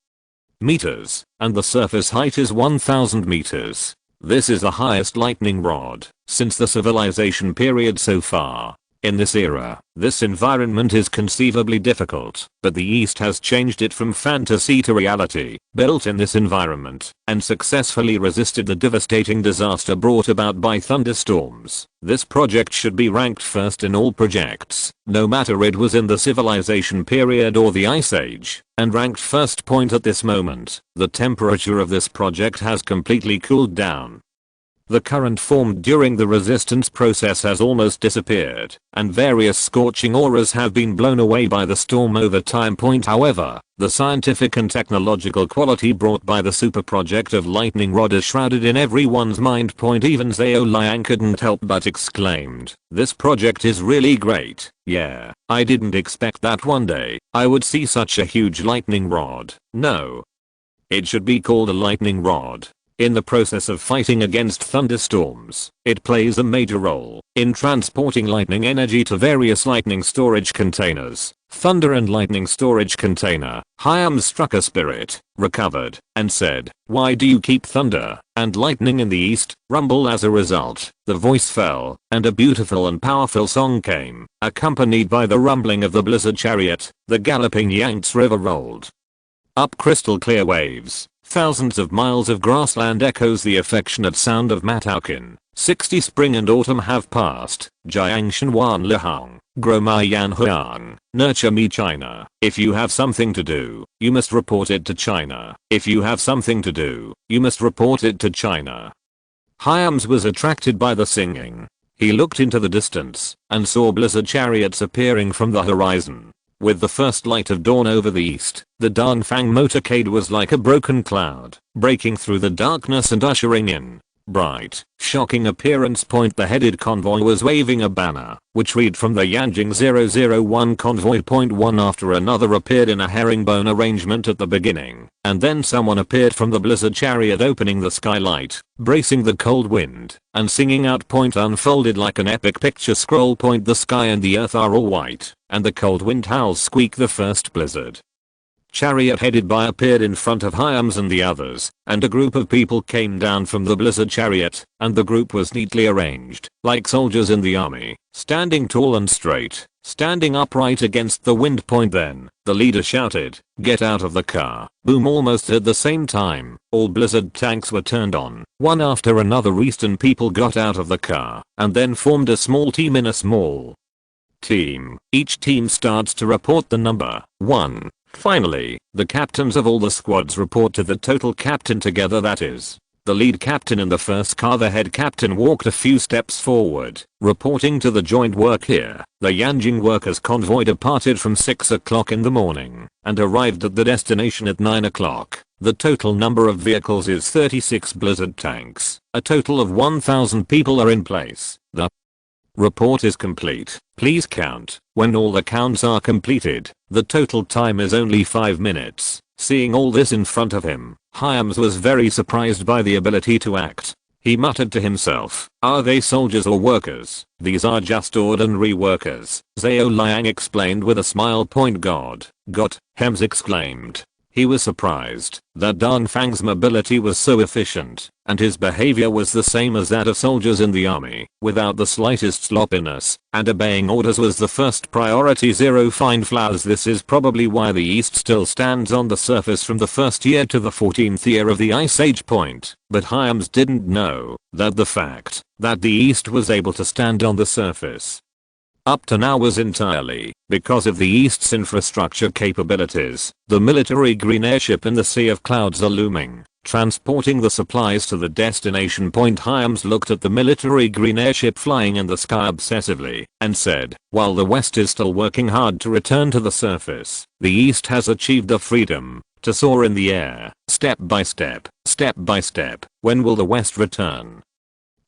Speaker 1: meters, and the surface height is 1,000 meters. This is the highest lightning rod since the civilization period so far. In this era, this environment is conceivably difficult, but the East has changed it from fantasy to reality, built in this environment, and successfully resisted the devastating disaster brought about by thunderstorms. This project should be ranked first in all projects, no matter it was in the civilization period or the Ice Age, and ranked first point at this moment. The temperature of this project has completely cooled down. The current formed during the resistance process has almost disappeared, and various scorching auras have been blown away by the storm over time. However, the scientific and technological quality brought by the super project of lightning rod is shrouded in everyone's mind. Even Zhao Liang couldn't help but exclaimed, "This project is really great. Yeah, I didn't expect that one day I would see such a huge lightning rod. No. It should be called a lightning rod." In the process of fighting against thunderstorms, it plays a major role in transporting lightning energy to various lightning storage containers. Thunder and lightning storage container. Hyams struck a spirit, recovered, and said, "Why do you keep thunder and lightning in the east?" Rumble. As a result, the voice fell, and a beautiful and powerful song came, accompanied by the rumbling of the blizzard chariot. The galloping Yangtze River rolled up crystal clear waves. Thousands of miles of grassland echoes the affectionate sound of Mataukin. 60 spring and autumn have passed. Jiang Shenwan Lihang, grow my yan huang, nurture me China. If you have something to do, you must report it to China. If you have something to do, you must report it to China. Hyams was attracted by the singing. He looked into the distance and saw blizzard chariots appearing from the horizon. With the first light of dawn over the east, the Dongfang motorcade was like a broken cloud, breaking through the darkness and ushering in bright, shocking appearance. The headed convoy was waving a banner, which read from the Yanjing 001 convoy. One after another appeared in a herringbone arrangement at the beginning, and then someone appeared from the blizzard chariot opening the skylight, bracing the cold wind, and singing out. Unfolded like an epic picture scroll. The sky and the earth are all white, and the cold wind howls squeak. The first blizzard chariot headed by appeared in front of Hyams and the others, and a group of people came down from the blizzard chariot, and the group was neatly arranged, like soldiers in the army, standing tall and straight, standing upright against the wind. Then, the leader shouted, "Get out of the car." Boom. Almost at the same time, all blizzard tanks were turned on. One after another eastern people got out of the car, and then formed a small team in a small team. Each team starts to report the number 1. Finally, the captains of all the squads report to the total captain together, that is, the lead captain in the first car. The head captain walked a few steps forward, reporting to the joint work here. The Yanjing workers convoy departed from 6 o'clock in the morning, and arrived at the destination at 9 o'clock. The total number of vehicles is 36 blizzard tanks. A total of 1,000 people are in place. The report is complete. Please count. When all the counts are completed, the total time is only 5 minutes. Seeing all this in front of him, Hyams was very surprised by the ability to act. He muttered to himself, "Are they soldiers or workers? These are just ordinary workers." Zhao Liang explained with a smile. God, Hems exclaimed. He was surprised that Dongfang's mobility was so efficient, and his behavior was the same as that of soldiers in the army, without the slightest sloppiness, and obeying orders was the first priority. 0 Find flowers. This is probably why the East still stands on the surface from the first year to the 14th year of the Ice Age. But Hyams didn't know that the fact that the East was able to stand on the surface up to now was entirely because of the East's infrastructure capabilities. The military green airship in the sea of clouds are looming, transporting the supplies to the destination. Hyams looked at the military green airship flying in the sky obsessively, and said, "While the West is still working hard to return to the surface, the East has achieved the freedom to soar in the air, step by step, step by step. When will the West return?"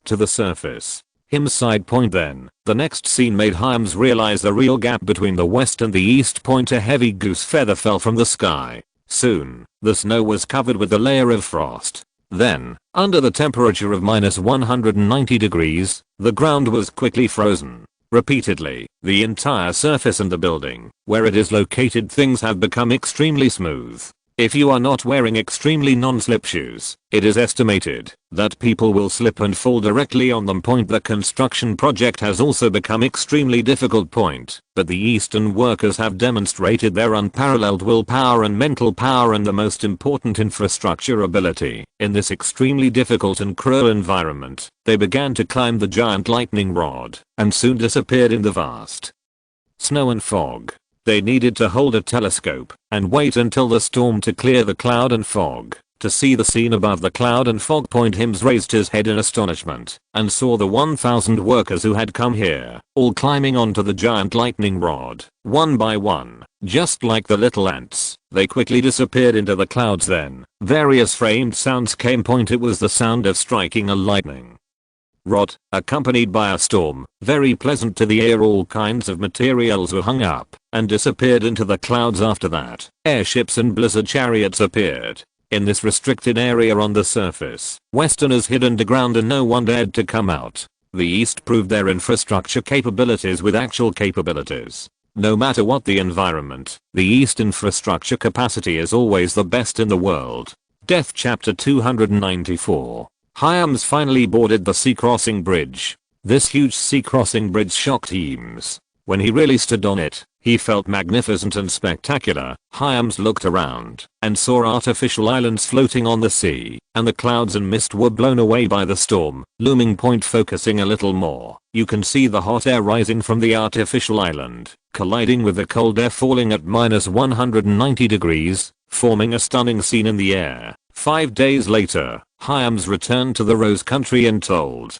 Speaker 1: to the surface. Him's side point then. The next scene made Hyams realize the real gap between the west and the east point. A heavy goose feather fell from the sky. Soon, the snow was covered with a layer of frost. Then, under the temperature of -190 degrees, the ground was quickly frozen. Repeatedly, the entire surface and the building, where it is located, things have become extremely smooth. If you are not wearing extremely non-slip shoes, it is estimated that people will slip and fall directly on them. The construction project has also become extremely difficult. But the Eastern workers have demonstrated their unparalleled willpower and mental power and the most important infrastructure ability. In this extremely difficult and cruel environment, they began to climb the giant lightning rod and soon disappeared in the vast snow and fog. They needed to hold a telescope and wait until the storm to clear the cloud and fog. To see the scene above the cloud and fog. Hims raised his head in astonishment and saw the 1,000 workers who had come here, all climbing onto the giant lightning rod, one by one, just like the little ants. They quickly disappeared into the clouds. Then, various framed sounds came. It was the sound of striking a lightning rod, accompanied by a storm, very pleasant to the ear. All kinds of materials were hung up and disappeared into the clouds. After that, airships and blizzard chariots appeared. In this restricted area on the surface, Westerners hid underground and no one dared to come out. The East proved their infrastructure capabilities with actual capabilities. No matter what the environment, the East infrastructure capacity is always the best in the world. Death Chapter 294. Hyams finally boarded the sea crossing bridge. This huge sea crossing bridge shocked Hyams. When he really stood on it, he felt magnificent and spectacular. Hyams looked around and saw artificial islands floating on the sea, and the clouds and mist were blown away by the storm. Looming. Focusing a little more, you can see the hot air rising from the artificial island, colliding with the cold air falling at -190 degrees, forming a stunning scene in the air. 5 days later, Hyams returned to the Rose Country and told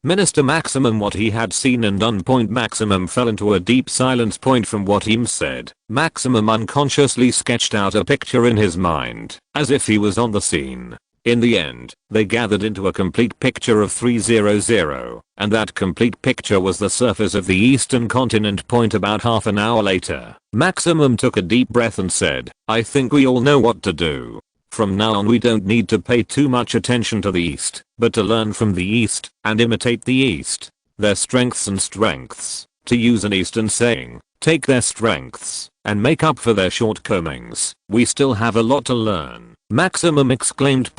Speaker 1: Minister Maximum what he had seen and done. Maximum fell into a deep silence. From what Hyams said, Maximum unconsciously sketched out a picture in his mind, as if he was on the scene. In the end, they gathered into a complete picture of 300, and that complete picture was the surface of the eastern continent. About half an hour later, Maximum took a deep breath and said, I think we all know what to do. From now on we don't need to pay too much attention to the East, but to learn from the East and imitate the East. Their strengths and strengths. To use an Eastern saying, take their strengths and make up for their shortcomings. We still have a lot to learn. Maximum exclaimed.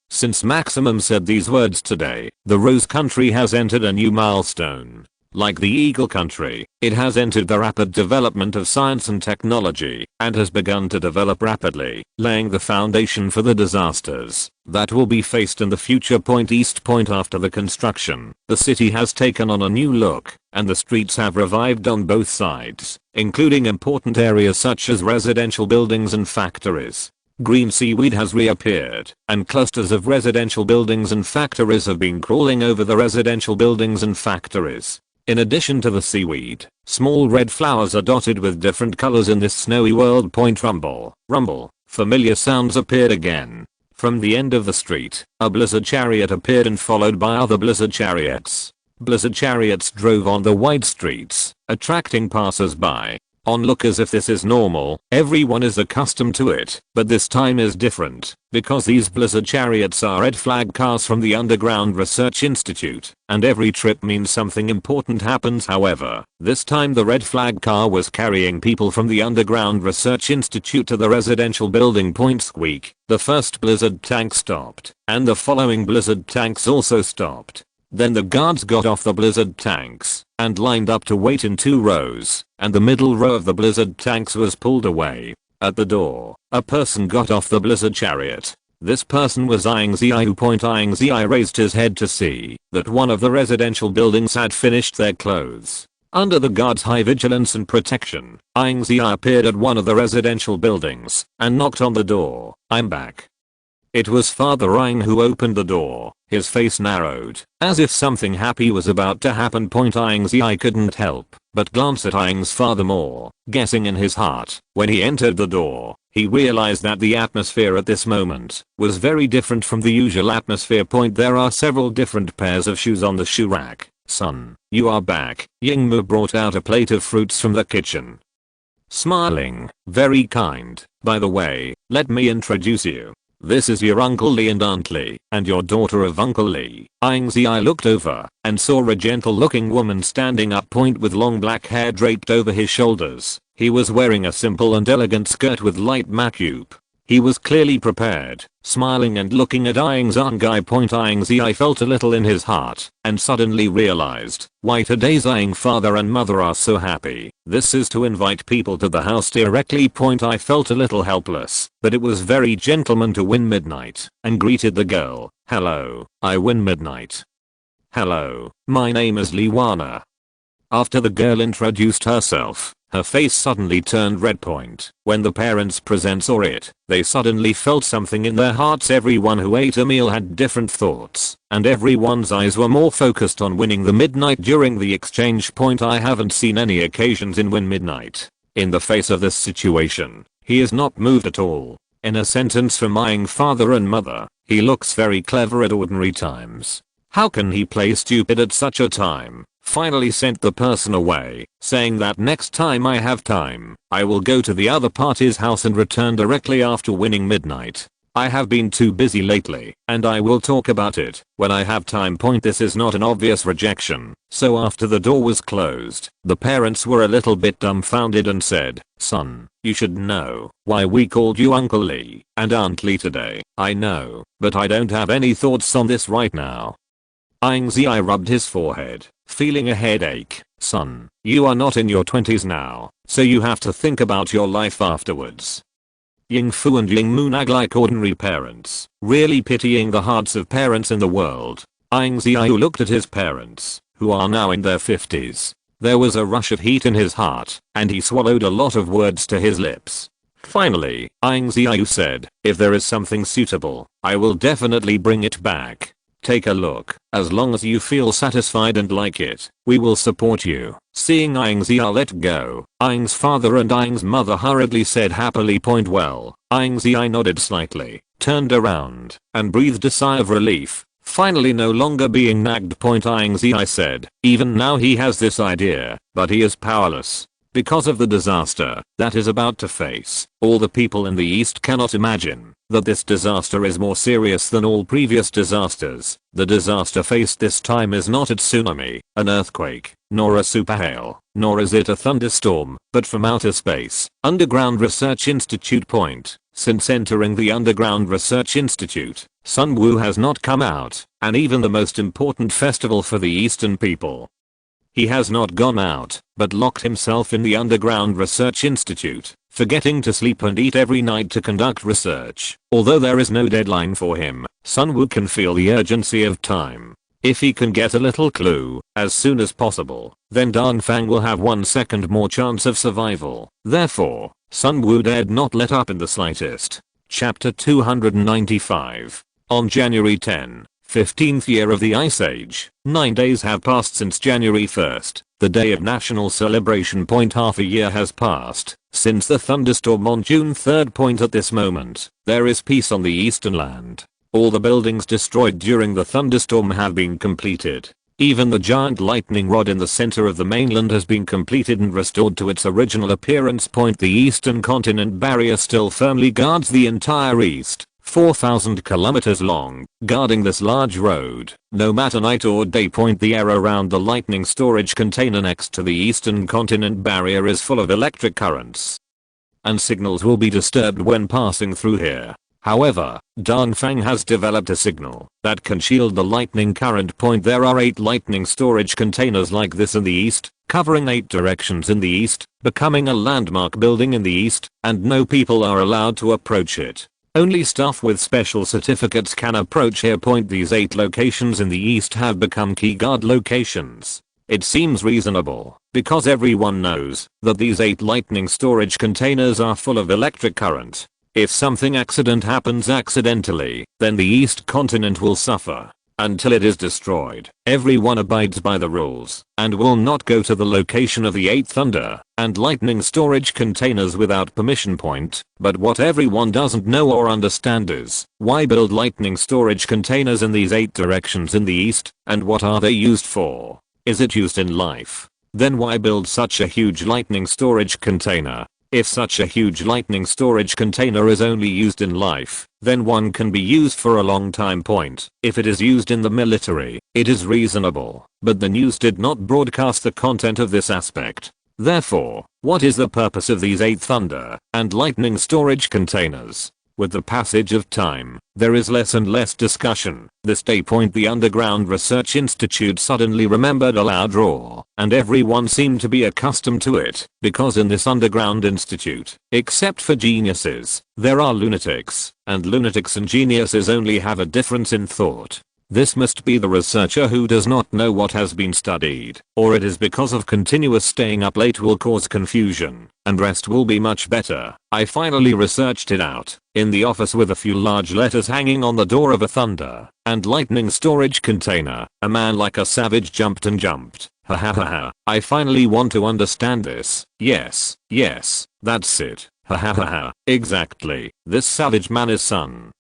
Speaker 1: Since Maximum said these words today, the Rose Country has entered a new milestone. Like the Eagle Country, it has entered the rapid development of science and technology, and has begun to develop rapidly, laying the foundation for the disasters that will be faced in the future. East. After the construction, the city has taken on a new look, and the streets have revived on both sides, including important areas such as residential buildings and factories. Green seaweed has reappeared, and clusters of residential buildings and factories have been crawling over the residential buildings and factories. In addition to the seaweed, small red flowers are dotted with different colors in this snowy world. Rumble, rumble, familiar sounds appeared again. From the end of the street, a blizzard chariot appeared and followed by other blizzard chariots. Blizzard chariots drove on the wide streets, attracting passers-by. Onlookers. If this is normal, everyone is accustomed to it, but this time is different, because these blizzard chariots are red flag cars from the Underground Research Institute, and every trip means something important happens. However, this time the red flag car was carrying people from the Underground Research Institute to the residential building. Squeak. The first blizzard tank stopped, and the following blizzard tanks also stopped. Then the guards got off the blizzard tanks and lined up to wait in 2 rows, and the middle row of the blizzard tanks was pulled away. At the door, a person got off the blizzard chariot. This person was Ying Ziyue. Ying Ziyue raised his head to see that one of the residential buildings had finished their clothes. Under the guards' high vigilance and protection, Ying Ziyue appeared at one of the residential buildings and knocked on the door. I'm back. It was Father Ying who opened the door. His face narrowed, as if something happy was about to happen. Ying Ziyue couldn't help but glance at Ying's father more, guessing in his heart. When he entered the door, he realized that the atmosphere at this moment was very different from the usual atmosphere. There are several different pairs of shoes on the shoe rack. Son, you are back. Ying Mu brought out a plate of fruits from the kitchen. Smiling, very kind. By the way, let me introduce you. This is your Uncle Li and Aunt Li, and your daughter of Uncle Li. Ying Ziyue looked over and saw a gentle looking woman standing up with long black hair draped over his shoulders. He was wearing a simple and elegant skirt with light makeup. He was clearly prepared, smiling and looking at Ying's Aunt Guy. Ying Ziyue felt a little in his heart and suddenly realized why today's Ying father and mother are so happy. This is to invite people to the house directly. I felt a little helpless, but it was very gentleman to win Midnight and greeted the girl. Hello, I win Midnight. Hello, my name is Liwana. After the girl introduced herself, her face suddenly turned red. When the parents present saw it, they suddenly felt something in their hearts. Everyone who ate a meal had different thoughts, and everyone's eyes were more focused on winning the Midnight during the exchange. I haven't seen any occasions in win Midnight. In the face of this situation, he is not moved at all. In a sentence from Ying father and mother, he looks very clever at ordinary times. How can he play stupid at such a time? Finally sent the person away, saying that next time I have time, I will go to the other party's house and return directly after winning Midnight. I have been too busy lately, and I will talk about it when I have time. This is not an obvious rejection. So after the door was closed, the parents were a little bit dumbfounded and said, son, you should know why we called you Uncle Li and Aunt Li today. I know, but I don't have any thoughts on this right now. Ying Ziyue rubbed his forehead, feeling a headache. Son, you are not in your 20s now, so you have to think about your life afterwards. Ying Fu and Ying Mu nag like ordinary parents, really pitying the hearts of parents in the world. Ying Ziyue looked at his parents, who are now in their 50s. There was a rush of heat in his heart, and he swallowed a lot of words to his lips. Finally, Ying Ziyue said, if there is something suitable, I will definitely bring it back. Take a look. As long as you feel satisfied and like it, we will support you. Seeing Ying Ziyue let go, Ying's father and Ying's mother hurriedly said happily. Well, Ying Ziyue nodded slightly, turned around, and breathed a sigh of relief. Finally no longer being nagged. Ying Ziyue said, even now he has this idea, but he is powerless. Because of the disaster that is about to face, all the people in the East cannot imagine that this disaster is more serious than all previous disasters. The disaster faced this time is not a tsunami, an earthquake, nor a super hail, nor is it a thunderstorm, but from outer space. Underground Research Institute. Since entering the Underground Research Institute, Sun Wu has not come out, and even the most important festival for the Eastern people. He has not gone out, but locked himself in the Underground Research Institute, forgetting to sleep and eat every night to conduct research. Although there is no deadline for him, Sun Wu can feel the urgency of time. If he can get a little clue as soon as possible, then Dan Fang will have 1 second more chance of survival. Therefore, Sun Wu dared not let up in the slightest. Chapter 295. On January 10. 15th year of the Ice Age, 9 days have passed since January 1st, the day of national celebration. Half a year has passed since the thunderstorm on June 3rd. At this moment, there is peace on the eastern land. All the buildings destroyed during the thunderstorm have been completed. Even the giant lightning rod in the center of the mainland has been completed and restored to its original appearance. The eastern continent barrier still firmly guards the entire east. 4,000 kilometers long, guarding this large road, no matter night or day. The air around the lightning storage container next to the eastern continent barrier is full of electric currents, and signals will be disturbed when passing through here. However, Dan Fang has developed a signal that can shield the lightning current. There are 8 lightning storage containers like this in the east, covering 8 directions in the east, becoming a landmark building in the east, and no people are allowed to approach it. Only staff with special certificates can approach here. These 8 locations in the east have become key guard locations. It seems reasonable, because everyone knows that these 8 lightning storage containers are full of electric current. If something accident happens accidentally, then the East continent will suffer. Until it is destroyed, everyone abides by the rules and will not go to the location of the 8 thunder and lightning storage containers without permission. But what everyone doesn't know or understand is, why build lightning storage containers in these 8 directions in the east, and what are they used for? Is it used in life? Then why build such a huge lightning storage container? If such a huge lightning storage container is only used in life, then one can be used for a long time. If it is used in the military, it is reasonable, but the news did not broadcast the content of this aspect. Therefore, what is the purpose of these 8 thunder and lightning storage containers? With the passage of time, there is less and less discussion. This day. The Underground Research Institute suddenly remembered a loud roar, and everyone seemed to be accustomed to it, because in this underground institute, except for geniuses, there are lunatics, and lunatics and geniuses only have a difference in thought. This must be the researcher who does not know what has been studied, or it is because of continuous staying up late will cause confusion, and rest will be much better. I finally researched it out, in the office with a few large letters hanging on the door of a thunder and lightning storage container. A man like a savage jumped and jumped. Ha ha ha ha. I finally want to understand this. Yes, that's it. Ha ha ha ha. Exactly. This savage man is Sun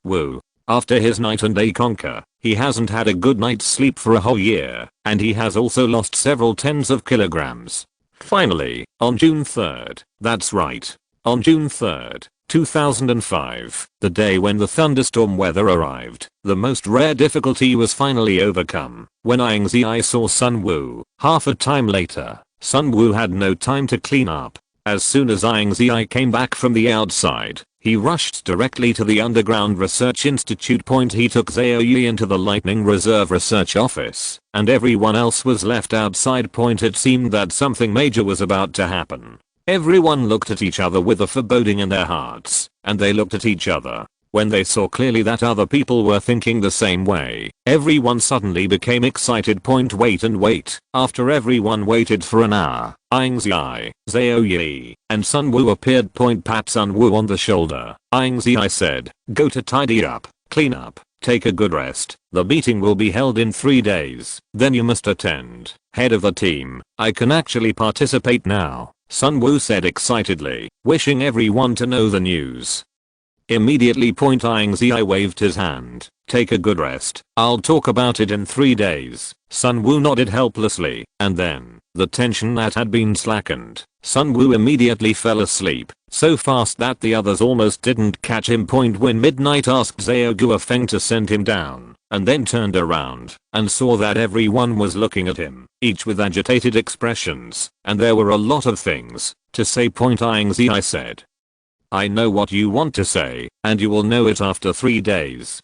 Speaker 1: Wu. After his night and day conquer, he hasn't had a good night's sleep for a whole year, and he has also lost several tens of kilograms. Finally, on June 3rd, that's right, on June 3rd, 2005, the day when the thunderstorm weather arrived, the most rare difficulty was finally overcome. When Ying Ziyue saw Sun Wu, half a time later, Sun Wu had no time to clean up. As soon as Ying Ziyue came back from the outside, he rushed directly to the Underground Research Institute. He took Ziyue into the Lightning Reserve Research Office, and everyone else was left outside. It seemed that something major was about to happen. Everyone looked at each other with a foreboding in their hearts, and they looked at each other. When they saw clearly that other people were thinking the same way, everyone suddenly became excited. Wait and wait. After everyone waited for an hour, Ying Ziyue, Ziyue, and Sun Wu appeared. Pat Sun Wu on the shoulder. Ying Ziyue said, "Go to tidy up, clean up, take a good rest. The meeting will be held in 3 days. Then you must attend. Head of the team, I can actually participate now," Sun Wu said excitedly, wishing everyone to know the news. Immediately. Ying Ziyue waved his hand. "Take a good rest. I'll talk about it in 3 days." Sun Wu nodded helplessly, and then, the tension that had been slackened, Sun Wu immediately fell asleep, so fast that the others almost didn't catch him. When Midnight asked Zhao Guofeng to send him down, and then turned around, and saw that everyone was looking at him, each with agitated expressions, and there were a lot of things to say. Ying Ziyue said, "I know what you want to say, and you will know it after 3 days.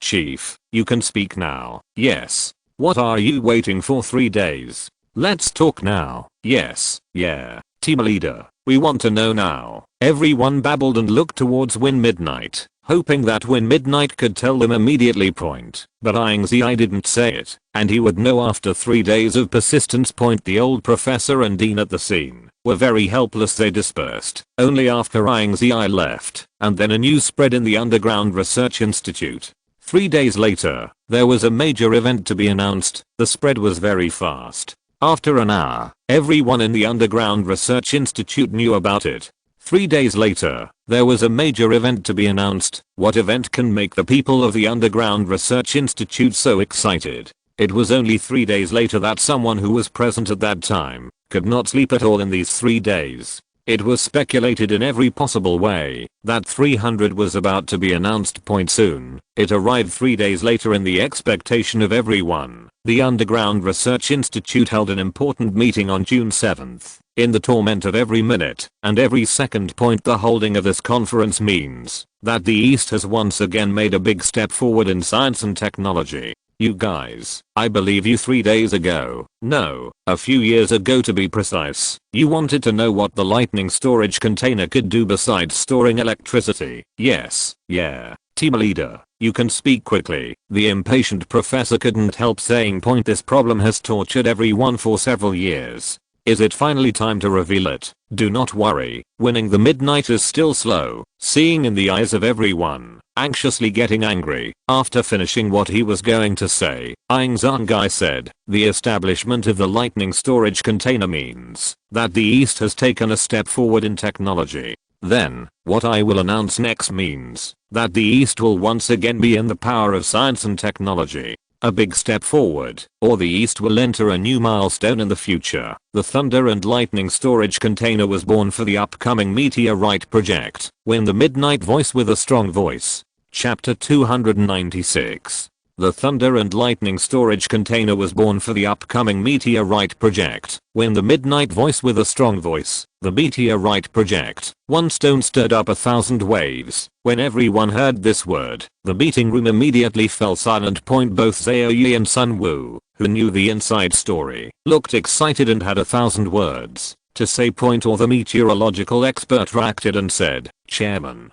Speaker 1: Chief, you can speak now." "Yes. What are you waiting for 3 days? Let's talk now." "Yes, yeah. Team leader, we want to know now." Everyone babbled and looked towards Win Midnight, hoping that Win Midnight could tell them immediately. But Ying Ziyue didn't say it, and he would know after 3 days of persistence. The old professor and dean at the scene were very helpless. They dispersed only after Ying Ziyue left, and then a news spread in the Underground Research Institute. 3 days later, there was a major event to be announced. The spread was very fast. After an hour, everyone in the Underground Research Institute knew about it. 3 days later, there was a major event to be announced. What event can make the people of the Underground Research Institute so excited? It was only 3 days later that someone who was present at that time could not sleep at all in these 3 days. It was speculated in every possible way that 300 was about to be announced. Soon, it arrived 3 days later in the expectation of everyone. The Underground Research Institute held an important meeting on June 7th. In the torment of every minute and every second. The holding of this conference means that the East has once again made a big step forward in science and technology. You guys, I believe you 3 days ago, no, a few years ago to be precise, you wanted to know what the lightning storage container could do besides storing electricity. Yes, yeah. Team leader, you can speak quickly. The impatient professor couldn't help saying. This problem has tortured everyone for several years. Is it finally time to reveal it? Do not worry, winning the midnight is still slow. Seeing in the eyes of everyone, anxiously getting angry, after finishing what he was going to say, Ying Ziyue said, the establishment of the lightning storage container means that the East has taken a step forward in technology. Then, what I will announce next means that the East will once again be in the power of science and technology. A big step forward, or the East will enter a new milestone in the future. The Thunder and Lightning Storage Container was born for the upcoming Meteorite project. When the Midnight Voice with a Strong Voice. Chapter 296. The Thunder and Lightning Storage Container was born for the upcoming Meteorite project. When the Midnight Voice with a Strong Voice. The Meteorite project. One stone stirred up 1,000 waves. When everyone heard this word, the meeting room immediately fell silent. Both Ziyue and Sun Wu, who knew the inside story, looked excited and had 1,000 words to say. Or the meteorological expert reacted and said, Chairman,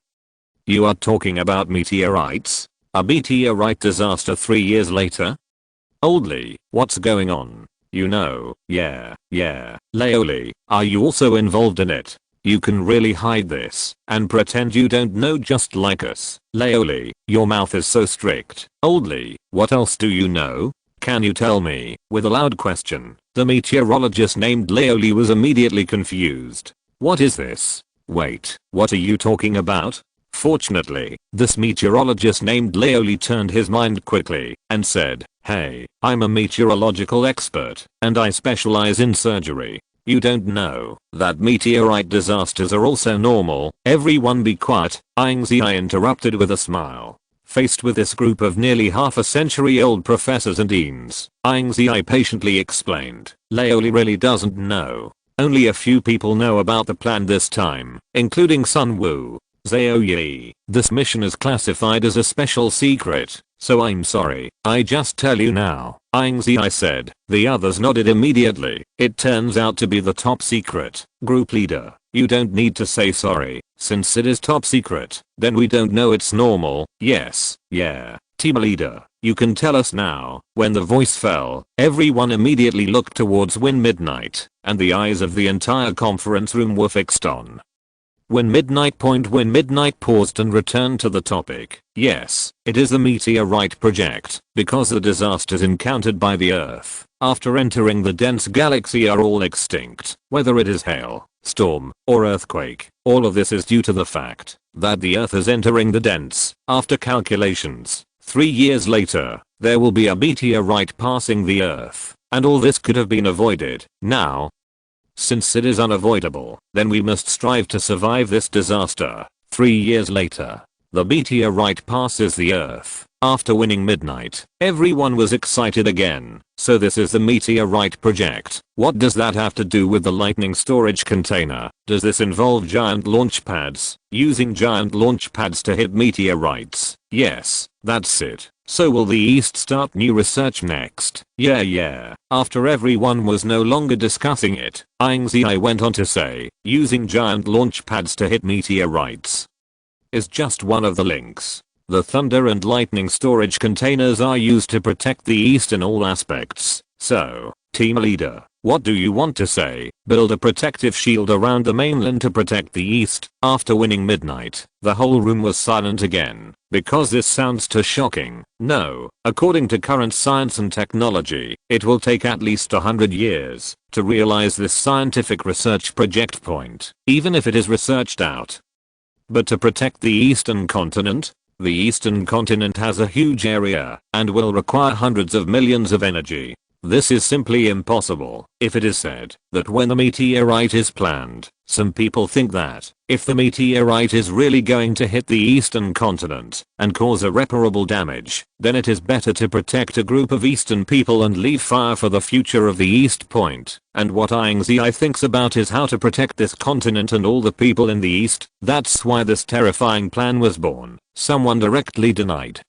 Speaker 1: you are talking about meteorites? A meteorite disaster 3 years later? Oldly, what's going on? You know, yeah. Leoli, are you also involved in it? You can really hide this and pretend you don't know just like us. Leoli, your mouth is so strict. Oldly, what else do you know? Can you tell me? With a loud question, the meteorologist named Leoli was immediately confused. What is this? Wait, what are you talking about? Fortunately, this meteorologist named Leoli turned his mind quickly and said, hey, I'm a meteorological expert and I specialize in surgery. You don't know that meteorite disasters are also normal. Everyone be quiet, Ying Ziyue interrupted with a smile. Faced with this group of nearly half a century old professors and deans, Ying Ziyue patiently explained, Leoli really doesn't know. Only a few people know about the plan this time, including Sun Wu. Ziyue, this mission is classified as a special secret, so I'm sorry, I just tell you now, Ying Ziyue said. The others nodded immediately. It turns out to be the top secret. Group leader, you don't need to say sorry, since it is top secret, then we don't know it's normal. Yes, yeah. Team leader, you can tell us now. When the voice fell, everyone immediately looked towards midnight, and the eyes of the entire conference room were fixed on When Midnight paused and returned to the topic. Yes, it is the meteorite project, because the disasters encountered by the Earth after entering the dense galaxy are all extinct. Whether it is hail, storm, or earthquake, all of this is due to the fact that the Earth is entering the dense. After calculations, 3 years later, there will be a meteorite passing the Earth, and all this could have been avoided. Now, since it is unavoidable, then we must strive to survive this disaster. 3 years later, the meteorite passes the Earth. After winning midnight, everyone was excited again. So this is the meteorite project. What does that have to do with the lightning storage container? Does this involve giant launch pads? Using giant launch pads to hit meteorites? Yes, that's it. So will the East start new research next? Yeah. After everyone was no longer discussing it, Ying Ziyue went on to say, using giant launch pads to hit meteorites is just one of the links. The Thunder and Lightning storage containers are used to protect the East in all aspects. So, team leader, what do you want to say? Build a protective shield around the mainland to protect the East. After winning midnight, the whole room was silent again. Because this sounds too shocking. No, according to current science and technology, it will take at least 100 years to realize this scientific research project point, even if it is researched out. But to protect the eastern continent? The eastern continent has a huge area and will require hundreds of millions of energy. This is simply impossible. If it is said that when the meteorite is planned, some people think that if the meteorite is really going to hit the eastern continent and cause irreparable damage, then it is better to protect a group of eastern people and leave fire for the future of the East Point. And what Ying Ziyue thinks about is how to protect this continent and all the people in the East. That's why this terrifying plan was born. Someone directly denied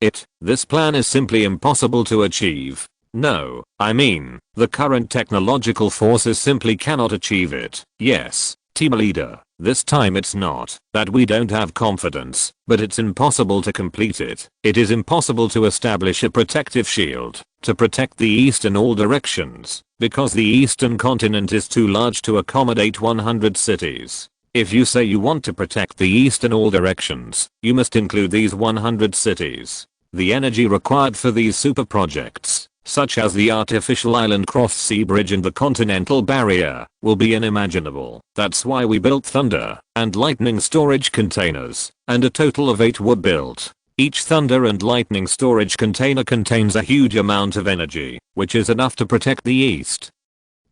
Speaker 1: it. This plan is simply impossible to achieve. No, I mean, the current technological forces simply cannot achieve it. Yes, team leader, This time it's not that we don't have confidence, but it's impossible to complete it. It is impossible to establish a protective shield to protect the East in all directions, because the eastern continent is too large to accommodate 100 cities. If you say you want to protect the East in all directions, you must include these 100 cities. The energy required for these super projects, such as the artificial island cross-sea bridge and the continental barrier, will be unimaginable. That's why we built thunder and lightning storage containers, and a total of 8 were built. Each thunder and lightning storage container contains a huge amount of energy, which is enough to protect the East.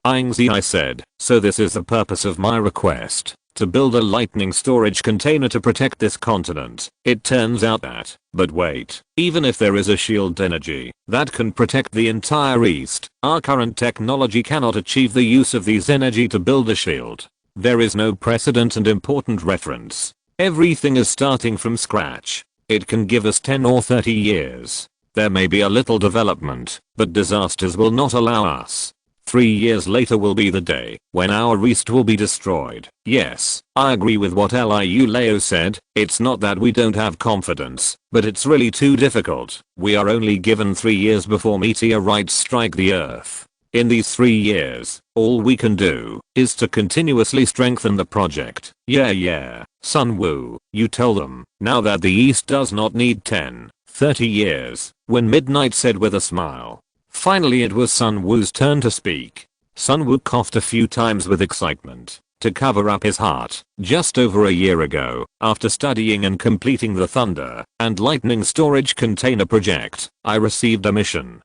Speaker 1: Ying Ziyue said, so this is the purpose of my request, to build a lightning storage container to protect this continent. It turns out that, but wait, even if there is a shield energy that can protect the entire East, our current technology cannot achieve the use of these energy to build a shield. There is no precedent and important reference. Everything is starting from scratch. It can give us 10 or 30 years. There may be a little development, but disasters will not allow us. 3 years later will be the day when our East will be destroyed. Yes, I agree with what Liu Leo said. It's not that we don't have confidence, but it's really too difficult. We are only given 3 years before meteorites strike the Earth. In these 3 years, all we can do is to continuously strengthen the project. Yeah, Sun Wu, you tell them, now that the East does not need 10, 30 years, when Midnight said with a smile. Finally it was Sun Wu's turn to speak. Sun Wu coughed a few times with excitement to cover up his heart. Just over a year ago, after studying and completing the Thunder and Lightning Storage Container project, I received a mission.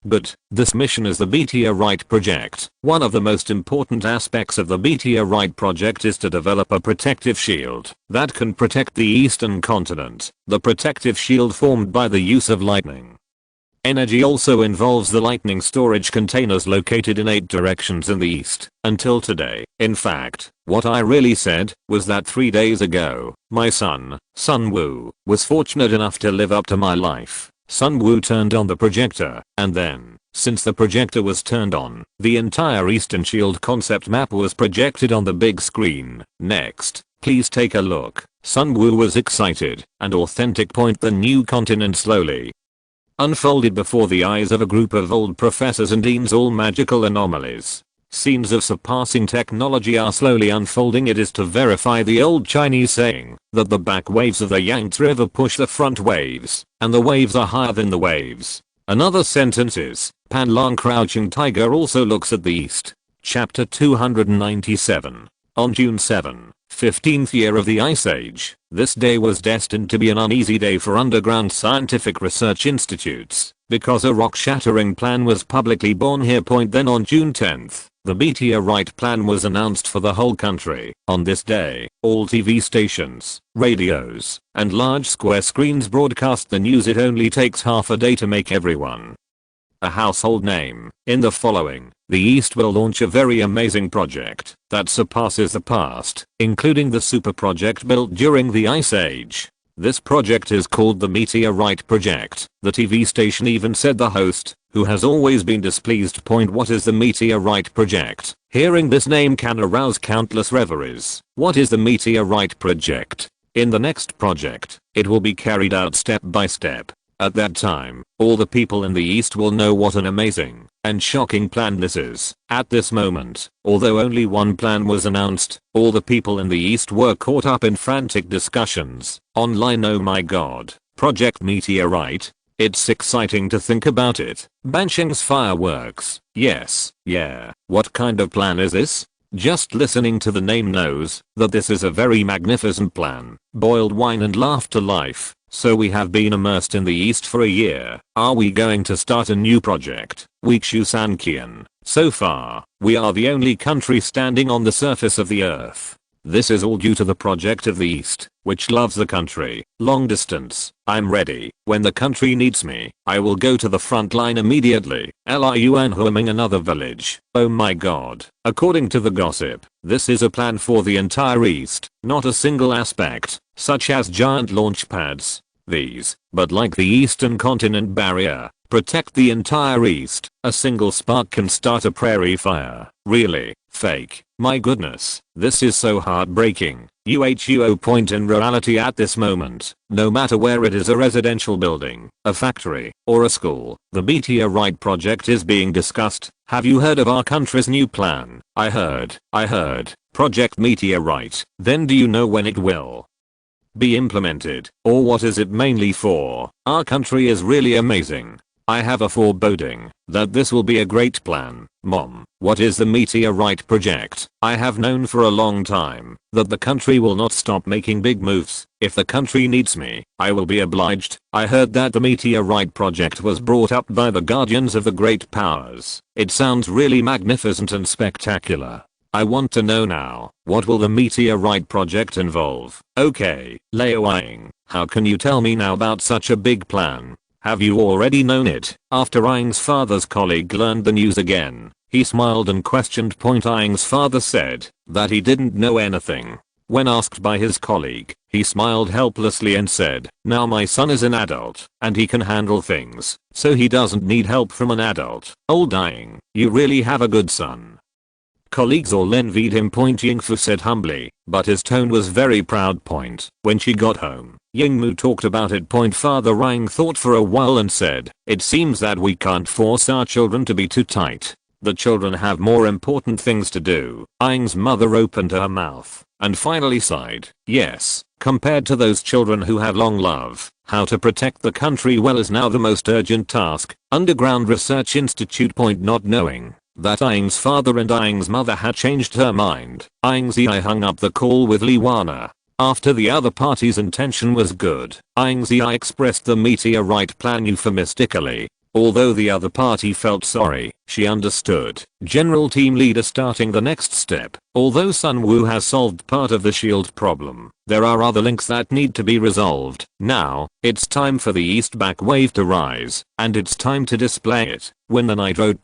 Speaker 1: But this mission is the Meteorite project. One of the most important aspects of the Meteorite project is to develop a protective shield that can protect the eastern continent. The protective shield formed by the use of lightning energy also involves the lightning storage containers located in 8 directions in the east. Until today. In fact, what I really said was that 3 days ago, my son, Sun Wu, was fortunate enough to live up to my life. Sun Wu turned on the projector, and then, since the projector was turned on, the entire Eastern Shield concept map was projected on the big screen. Next, please take a look. Sun Wu was excited and authentic point the new continent slowly unfolded before the eyes of a group of old professors and deans, all magical anomalies. Scenes of surpassing technology are slowly unfolding. It is to verify the old Chinese saying that the back waves of the Yangtze River push the front waves, and the waves are higher than the waves. Another sentence is, Pan Long Crouching Tiger also looks at the east. Chapter 297. On June 7, 15th year of the Ice Age, this day was destined to be an uneasy day for underground scientific research institutes, because a rock-shattering plan was publicly born here. Then on June 10th, the meteorite plan was announced for the whole country. On this day, all TV stations, radios, and large square screens broadcast the news. It only takes half a day to make everyone a household name. In the following, the East will launch a very amazing project that surpasses the past, including the super project built during the Ice Age. This project is called the Meteorite Project. The TV station even said the host, who has always been displeased, what is the Meteorite Project? Hearing this name can arouse countless reveries. What is the Meteorite Project? In the next project, it will be carried out step by step. At that time, all the people in the East will know what an amazing and shocking plan this is. At this moment, although only one plan was announced, all the people in the East were caught up in frantic discussions online. Oh my god, Project Meteorite. It's exciting to think about it. Bansheng's fireworks. Yes, yeah. What kind of plan is this? Just listening to the name knows that this is a very magnificent plan. Boiled wine and laugh to life. So we have been immersed in the East for a year. Are we going to start a new project? Weekshu Sankian. So far, we are the only country standing on the surface of the earth. This is all due to the project of the East, which loves the country. Long distance. I'm ready. When the country needs me, I will go to the front line immediately. Liu Anhuaming another village. Oh my god. According to the gossip, this is a plan for the entire East, not a single aspect, such as giant launch pads. These, but like the eastern continent barrier, protect the entire East. A single spark can start a prairie fire. Really? Fake. My goodness, this is so heartbreaking. Point in reality at this moment, no matter where it is, a residential building, a factory, or a school, the meteorite project is being discussed. Have you heard of our country's new plan? I heard. Project Meteorite. Then do you know when it will be implemented, or what is it mainly for? Our country is really amazing. I have a foreboding that this will be a great plan. Mom, what is the meteorite project? I have known for a long time that the country will not stop making big moves. If the country needs me, I will be obliged. I heard that the meteorite project was brought up by the guardians of the great powers. It sounds really magnificent and spectacular. I want to know now, what will the meteorite project involve? Okay, Leo Ying, how can you tell me now about such a big plan? Have you already known it? After Ying's father's colleague learned the news again, he smiled and questioned. Ying's father said that he didn't know anything. When asked by his colleague, he smiled helplessly and said, now my son is an adult, and he can handle things, so he doesn't need help from an adult. Old Ying, you really have a good son. Colleagues all envied him. Ying Fu said humbly, but his tone was very proud. When she got home, Ying Mu talked about it. Father Ying thought for a while and said, it seems that we can't force our children to be too tight. The children have more important things to do. Ying's mother opened her mouth and finally sighed. Yes, compared to those children who have long love, how to protect the country well is now the most urgent task. Underground Research Institute. Not knowing that Ying's father and Ying's mother had changed her mind, Ying Ziyue hung up the call with Li Wana. After the other party's intention was good, Ying Ziyue expressed the meteorite plan euphemistically. Although the other party felt sorry, she understood. General team leader starting the next step. Although Sun Wu has solved part of the shield problem, there are other links that need to be resolved. Now, it's time for the East back wave to rise, and it's time to display it. When the night rode.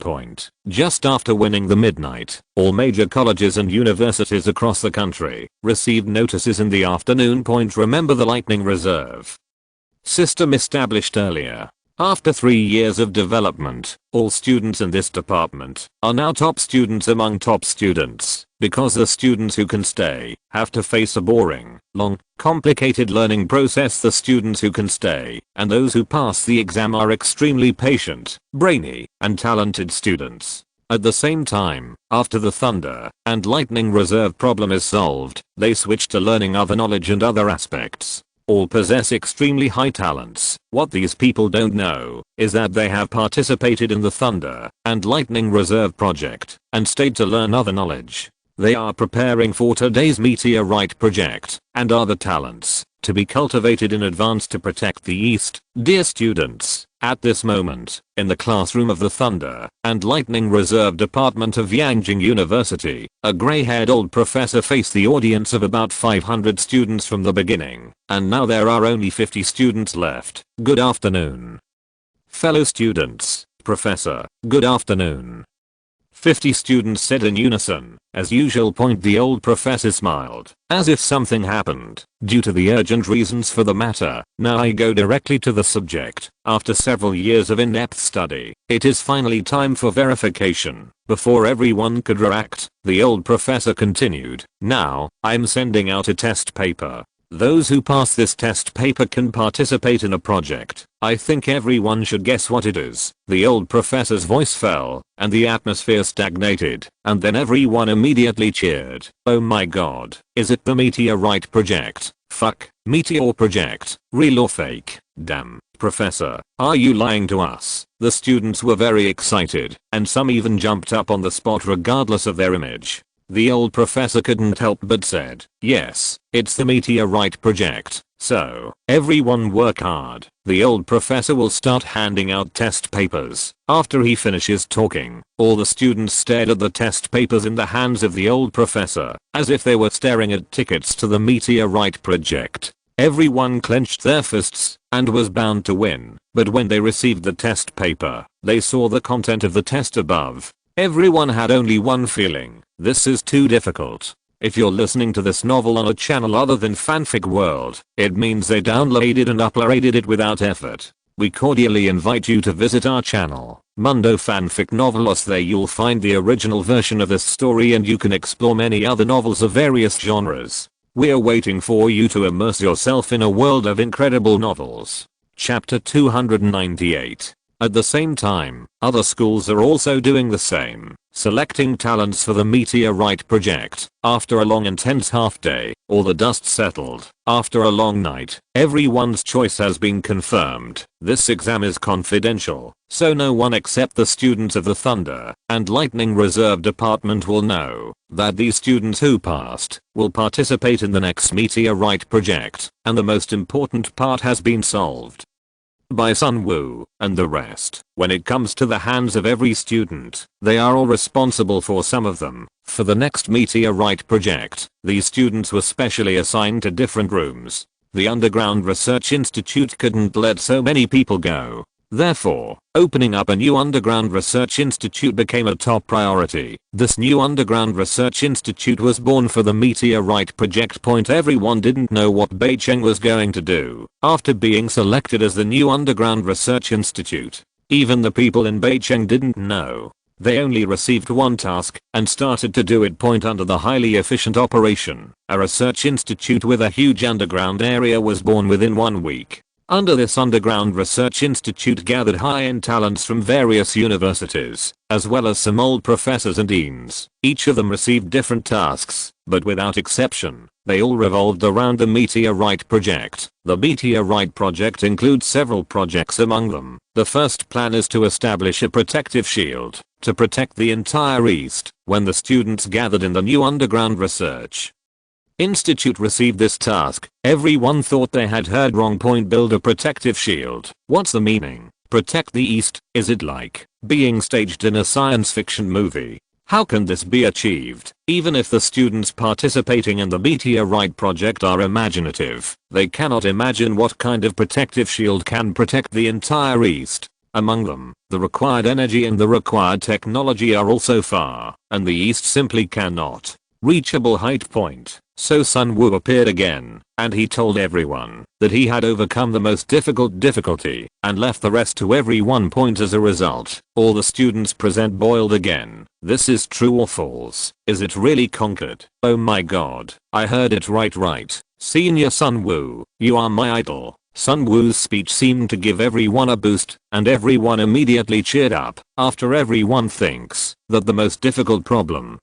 Speaker 1: Just after winning the midnight, all major colleges and universities across the country received notices in the afternoon. Remember the lightning reserve system established earlier. After 3 years of development, all students in this department are now top students among top students, because the students who can stay have to face a boring, long, complicated learning process. The students who can stay and those who pass the exam are extremely patient, brainy, and talented students. At the same time, after the thunder and lightning reserve problem is solved, they switch to learning other knowledge and other aspects. All possess extremely high talents. What these people don't know is that they have participated in the Thunder and Lightning Reserve project and stayed to learn other knowledge. They are preparing for today's meteorite project and are the talents to be cultivated in advance to protect the East. Dear students, at this moment, in the classroom of the Thunder and Lightning Reserve Department of Yanjing University, a gray-haired old professor faced the audience of about 500 students from the beginning, and now there are only 50 students left. Good afternoon. Fellow students, Professor, good afternoon. 50 students said in unison. As usual. The old professor smiled, as if something happened, due to the urgent reasons for the matter. Now I go directly to the subject. After several years of in-depth study, it is finally time for verification. Before everyone could react, the old professor continued. Now, I'm sending out a test paper. Those who pass this test paper can participate in a project. I think everyone should guess what it is. The old professor's voice fell, and the atmosphere stagnated, and then everyone immediately cheered. Oh my god, is it the meteorite project? Fuck, meteor project, real or fake? Damn, professor, are you lying to us? The students were very excited, and some even jumped up on the spot regardless of their image. The old professor couldn't help but said, yes, it's the meteorite project, so, everyone work hard. The old professor will start handing out test papers. After he finishes talking, all the students stared at the test papers in the hands of the old professor, as if they were staring at tickets to the meteorite project. Everyone clenched their fists, and was bound to win, but when they received the test paper, they saw the content of the test above. Everyone had only one feeling: this is too difficult. If you're listening to this novel on a channel other than Fanfic World, it means they downloaded and uploaded it without effort. We cordially invite you to visit our channel, Mundo Fanfic Novelos. There you'll find the original version of this story and you can explore many other novels of various genres. We're waiting for you to immerse yourself in a world of incredible novels. Chapter 298. At the same time, other schools are also doing the same, selecting talents for the Meteorite project. After a long intense half day, all the dust settled. After a long night, everyone's choice has been confirmed. This exam is confidential, so no one except the students of the Thunder and Lightning Reserve Department will know that these students who passed will participate in the next Meteorite project, and the most important part has been solved by Sun Woo and the rest. When it comes to the hands of every student, they are all responsible for some of them. For the next Meteorite project, these students were specially assigned to different rooms. The Underground Research Institute couldn't let so many people go. Therefore, opening up a new Underground Research Institute became a top priority. This new Underground Research Institute was born for the Meteorite project. Everyone didn't know what Beicheng was going to do after being selected as the new Underground Research Institute. Even the people in Beicheng didn't know. They only received one task and started to do it. Under the highly efficient operation, a research institute with a huge underground area was born within 1 week. Under this Underground Research Institute gathered high-end talents from various universities, as well as some old professors and deans. Each of them received different tasks, but without exception, they all revolved around the Meteorite project. The Meteorite project includes several projects. Among them, the first plan is to establish a protective shield to protect the entire East. When the students gathered in the new Underground Research Institute received this task, everyone thought they had heard wrong. Build a protective shield. What's the meaning? Protect the East? Is it like being staged in a science fiction movie? How can this be achieved? Even if the students participating in the Meteorite project are imaginative, they cannot imagine what kind of protective shield can protect the entire East. Among them, the required energy and the required technology are also far, and the East simply cannot reachable height point. So Sun Woo appeared again, and he told everyone that he had overcome the most difficult difficulty and left the rest to everyone. As a result, all the students present boiled again. This is true or false? Is it really conquered? Oh my god, I heard it right. Senior Sun Woo, you are my idol. Sun Woo's speech seemed to give everyone a boost, and everyone immediately cheered up. After everyone thinks that the most difficult problem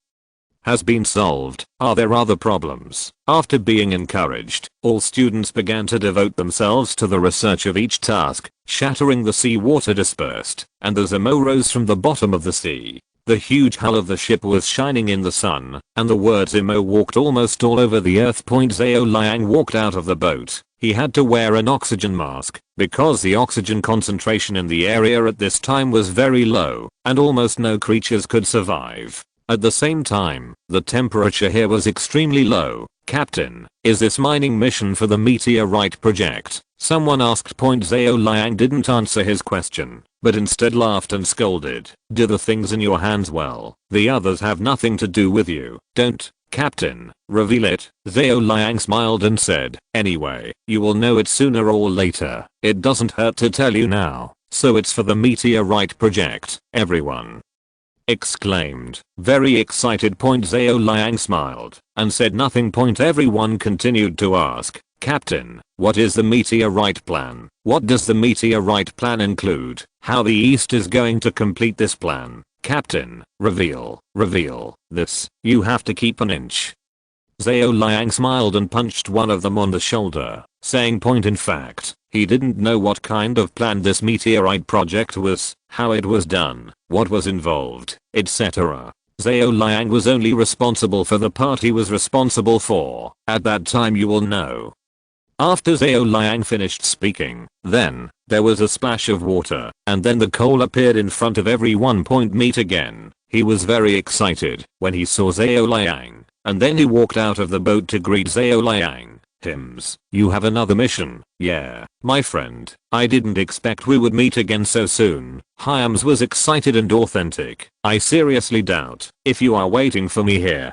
Speaker 1: has been solved, are there other problems? After being encouraged, all students began to devote themselves to the research of each task. Shattering the sea water dispersed, and the Zemo rose from the bottom of the sea. The huge hull of the ship was shining in the sun, and the word Zemo walked almost all over the earth. Zhao Liang walked out of the boat. He had to wear an oxygen mask, because the oxygen concentration in the area at this time was very low, and almost no creatures could survive. At the same time, the temperature here was extremely low. Captain, is this mining mission for the Meteorite project? Someone asked. Zhao Liang didn't answer his question, but instead laughed and scolded. Do the things in your hands well. The others have nothing to do with you. Don't, Captain, reveal it. Zhao Liang smiled and said, anyway, you will know it sooner or later. It doesn't hurt to tell you now. So it's for the Meteorite project, everyone exclaimed, very excited. Zhao Liang smiled and said nothing. Everyone continued to ask, Captain, what is the Meteorite plan? What does the Meteorite plan include? How the East is going to complete this plan? Captain, reveal this. You have to keep an inch. Zhao Liang smiled and punched one of them on the shoulder, saying in fact, he didn't know what kind of plan this Meteorite project was, how it was done, what was involved, etc. Zhao Liang was only responsible for the part he was responsible for. At that time you will know. After Zhao Liang finished speaking, then, there was a splash of water, and then the coal appeared in front of everyone. Meet again. He was very excited when he saw Zhao Liang, and then he walked out of the boat to greet Zhao Liang. Hims, you have another mission? Yeah, my friend, I didn't expect we would meet again so soon. Hyams was excited and authentic. I seriously doubt if you are waiting for me here.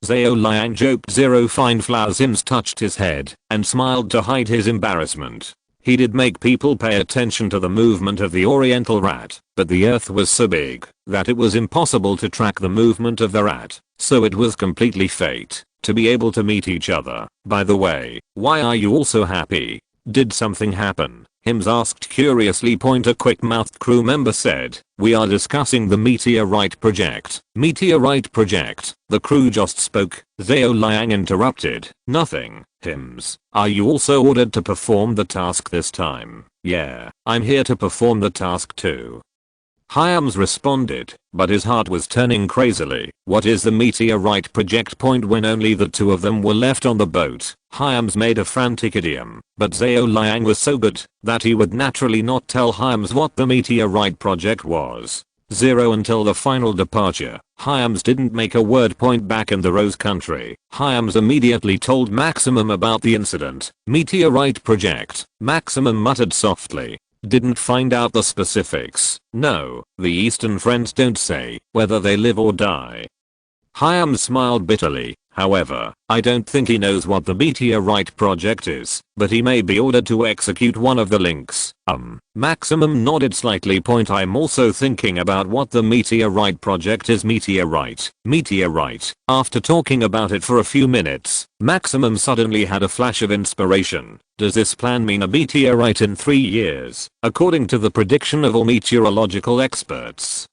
Speaker 1: Zhao Liang joked. Zero fine flowers. Hims touched his head and smiled to hide his embarrassment. He did make people pay attention to the movement of the oriental rat, but the earth was so big that it was impossible to track the movement of the rat, so it was completely fate to be able to meet each other. By the way, why are you all so happy? Did something happen? Hims asked curiously. A quick-mouthed crew member said, we are discussing the meteorite project. Meteorite project? The crew just spoke. Zhao Liang interrupted. Nothing. Hims, are you also ordered to perform the task this time? Yeah, I'm here to perform the task too. Hyams responded, but his heart was turning crazily. What is the meteorite project? When only the two of them were left on the boat, Hyams made a frantic idiom, but Zhao Liang was so good that he would naturally not tell Hyams what the meteorite project was. Zero until the final departure. Hyams didn't make a word. Back in the Rose Country, Hyams immediately told Maximum about the incident. Meteorite project, Maximum muttered softly. Didn't find out the specifics. No, the Eastern friends don't say whether they live or die. Hyams smiled bitterly. However, I don't think he knows what the meteorite project is, but he may be ordered to execute one of the links. Maximum nodded slightly. I'm also thinking about what the meteorite project is. Meteorite. After talking about it for a few minutes, Maximum suddenly had a flash of inspiration. Does this plan mean a meteorite in 3 years, according to the prediction of all meteorological experts?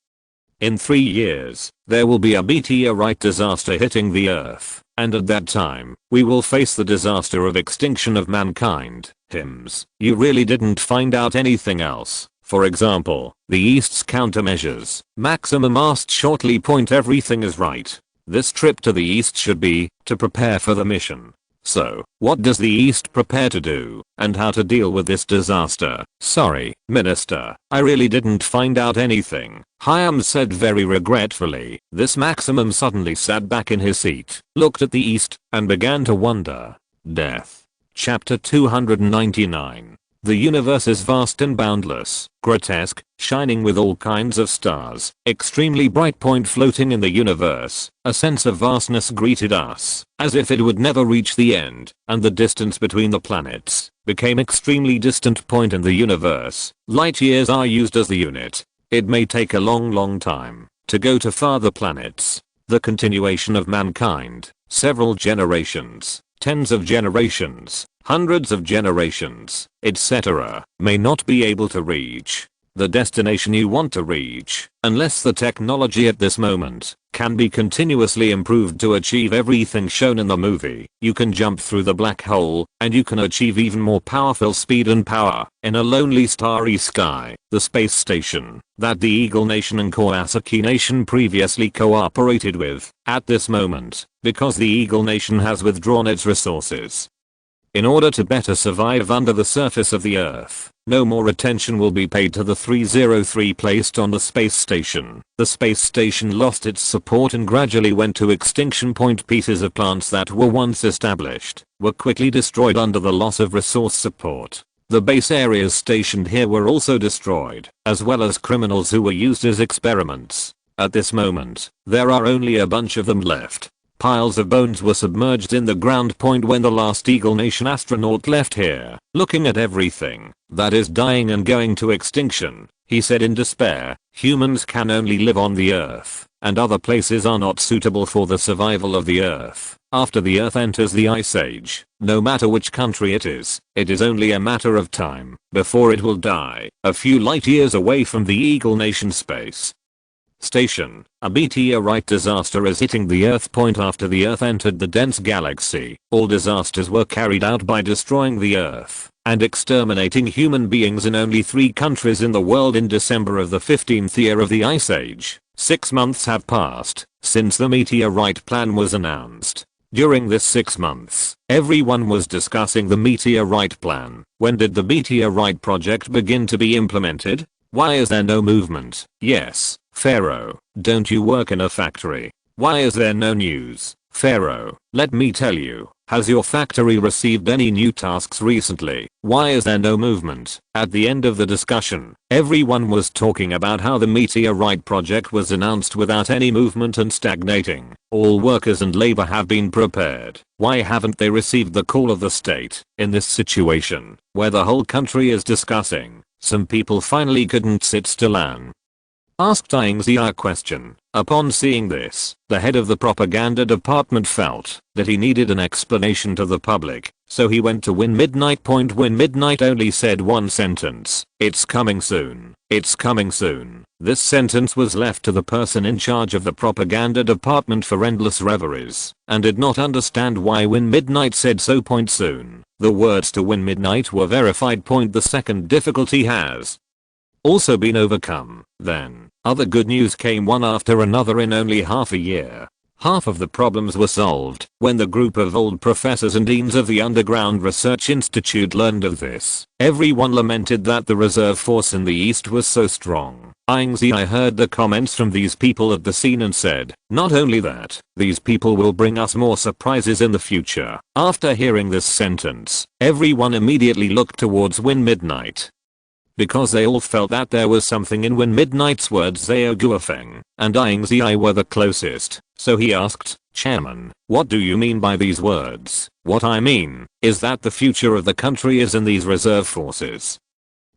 Speaker 1: In 3 years, there will be a meteorite disaster hitting the Earth, and at that time, we will face the disaster of extinction of mankind. Hims, you really didn't find out anything else? For example, the East's countermeasures? Maximum asked shortly. Everything is right. This trip to the East should be to prepare for the mission. So, what does the East prepare to do, and how to deal with this disaster? Sorry, Minister, I really didn't find out anything, Hyams said very regretfully. This Maximum suddenly sat back in his seat, looked at the East, and began to wonder. Death. Chapter 299. The universe is vast and boundless, grotesque, shining with all kinds of stars, extremely bright. Floating in the universe, a sense of vastness greeted us, as if it would never reach the end, and the distance between the planets became extremely distant. In the universe, light years are used as the unit. It may take a long time to go to farther planets. The continuation of mankind, several generations, tens of generations, hundreds of generations, etc., may not be able to reach the destination you want to reach, unless the technology at this moment can be continuously improved to achieve everything shown in the movie. You can jump through the black hole, and you can achieve even more powerful speed and power in a lonely starry sky. The space station that the Eagle Nation and Kawasaki Nation previously cooperated with at this moment, because the Eagle Nation has withdrawn its resources. In order to better survive under the surface of the Earth, no more attention will be paid to the 303 placed on the space station. The space station lost its support and gradually went to extinction. Pieces of plants that were once established were quickly destroyed under the loss of resource support. The base areas stationed here were also destroyed, as well as criminals who were used as experiments. At this moment, there are only a bunch of them left. Piles of bones were submerged in the ground. When the last Eagle Nation astronaut left here, looking at everything that is dying and going to extinction, he said in despair, humans can only live on the Earth, and other places are not suitable for the survival of the Earth. After the Earth enters the Ice Age, no matter which country it is only a matter of time before it will die, a few light years away from the Eagle Nation space station. A meteorite disaster is hitting the Earth. After the Earth entered the dense galaxy, all disasters were carried out by destroying the Earth and exterminating human beings in only 3 countries in the world. In December of the 15th year of the Ice Age, 6 months have passed since the meteorite plan was announced. During this 6 months, everyone was discussing the meteorite plan. When did the meteorite project begin to be implemented? Why is there no movement? Yes, Pharaoh, don't you work in a factory? Why is there no news? Pharaoh, let me tell you, Has your factory received any new tasks recently? Why is there no movement? At the end of the discussion, everyone was talking about how the meteorite project was announced without any movement and stagnating. All workers and labor have been prepared. Why haven't they received the call of the state? In this situation, where the whole country is discussing, some people finally couldn't sit still and asked Ying Ziyue a question. Upon seeing this, the head of the propaganda department felt that he needed an explanation to the public, so he went to Win Midnight. Win Midnight only said one sentence: "It's coming soon. It's coming soon." This sentence was left to the person in charge of the propaganda department for endless reveries, and did not understand why Win Midnight said so. Soon. The words to Win Midnight were verified. The second difficulty has also been overcome. Then, other good news came one after another in only half a year. Half of the problems were solved when the group of old professors and deans of the Underground Research Institute learned of this. Everyone lamented that the reserve force in the east was so strong. Ying Ziyue heard the comments from these people at the scene and said, "Not only that, these people will bring us more surprises in the future." After hearing this sentence, everyone immediately looked towards Win Midnight, because they all felt that there was something in Win Midnight's words. Zhao Guofeng and Ying Ziyue were the closest, so he asked, "Chairman, what do you mean by these words?" "What I mean is that the future of the country is in these reserve forces."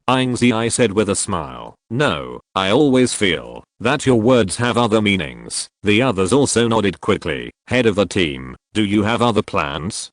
Speaker 1: Ying Ziyue said with a smile, "No, I always feel that your words have other meanings." The others also nodded quickly. "Head of the team, do you have other plans?"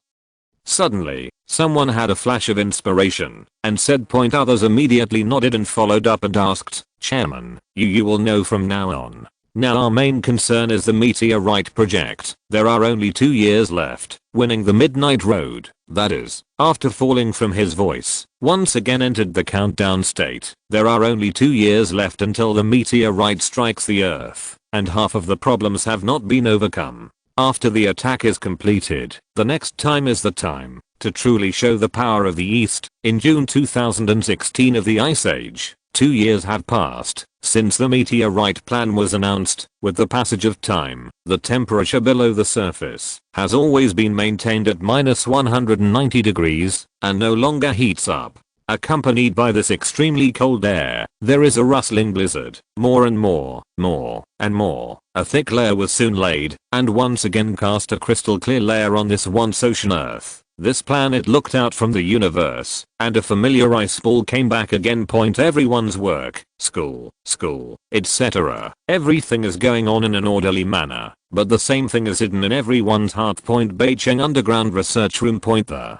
Speaker 1: Suddenly, someone had a flash of inspiration and said. Others immediately nodded and followed up and asked, "Chairman, you will know from now on. Now our main concern is the meteorite project. There are only 2 years left." Winning the Midnight Road, that is, after falling from his voice, once again entered the countdown state. There are only 2 years left until the meteorite strikes the earth, and half of the problems have not been overcome. After the attack is completed, the next time is the time to truly show the power of the East. In June 2016 of the Ice Age, 2 years have passed since the meteorite plan was announced. With the passage of time, the temperature below the surface has always been maintained at -190 degrees and no longer heats up. Accompanied by this extremely cold air, there is a rustling blizzard. More and more and more. A thick layer was soon laid, and once again cast a crystal clear layer on this once ocean Earth. This planet looked out from the universe, and a familiar ice ball came back again. Everyone's work, school, etc. Everything is going on in an orderly manner, but the same thing is hidden in everyone's heart. Beijing Underground Research Room. The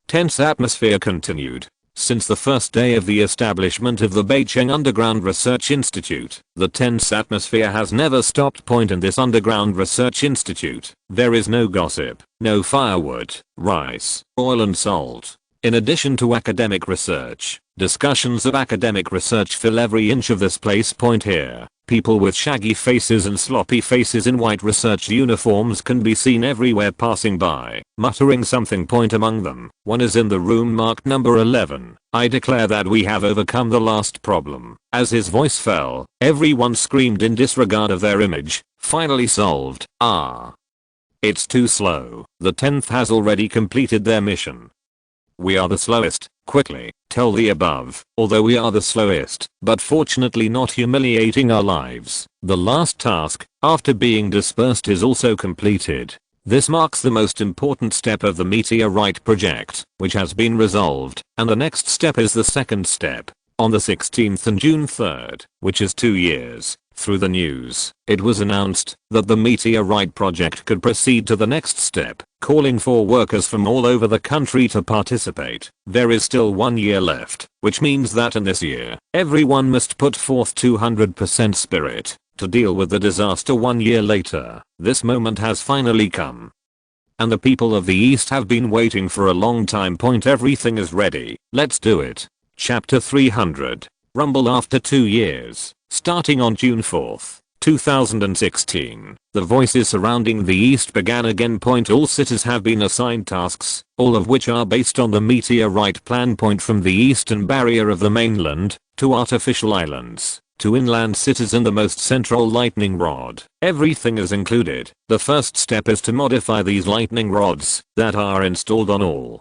Speaker 1: tense atmosphere continued since the first day of the establishment of the Beijing Underground Research Institute. The tense atmosphere has never stopped. In this Underground Research Institute, there is no gossip, no firewood, rice, oil and salt. In addition to academic research, discussions of academic research fill every inch of this place. Here, people with shaggy faces and sloppy faces in white research uniforms can be seen everywhere passing by, muttering something. Among them, one is in the room marked number 11. "I declare that we have overcome the last problem." As his voice fell, everyone screamed in disregard of their image. "Finally solved." "Ah. It's too slow. The 10th has already completed their mission. We are the slowest. Quickly, tell the above." Although we are the slowest, but fortunately not humiliating our lives, the last task, after being dispersed, is also completed. This marks the most important step of the meteorite project, which has been resolved, and the next step is the second step. On the 16th and June 3rd, which is 2 years, through the news, it was announced that the meteorite project could proceed to the next step, calling for workers from all over the country to participate. There is still 1 year left, which means that in this year, everyone must put forth 200% spirit to deal with the disaster 1 year later. This moment has finally come, and the people of the East have been waiting for a long time. Everything is ready. Let's do it. Chapter 300. Rumble after 2 years. Starting on June 4th, 2016, the voices surrounding the East began again. All cities have been assigned tasks, all of which are based on the meteorite plan. From the eastern barrier of the mainland to artificial islands, to inland cities and the most central lightning rod. Everything is included. The first step is to modify these lightning rods that are installed on all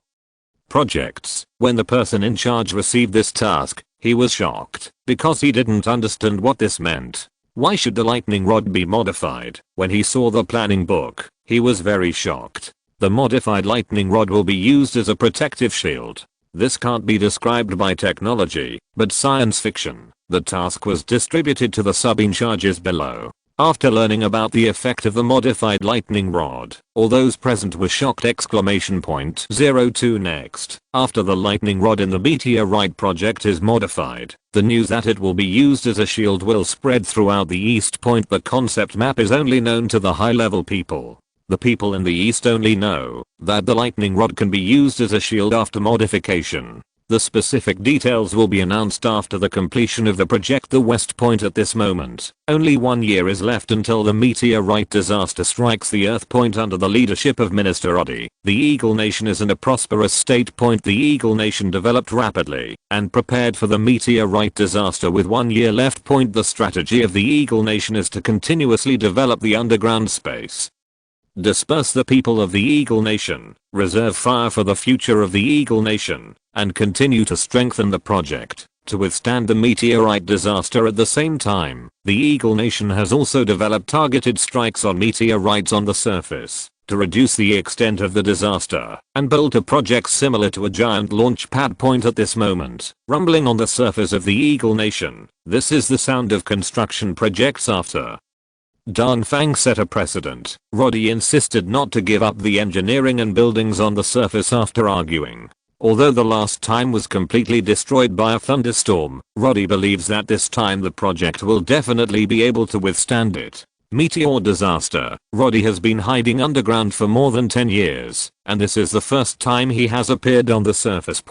Speaker 1: projects. When the person in charge received this task, he was shocked because he didn't understand what this meant. Why should the lightning rod be modified? When he saw the planning book, he was very shocked. The modified lightning rod will be used as a protective shield. This can't be described by technology, but science fiction. The task was distributed to the sub-in-charges below. After learning about the effect of the modified lightning rod, all those present were shocked! 02 Next, after the lightning rod in the meteorite project is modified, the news that it will be used as a shield will spread throughout the East. The concept map is only known to the high-level people. The people in the East only know that the lightning rod can be used as a shield after modification. The specific details will be announced after the completion of the project. The West Point at this moment, only 1 year is left until the meteorite disaster strikes the Earth. Under the leadership of Minister Odi, the Eagle Nation is in a prosperous state. The Eagle Nation developed rapidly and prepared for the meteorite disaster with 1 year left. The strategy of the Eagle Nation is to continuously develop the underground space. Disperse the people of the Eagle Nation, reserve fire for the future of the Eagle Nation, and continue to strengthen the project to withstand the meteorite disaster. At the same time, the Eagle Nation has also developed targeted strikes on meteorites on the surface to reduce the extent of the disaster and built a project similar to a giant launch pad. At this moment, rumbling on the surface of the Eagle Nation, this is the sound of construction projects after Dan Fang set a precedent. Roddy insisted not to give up the engineering and buildings on the surface after arguing. Although the last time was completely destroyed by a thunderstorm, Roddy believes that this time the project will definitely be able to withstand it. Meteor disaster. Roddy has been hiding underground for more than 10 years, and this is the first time he has appeared on the surface.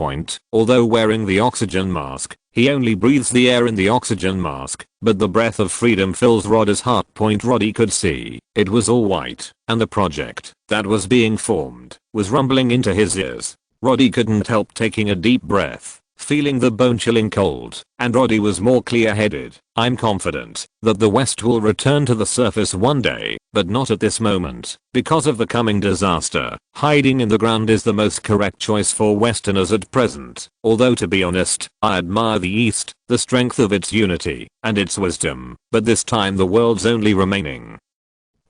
Speaker 1: Although wearing the oxygen mask, he only breathes the air in the oxygen mask, but the breath of freedom fills Roddy's heart. Roddy could see it was all white, and the project that was being formed was rumbling into his ears. Roddy couldn't help taking a deep breath, feeling the bone-chilling cold, and Roddy was more clear-headed. I'm confident that the West will return to the surface one day, but not at this moment, because of the coming disaster. Hiding in the ground is the most correct choice for Westerners at present. Although to be honest, I admire the East, the strength of its unity, and its wisdom, but this time the world's only remaining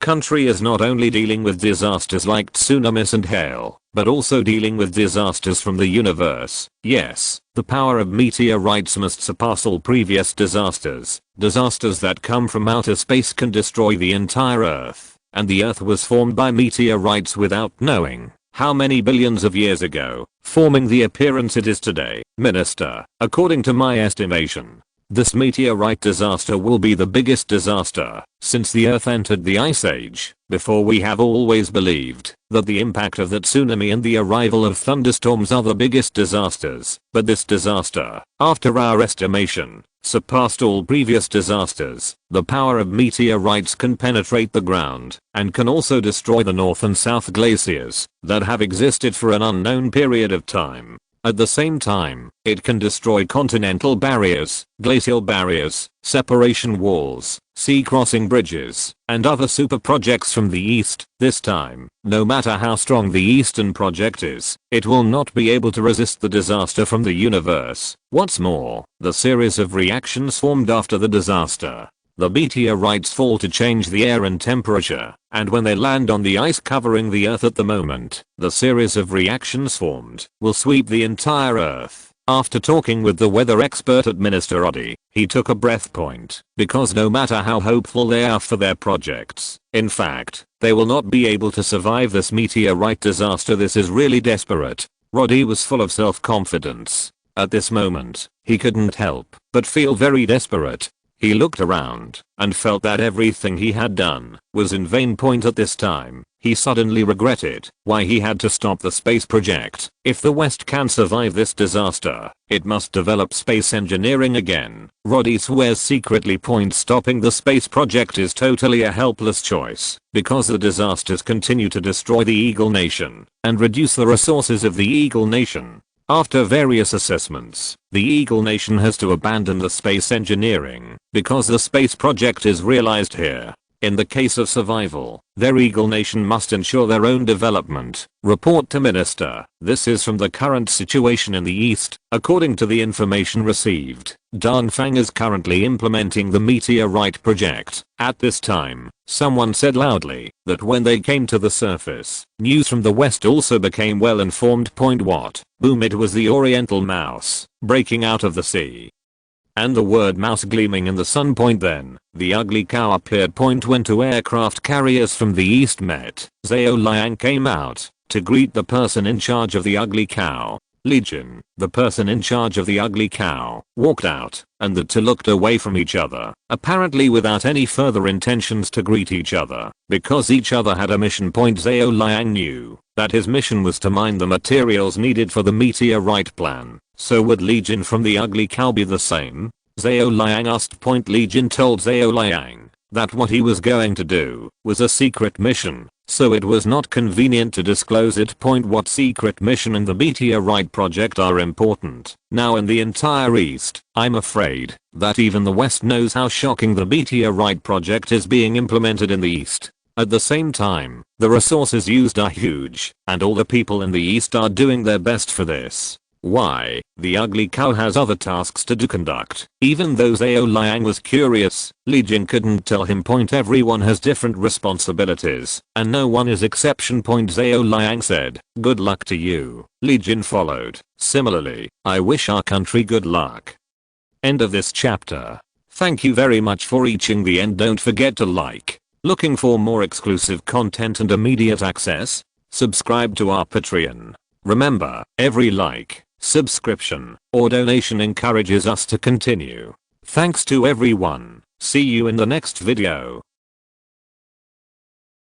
Speaker 1: country is not only dealing with disasters like tsunamis and hail, but also dealing with disasters from the universe. Yes, the power of meteorites must surpass all previous disasters. Disasters that come from outer space can destroy the entire Earth, and the Earth was formed by meteorites without knowing how many billions of years ago, forming the appearance it is today. Minister, according to my estimation, this meteorite disaster will be the biggest disaster since the Earth entered the Ice Age. Before, we have always believed that the impact of the tsunami and the arrival of thunderstorms are the biggest disasters, but this disaster, after our estimation, surpassed all previous disasters. The power of meteorites can penetrate the ground and can also destroy the north and south glaciers that have existed for an unknown period of time. At the same time, it can destroy continental barriers, glacial barriers, separation walls, sea crossing bridges, and other super projects from the east. This time, no matter how strong the eastern project is, it will not be able to resist the disaster from the universe. What's more, the series of reactions formed after the disaster. The meteorites fall to change the air and temperature, and when they land on the ice covering the Earth at the moment, the series of reactions formed will sweep the entire Earth. After talking with the weather expert at Minister Odi, he took a breath. Because no matter how hopeful they are for their projects, in fact, they will not be able to survive this meteorite disaster. This is really desperate. Roddy was full of self-confidence. At this moment, he couldn't help but feel very desperate. He looked around and felt that everything he had done was in vain. At this time, he suddenly regretted why he had to stop the space project. If the West can survive this disaster, it must develop space engineering again. Roddy swears secretly. Stopping the space project is totally a helpless choice, because the disasters continue to destroy the Eagle Nation and reduce the resources of the Eagle Nation. After various assessments, the Eagle Nation has to abandon the space engineering because the space project is realized here. In the case of survival, their Eagle Nation must ensure their own development. Report to Minister. This is from the current situation in the East. According to the information received, Dongfang is currently implementing the meteorite project. At this time, someone said loudly that when they came to the surface, news from the West also became well informed. What? Boom, it was the Oriental mouse breaking out of the sea. And the word mouse gleaming in the sun. Then, the ugly cow appeared. When two aircraft carriers from the east met, Zhao Liang came out to greet the person in charge of the ugly cow. Legion, the person in charge of the ugly cow, walked out, and the two looked away from each other, apparently without any further intentions to greet each other, because each other had a mission. Zhao Liang knew that his mission was to mine the materials needed for the meteorite plan. So would Legion from the ugly cow be the same? Zhao Liang asked. Legion told Zhao Liang that what he was going to do was a secret mission, so it was not convenient to disclose it. What secret mission and the meteorite project are important now in the entire East? I'm afraid that even the West knows how shocking the meteorite project is being implemented in the East. At the same time, the resources used are huge, and all the people in the East are doing their best for this. Why? The ugly cow has other tasks to conduct. Even though Zhao Liang was curious, Legion couldn't tell him. Everyone has different responsibilities, and no one is exception. Zhao Liang said, good luck to you. Legion followed, similarly, I wish our country good luck. End of this chapter. Thank you very much for reaching the end. Don't forget to like. Looking for more exclusive content and immediate access? Subscribe to our Patreon. Remember, every like, subscription, or donation encourages us to continue. Thanks to everyone. See you in the next video.